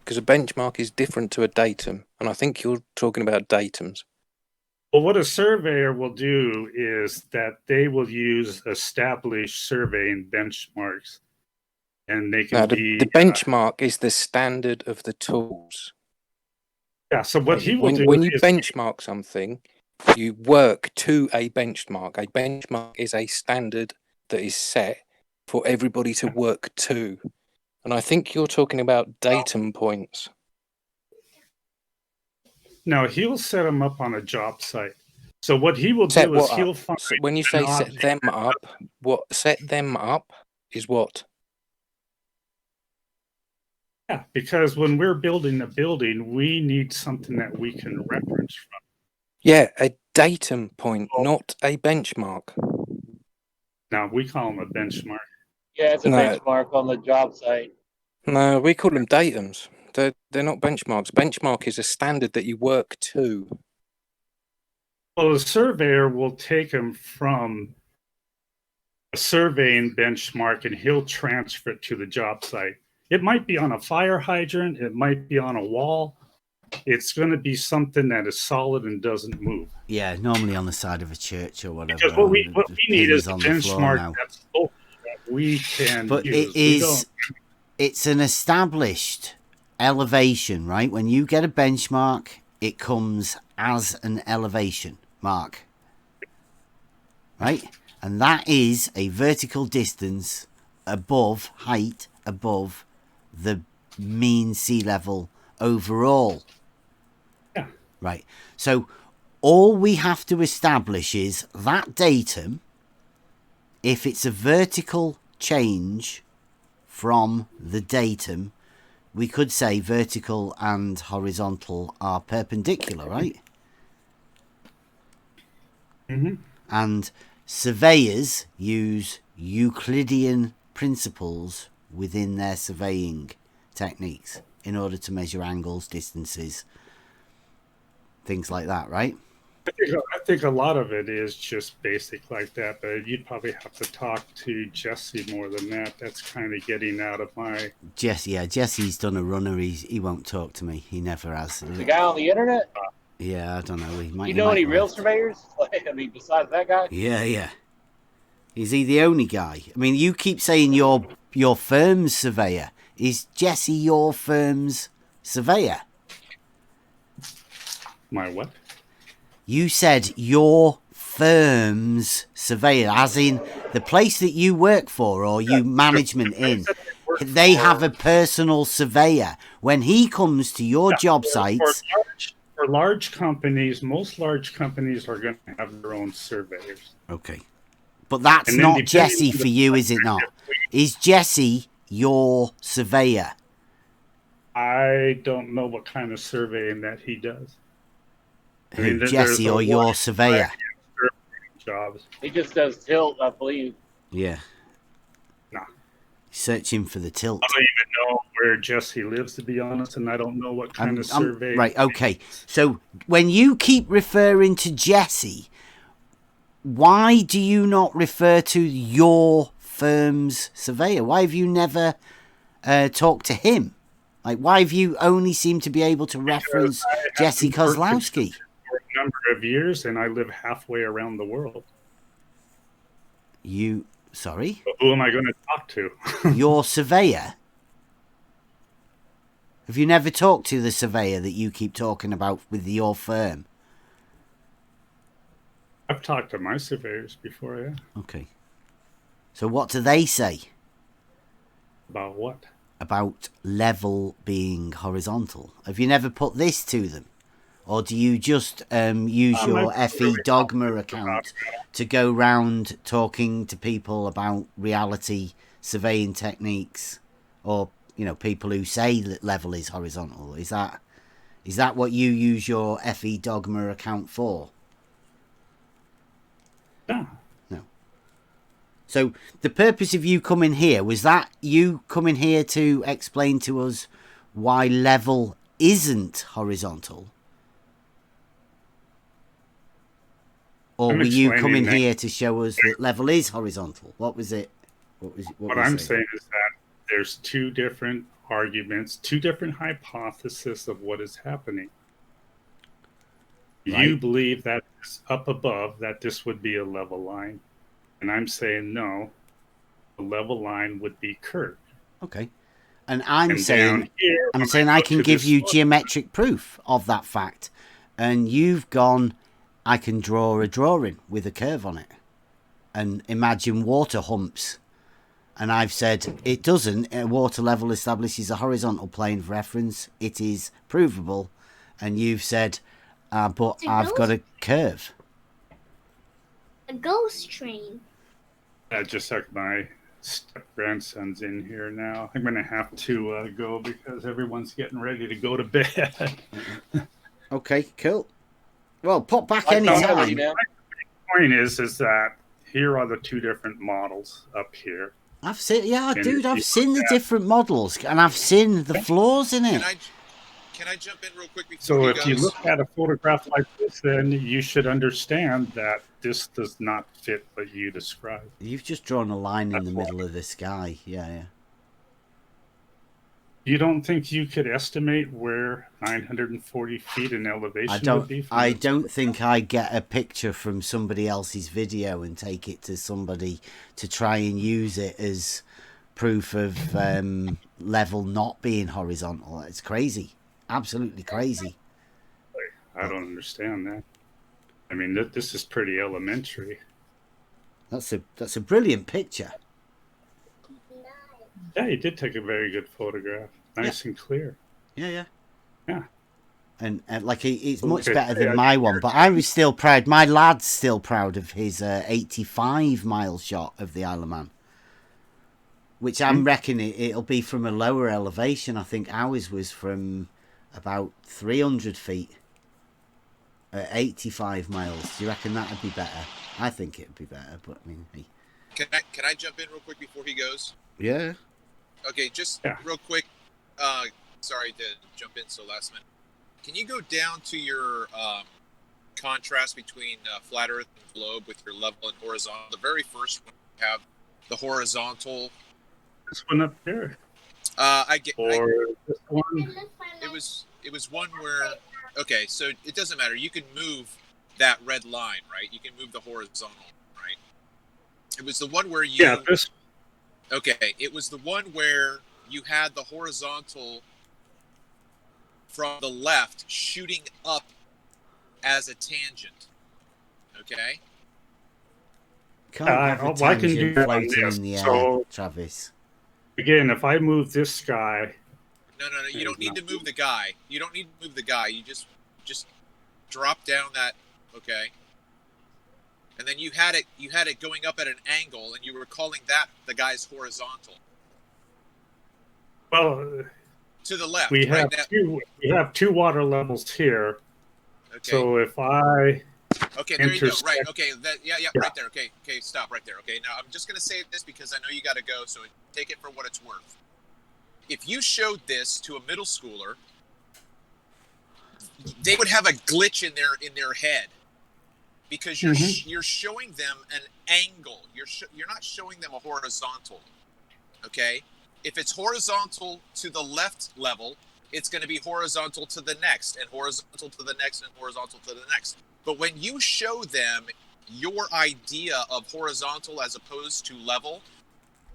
Because a benchmark is different to a datum, and I think you're talking about datums. Well, what a surveyor will do is that they will use established surveying benchmarks, and they can Now, be the benchmark is the standard of the tools. yeah. So what he will do When you is benchmark something, you work to a benchmark. A benchmark is a standard that is set for everybody to work to. And I think you're talking about datum points. no, he'll set them up on a job site. So what he will Set do is what he'll up? find So when you an say set object. them up, what set them up is what? Yeah, because when we're building a building, we need something that we can reference from. Yeah, a datum point, not a benchmark. Now we call them a benchmark. Yeah, it's a No. benchmark on the job site. No, we call them datums. They're not benchmarks. Benchmark is a standard that you work to. Well, the surveyor will take them from a surveying benchmark and he'll transfer it to the job site. It might be on a fire hydrant. It might be on a wall. It's going to be something that is solid and doesn't move. Yeah, normally on the side of a church or whatever. Because what we and the need is pins a on the floor benchmark now. that's local that we can But use. it's an established elevation, right? When you get a benchmark, it comes as an elevation mark, right? And that is a vertical distance above, height above the mean sea level overall. Yeah. Right. So all we have to establish is that datum, if it's a vertical change from the datum, we could say vertical and horizontal are perpendicular, right? Mm-hmm. And surveyors use Euclidean principles within their surveying techniques in order to measure angles, distances, things like that, right? I think a lot of it is just basic like that, but you'd probably have to talk to Jesse more than that. That's kind of getting out of my... Jesse's done a runner. He won't talk to me. He never has. The guy on the internet? Yeah, I don't know. He might. You know any real surveyors? I mean, besides that guy? Yeah. Is he the only guy? I mean, you keep saying your firm's surveyor. Is Jesse your firm's surveyor? My what? You said your firm's surveyor, as in the place that you work for or you management in. They have a personal surveyor. When he comes to your job sites... For large companies, most large companies are going to have their own surveyors. Okay. But that's not Jesse for you, is it not? Is Jesse your surveyor? I don't know what kind of surveying that he does. Who, Jesse or your surveyor? Jobs. He just does tilt, I believe. Yeah. Nah. Searching for the tilt. I don't even know where Jesse lives, to be honest, and I don't know what kind of survey. Right, okay. So when you keep referring to Jesse, why do you not refer to your firm's surveyor? Why have you never talked to him? Like, why have you only seemed to be able to reference Jesse Kozlowski? For a number of years, and I live halfway around the world. Sorry? But who am I going to talk to? Your surveyor? Have you never talked to the surveyor that you keep talking about with your firm? I've talked to my surveyors before, yeah. Okay. So what do they say? About what? About level being horizontal. Have you never put this to them? Or do you just use your FE Dogma account to go round talking to people about reality surveying techniques? Or, you know, people who say that level is horizontal? Is that what you use your FE Dogma account for? No. So the purpose of you coming here, was that you coming here to explain to us why level isn't horizontal? Or were you coming here to show us that level is horizontal? What was it? What I'm saying is that there's two different arguments, two different hypotheses of what is happening. Right. You believe that up above, that this would be a level line. And I'm saying no, the level line would be curved. Okay. And I'm saying I can give you geometric proof of that fact. And you've gone, I can draw a drawing with a curve on it. And imagine water humps. And I've said it doesn't. A water level establishes a horizontal plane of reference. It is provable. And you've said, but I've got a curve. A ghost train. Just like my step-grandson's in here now. I'm going to have to go because everyone's getting ready to go to bed. Okay, cool. Well, pop back anytime. My point is that here are the two different models up here. I've seen the different models, and I've seen the flaws in it. Can I jump in real quick? So if you look at a photograph like this, then you should understand that this does not fit what you described. You've just drawn a line in the middle of the sky. Yeah. You don't think you could estimate where 940 feet in elevation would be? I don't think I get a picture from somebody else's video and take it to somebody to try and use it as proof of level not being horizontal. It's crazy, absolutely crazy. I don't understand that. I mean, this is pretty elementary. That's a brilliant picture. Yeah, you did take a very good photograph. Nice and clear. Yeah. And like it's much better than my one, but I was still proud. My lad's still proud of his 85-mile shot of the Isle of Man, which I'm reckoning it'll be from a lower elevation. I think ours was from about 300 feet at 85 miles. Do you reckon that would be better? I think it would be better, but I mean, hey. Can I jump in real quick before he goes? Yeah. Okay, just real quick. Sorry to jump in so last minute. Can you go down to your contrast between flat Earth and globe with your level and horizontal? The very first one, you have the horizontal. This one up here. This one. It was one where. Okay, so it doesn't matter. You can move that red line, right? You can move the horizontal, right? It was the one where you. Yeah. This. Okay, it was the one where you had the horizontal from the left shooting up as a tangent. Okay? Can't have a tangent I can do that floating on this. in the air, So, Travis. Again, if I move this guy... No. You don't need to move the guy. You don't need to move the guy. You just drop down that... Okay? And then you had it going up at an angle, and you were calling that the guy's horizontal. Well... To the left. We have two water levels here. Okay. So if I there you go. Right. Okay. Right there. Okay. Stop right there. Okay. Now I'm just going to say this because I know you got to go. So take it for what it's worth. If you showed this to a middle schooler, they would have a glitch in their head because you're showing them an angle. You're not showing them a horizontal. Okay. If it's horizontal to the left level, it's going to be horizontal to the next, and horizontal to the next, and horizontal to the next. But when you show them your idea of horizontal as opposed to level,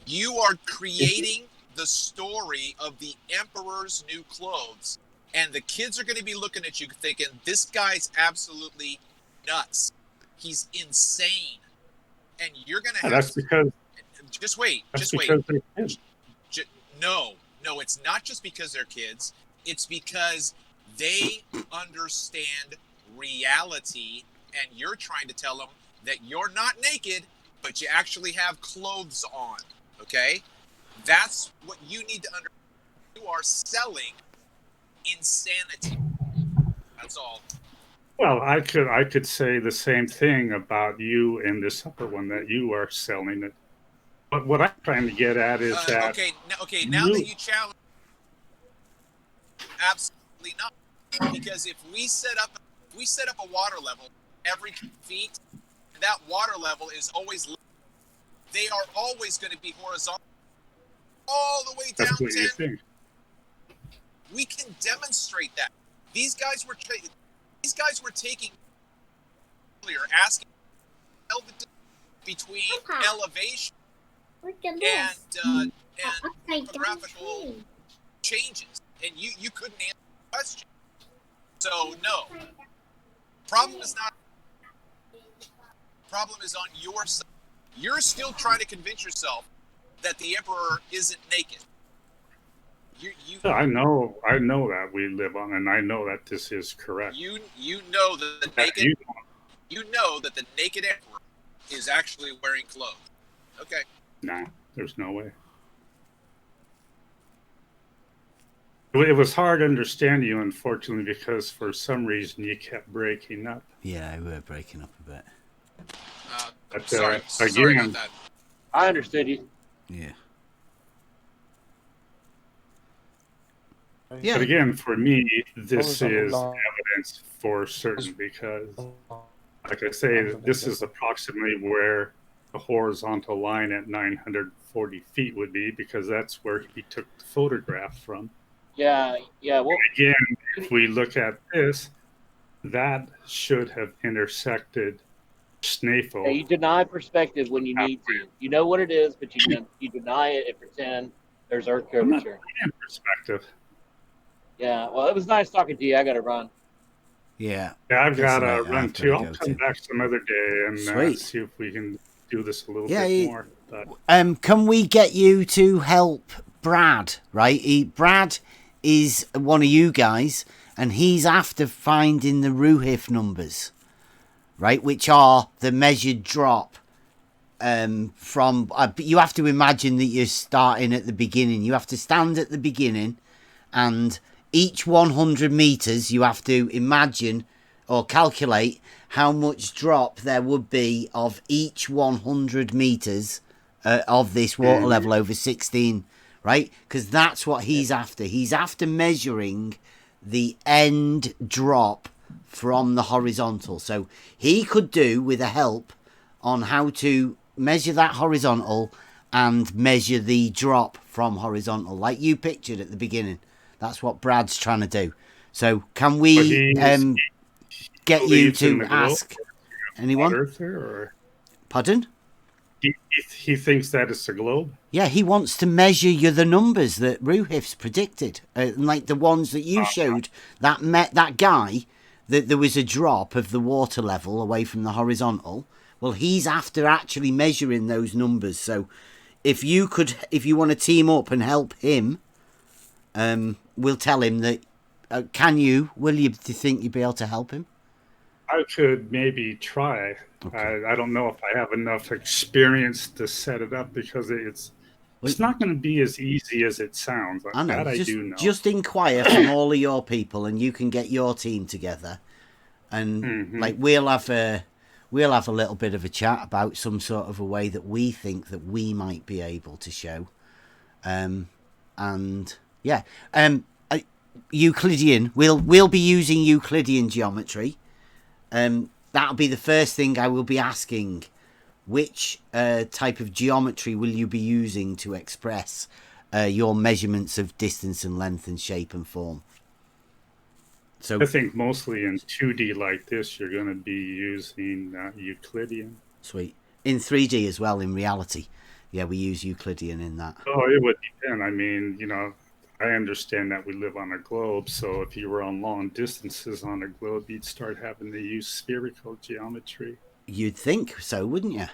you are creating the story of the emperor's new clothes. And the kids are going to be looking at you thinking, this guy's absolutely nuts. He's insane. And you're going to have... That's because... Just wait. No, it's not just because they're kids. It's because they understand reality, and you're trying to tell them that you're not naked, but you actually have clothes on. Okay? That's what you need to understand. You are selling insanity. That's all. Well, I could say the same thing about you and this upper one, that you are selling it. But what I'm trying to get at is that... Okay, now that you challenge... Absolutely not. Because if we set up a water level every 2 feet, and that water level is always... They are always going to be horizontal. All the way down 10. We can demonstrate that. These guys were taking... earlier, asking between elevation and topographical changes, and you couldn't answer the question. So no, problem is on your side. You're still trying to convince yourself that the emperor isn't naked. I know that we live on, and I know that this is correct. You know that the naked the naked emperor is actually wearing clothes. Okay. Nah, there's no way. It was hard to understand you, unfortunately, because for some reason you kept breaking up. Yeah, we were breaking up a bit. Sorry about that. I understood you. Yeah. But again, for me, this is evidence for certain because, like I say, this is approximately where the horizontal line at 940 feet would be, because that's where he took the photograph from. Yeah. Well, again, if we look at this, that should have intersected snafu. Yeah, you deny perspective when you need to. You know what it is, but you deny it and pretend there's Earth I'm not curvature. in perspective. Yeah, well, it was nice talking to you. I got to run. Yeah. Yeah, I've Guess got to about that. run I've too. gotta I'll go come too. back some other day and Sweet. see if we can do this a little Yeah, bit more. But can we get you to help Brad? Right, Brad is one of you guys, and he's after finding the Ruhif numbers, right, which are the measured drop. From you have to imagine that you're starting at the beginning. You have to stand at the beginning, and each 100 meters you have to imagine or calculate how much drop there would be of each 100 meters of this water level over 16, right? Because that's what he's after. He's after measuring the end drop from the horizontal. So he could do with a help on how to measure that horizontal and measure the drop from horizontal, like you pictured at the beginning. That's what Brad's trying to do. So can we get you to ask anyone? Earth here, or? Pardon? He thinks that it's a globe? Yeah, he wants to measure you the numbers that Ruhif's predicted, like the ones that you showed. That guy, that there was a drop of the water level away from the horizontal. Well, he's after actually measuring those numbers. So if you want to team up and help him, we'll tell him that. Do you think you'd be able to help him? I could maybe try. Okay. I don't know if I have enough experience to set it up, because it's not going to be as easy as it sounds. I know. That I do know. Just inquire from all of your people, and you can get your team together, and like we'll have a little bit of a chat about some sort of a way that we think that we might be able to show, Euclidean. We'll be using Euclidean geometry. That'll be the first thing I will be asking. Which type of geometry will you be using to express your measurements of distance and length and shape and form? So I think mostly in 2D like this, you're going to be using Euclidean. Sweet. In 3D as well, in reality. Yeah, we use Euclidean in that. Oh, it would depend. I mean, I understand that we live on a globe, so if you were on long distances on a globe, you'd start having to use spherical geometry. You'd think so, wouldn't you?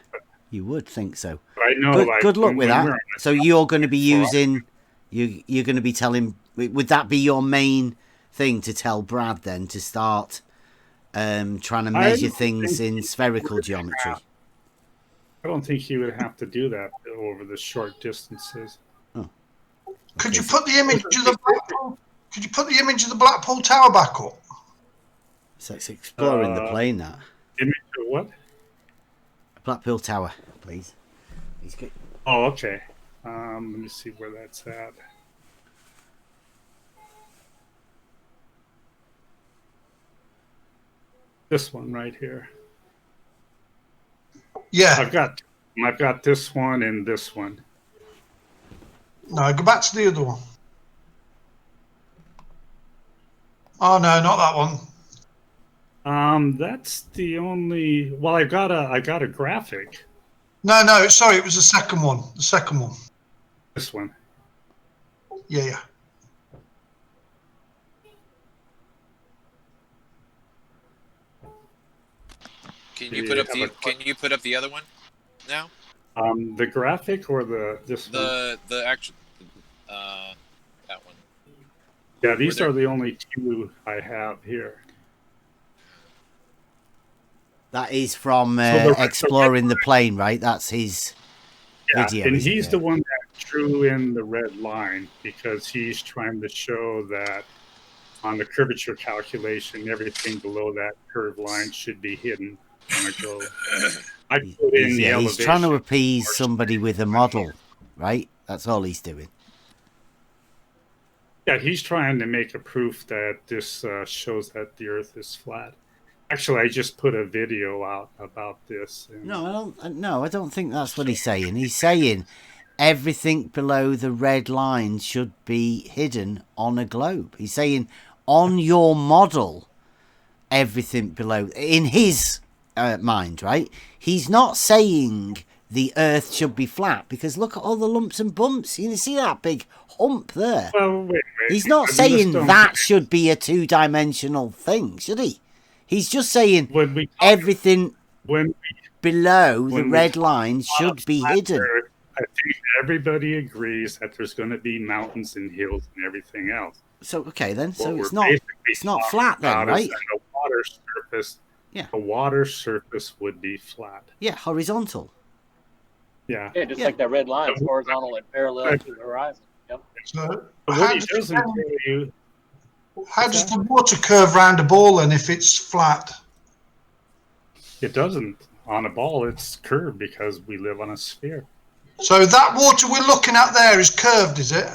You would think so. But I know, good luck with that. So you're going to be using, you're going to be telling, would that be your main thing to tell Brad then, to start trying to measure things in spherical geometry? I don't think he would have to do that over the short distances. Oh. Could you put the image of the Blackpool? Could you put the image of the Blackpool Tower back up? So it's exploring the plane. That image of what? Blackpool Tower, please. Oh, okay. Let me see where that's at. This one right here. Yeah. I've got this one and this one. No, go back to the other one. Oh no, not that one. That's the only. Well, I got a graphic. No, sorry, it was the second one. The second one. This one. Yeah. Can you put up the other one now? The graphic or this one? The actual that one. Yeah, these are the only two I have here. That is from exploring the plane, right? That's his video. And he's the one that drew in the red line, because he's trying to show that on the curvature calculation, everything below that curved line should be hidden on a globe. I put in the elevation. He's trying to appease somebody with a model, right? That's all he's doing. Yeah, he's trying to make a proof that this shows that the Earth is flat. Actually, I just put a video out about this. No, I don't think that's what he's saying. He's saying everything below the red line should be hidden on a globe. He's saying on your model, everything below, in his mind, right? He's not saying the Earth should be flat because look at all the lumps and bumps. You see that big hump there? Well, wait. He's not saying that should be a two-dimensional thing, should he? He's just saying everything below the red line should be hidden. I think everybody agrees that there's going to be mountains and hills and everything else. So okay then, so it's not flat then, right? The water surface. Yeah. The water surface would be flat. Yeah, horizontal. Yeah. Yeah, just like that red line, it's horizontal and parallel to the horizon. Yep. So What he doesn't tell you. how does the water curve round a ball then if it's flat? It doesn't. On a ball, it's curved because we live on a sphere. So that water we're looking at there is curved, is it?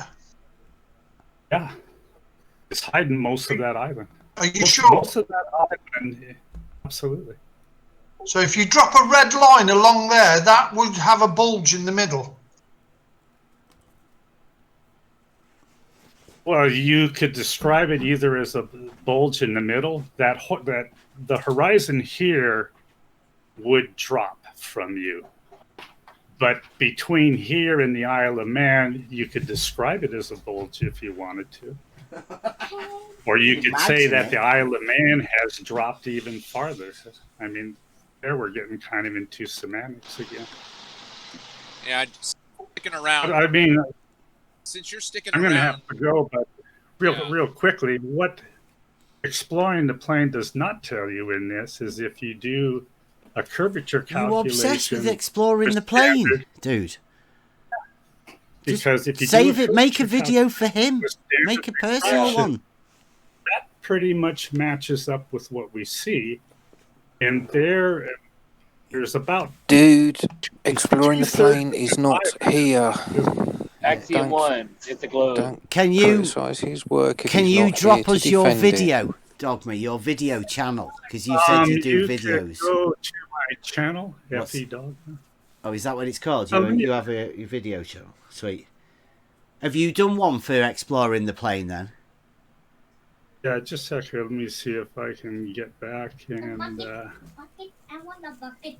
Yeah. It's hiding most of that island. Are you sure? Most of that island, absolutely. So if you drop a red line along there, that would have a bulge in the middle. Well, you could describe it either as a bulge in the middle. That the horizon here would drop from you. But between here and the Isle of Man, you could describe it as a bulge if you wanted to. Or you could say that the Isle of Man has dropped even farther. I mean, there we're getting kind of into semantics again. Yeah, sticking around. But I mean, since you're sticking I'm around, going to have to go, but real quickly, what exploring the plane does not tell you in this is if you do a curvature calculation. You obsessed with exploring the plane, dude. Because if you save it, make a video for him. Make a personal one. That pretty much matches up with what we see. And there's about... Dude, exploring the plane is not here. Axiom 1, it's a globe. Can you criticize his work? Can you drop us your video, Dogma, your video channel? Because you said you do videos. Go to my channel, FE Dogma. Oh, is that what it's called? You have a video channel. Sweet. Have you done one for exploring the plane then? Yeah, just a second. Let me see if I can get back and. I want a bucket.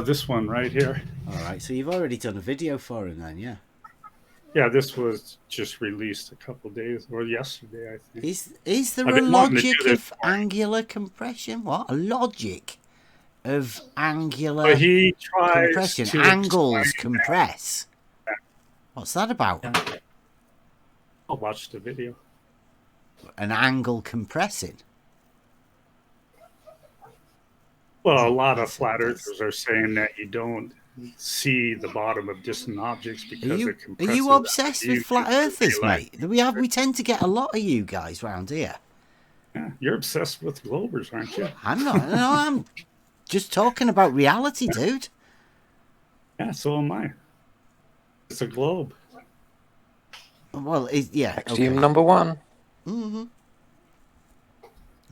This one right here. All right, so you've already done a video for him then, yeah? Yeah, this was just released a couple days, or yesterday, I think. Is there a logic of angular compression? What? A logic of angular compression? Angles compress. What's that about? I'll watch the video. An angle compressing? Well, a lot of flat earthers are saying that you don't see the bottom of distant objects because it compresses. Are you obsessed with flat earthers, mate? We tend to get a lot of you guys round here. Yeah, you're obsessed with globers, aren't you? I'm not. No, I'm just talking about reality, dude. Yeah, so am I. It's a globe. Well, yeah. Axiom number 1. Mm-hmm.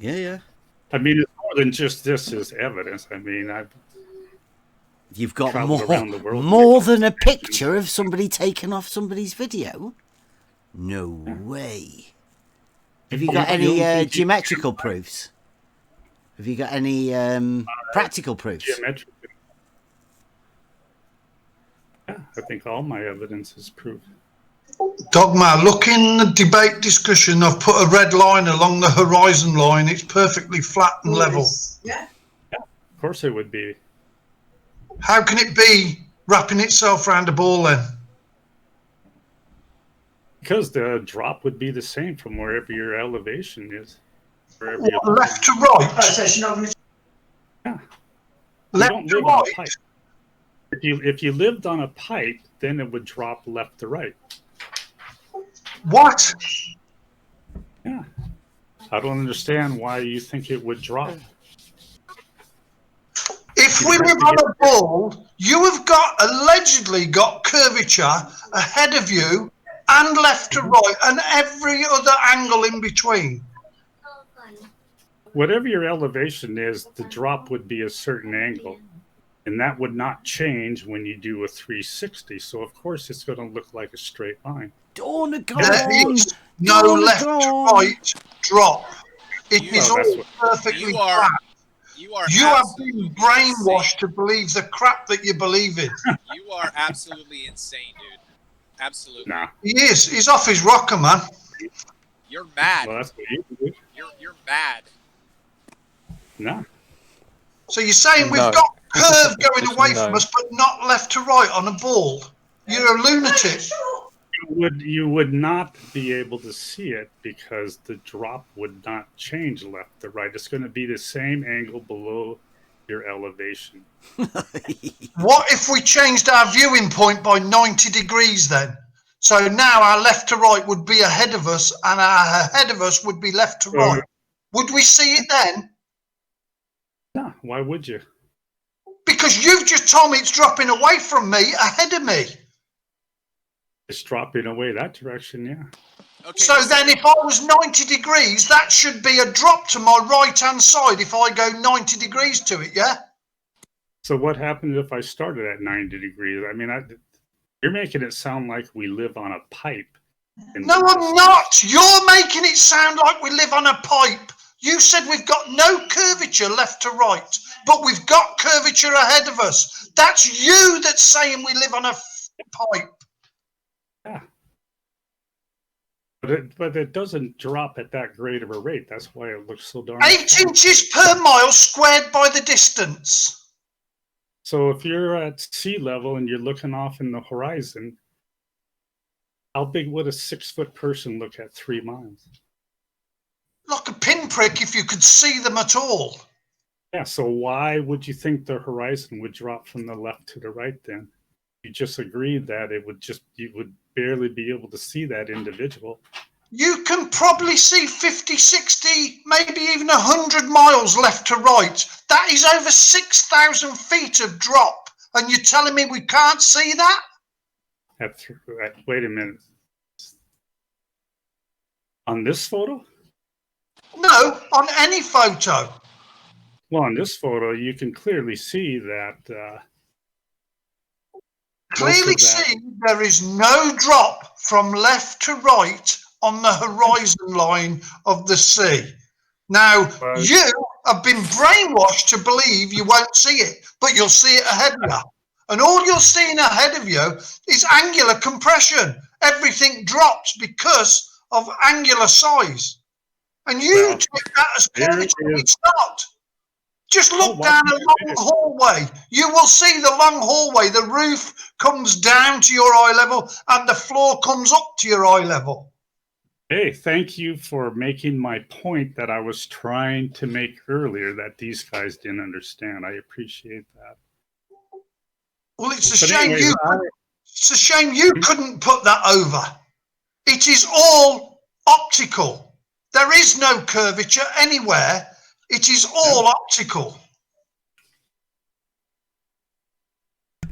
Yeah. I mean, it's more than just this as evidence. I mean, You've got more than a picture of somebody taken off somebody's video? No way. Have you got any geometrical proofs? Have you got any practical proofs? Geometrical. Yeah, I think all my evidence is proof. Dogma, look in the debate discussion. I've put a red line along the horizon line. It's perfectly flat and level. Yeah, of course it would be. How can it be wrapping itself around a ball then? Because the drop would be the same from wherever your elevation is. Left to right? Yeah. Left to right? If you lived on a pipe, then it would drop left to right. What? Yeah. I don't understand why you think it would drop. If we live on a ball, you have allegedly got curvature ahead of you and left to right and every other angle in between. whatever your elevation is, the drop would be a certain angle. And that would not change when you do a 360. So, of course, it's going to look like a straight line. There is no left to right drop. It is all perfectly flat. You have been brainwashed to believe the crap that you believe in. You are absolutely insane, dude. Absolutely. Nah. He is. He's off his rocker, man. You're mad. Well, that's what you do. You're mad. No. So you're saying we've got curve going away from us, but not left to right on a ball? You're a lunatic. You would not be able to see it because the drop would not change left to right. It's going to be the same angle below your elevation. What if we changed our viewing point by 90 degrees then? So now our left to right would be ahead of us and our ahead of us would be left to right. Would we see it then? No, why would you? Because you've just told me it's dropping away from me, ahead of me. It's dropping away that direction, yeah. Okay, so then if I was 90 degrees, that should be a drop to my right-hand side if I go 90 degrees to it, yeah? So what happened if I started at 90 degrees? I mean, you're making it sound like we live on a pipe. No, I'm not. You're making it sound like we live on a pipe. You said we've got no curvature left to right, but we've got curvature ahead of us. That's you that's saying we live on a pipe. Yeah. But it doesn't drop at that great of a rate. That's why it looks so darn. 8 inches per mile squared by the distance. So if you're at sea level and you're looking off in the horizon, how big would a 6-foot person look at 3 miles? Like a pinprick if you could see them at all. Yeah, so why would you think the horizon would drop from the left to the right then? You just agreed that you would barely be able to see that individual. You can probably see 50, 60, maybe even 100 miles left to right. That is over 6,000 feet of drop. And you're telling me we can't see that? Wait a minute. On this photo? No, on any photo. Well, on this photo, you can clearly see that... Clearly see there is no drop from left to right on the horizon line of the sea. Now, you have been brainwashed to believe you won't see it, but you'll see it ahead of you. And all you're seeing ahead of you is angular compression. Everything drops because of angular size. And you take that as curvature. It's not. Just look down a long hallway. You will see the long hallway. The roof comes down to your eye level and the floor comes up to your eye level. Hey, thank you for making my point that I was trying to make earlier that these guys didn't understand. I appreciate that. Well, it's a shame it's a shame you couldn't put that over. It is all optical. There is no curvature anywhere. It is all optical.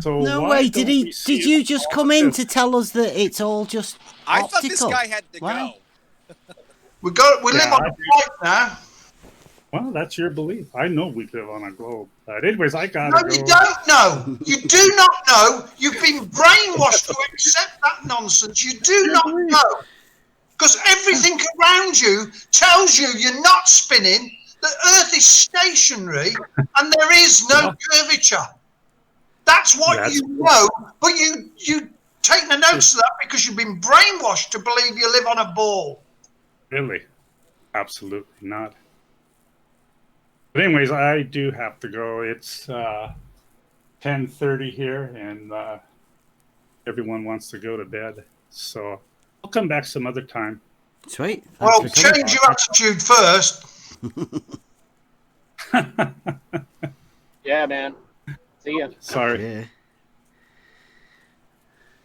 So no way! Did you just come in to tell us that it's all just optical? I thought this guy had to go. We live on a pipe now. Well, that's your belief. I know we live on a globe. But anyways, I gotta go. No, you don't know. You do not know. You've been brainwashed to accept that nonsense. You do not know. Because everything around you tells you you're not spinning. The Earth is stationary and there is no curvature. That's what you know, but you take the notes of that because you've been brainwashed to believe you live on a ball. Really? Absolutely not. But anyways, I do have to go. It's 10:30 here, and everyone wants to go to bed. So I'll come back some other time. Sweet. Well, change your attitude first. Yeah, man. See ya. Sorry. Yeah.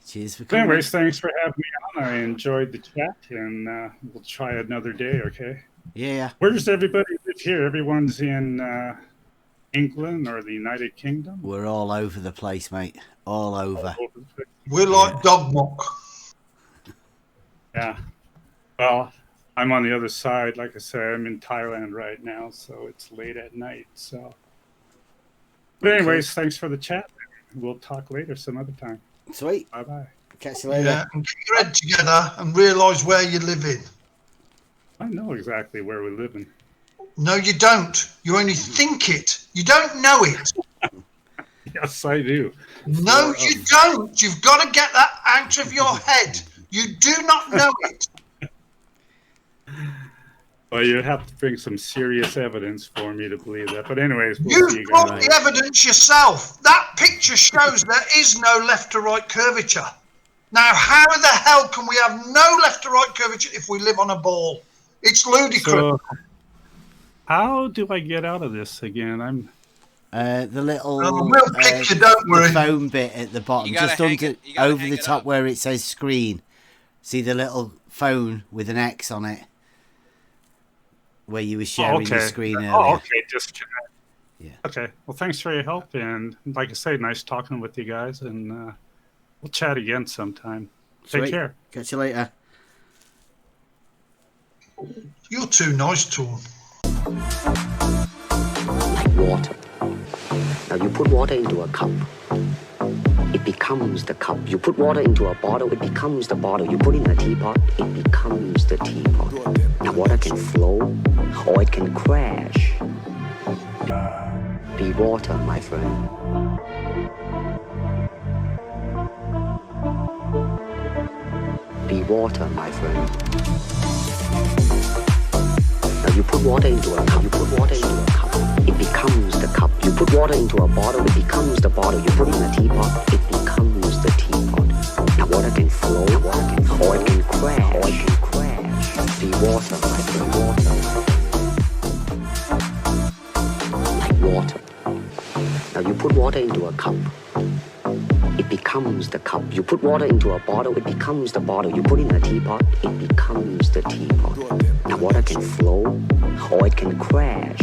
Cheers for coming. Anyways, thanks for having me on. I enjoyed the chat, and we'll try another day, okay? Yeah. Where does everybody live here? Everyone's in England or the United Kingdom? We're all over the place, mate. All over. We're like dog muck. Yeah. Well, I'm on the other side. Like I said, I'm in Thailand right now, so it's late at night. So, but anyways, thanks for the chat. We'll talk later some other time. Sweet. Bye bye. Catch you later. Yeah, and get your head together and realise where you're living. I know exactly where we live in. No, you don't. You only think it. You don't know it. Yes, I do. No, you don't. You've got to get that out of your head. You do not know it. Well, you have to bring some serious evidence for me to believe that. But anyways, we'll see you You've guys. brought the evidence yourself. That picture shows there is no left to right curvature. Now, how the hell can we have no left to right curvature if we live on a ball? It's ludicrous. So, how do I get out of this again? I'm the little we'll pick you, don't worry. the phone bit at the bottom, You gotta just hang under it- you gotta over hang the it top up. where it says screen. See the little phone with an X on it, where you were sharing the screen earlier. Oh, okay, disconnect. Yeah. Okay. Well, thanks for your help, and like I say, nice talking with you guys, and we'll chat again sometime. Take Sweet. care. Catch you later. You're too nice to him. Like water. Now you put water into a cup, it becomes the cup. You put water into a bottle, it becomes the bottle. You put in a teapot, it becomes the teapot. Now water can flow or it can crash. Be water, my friend. Be water, my friend. Now you put water into a cup, you put water into a cup, it becomes the cup. You put water into a bottle, it becomes the bottle. You put in a teapot, it becomes the teapot. Now water can flow, or it can crash, or it can crash. Be water, my friend, water. Like water. Now you put water into a cup, it becomes the cup. You put water into a bottle, it becomes the bottle. You put in a teapot, it becomes the teapot. Now water can flow, or it can crash.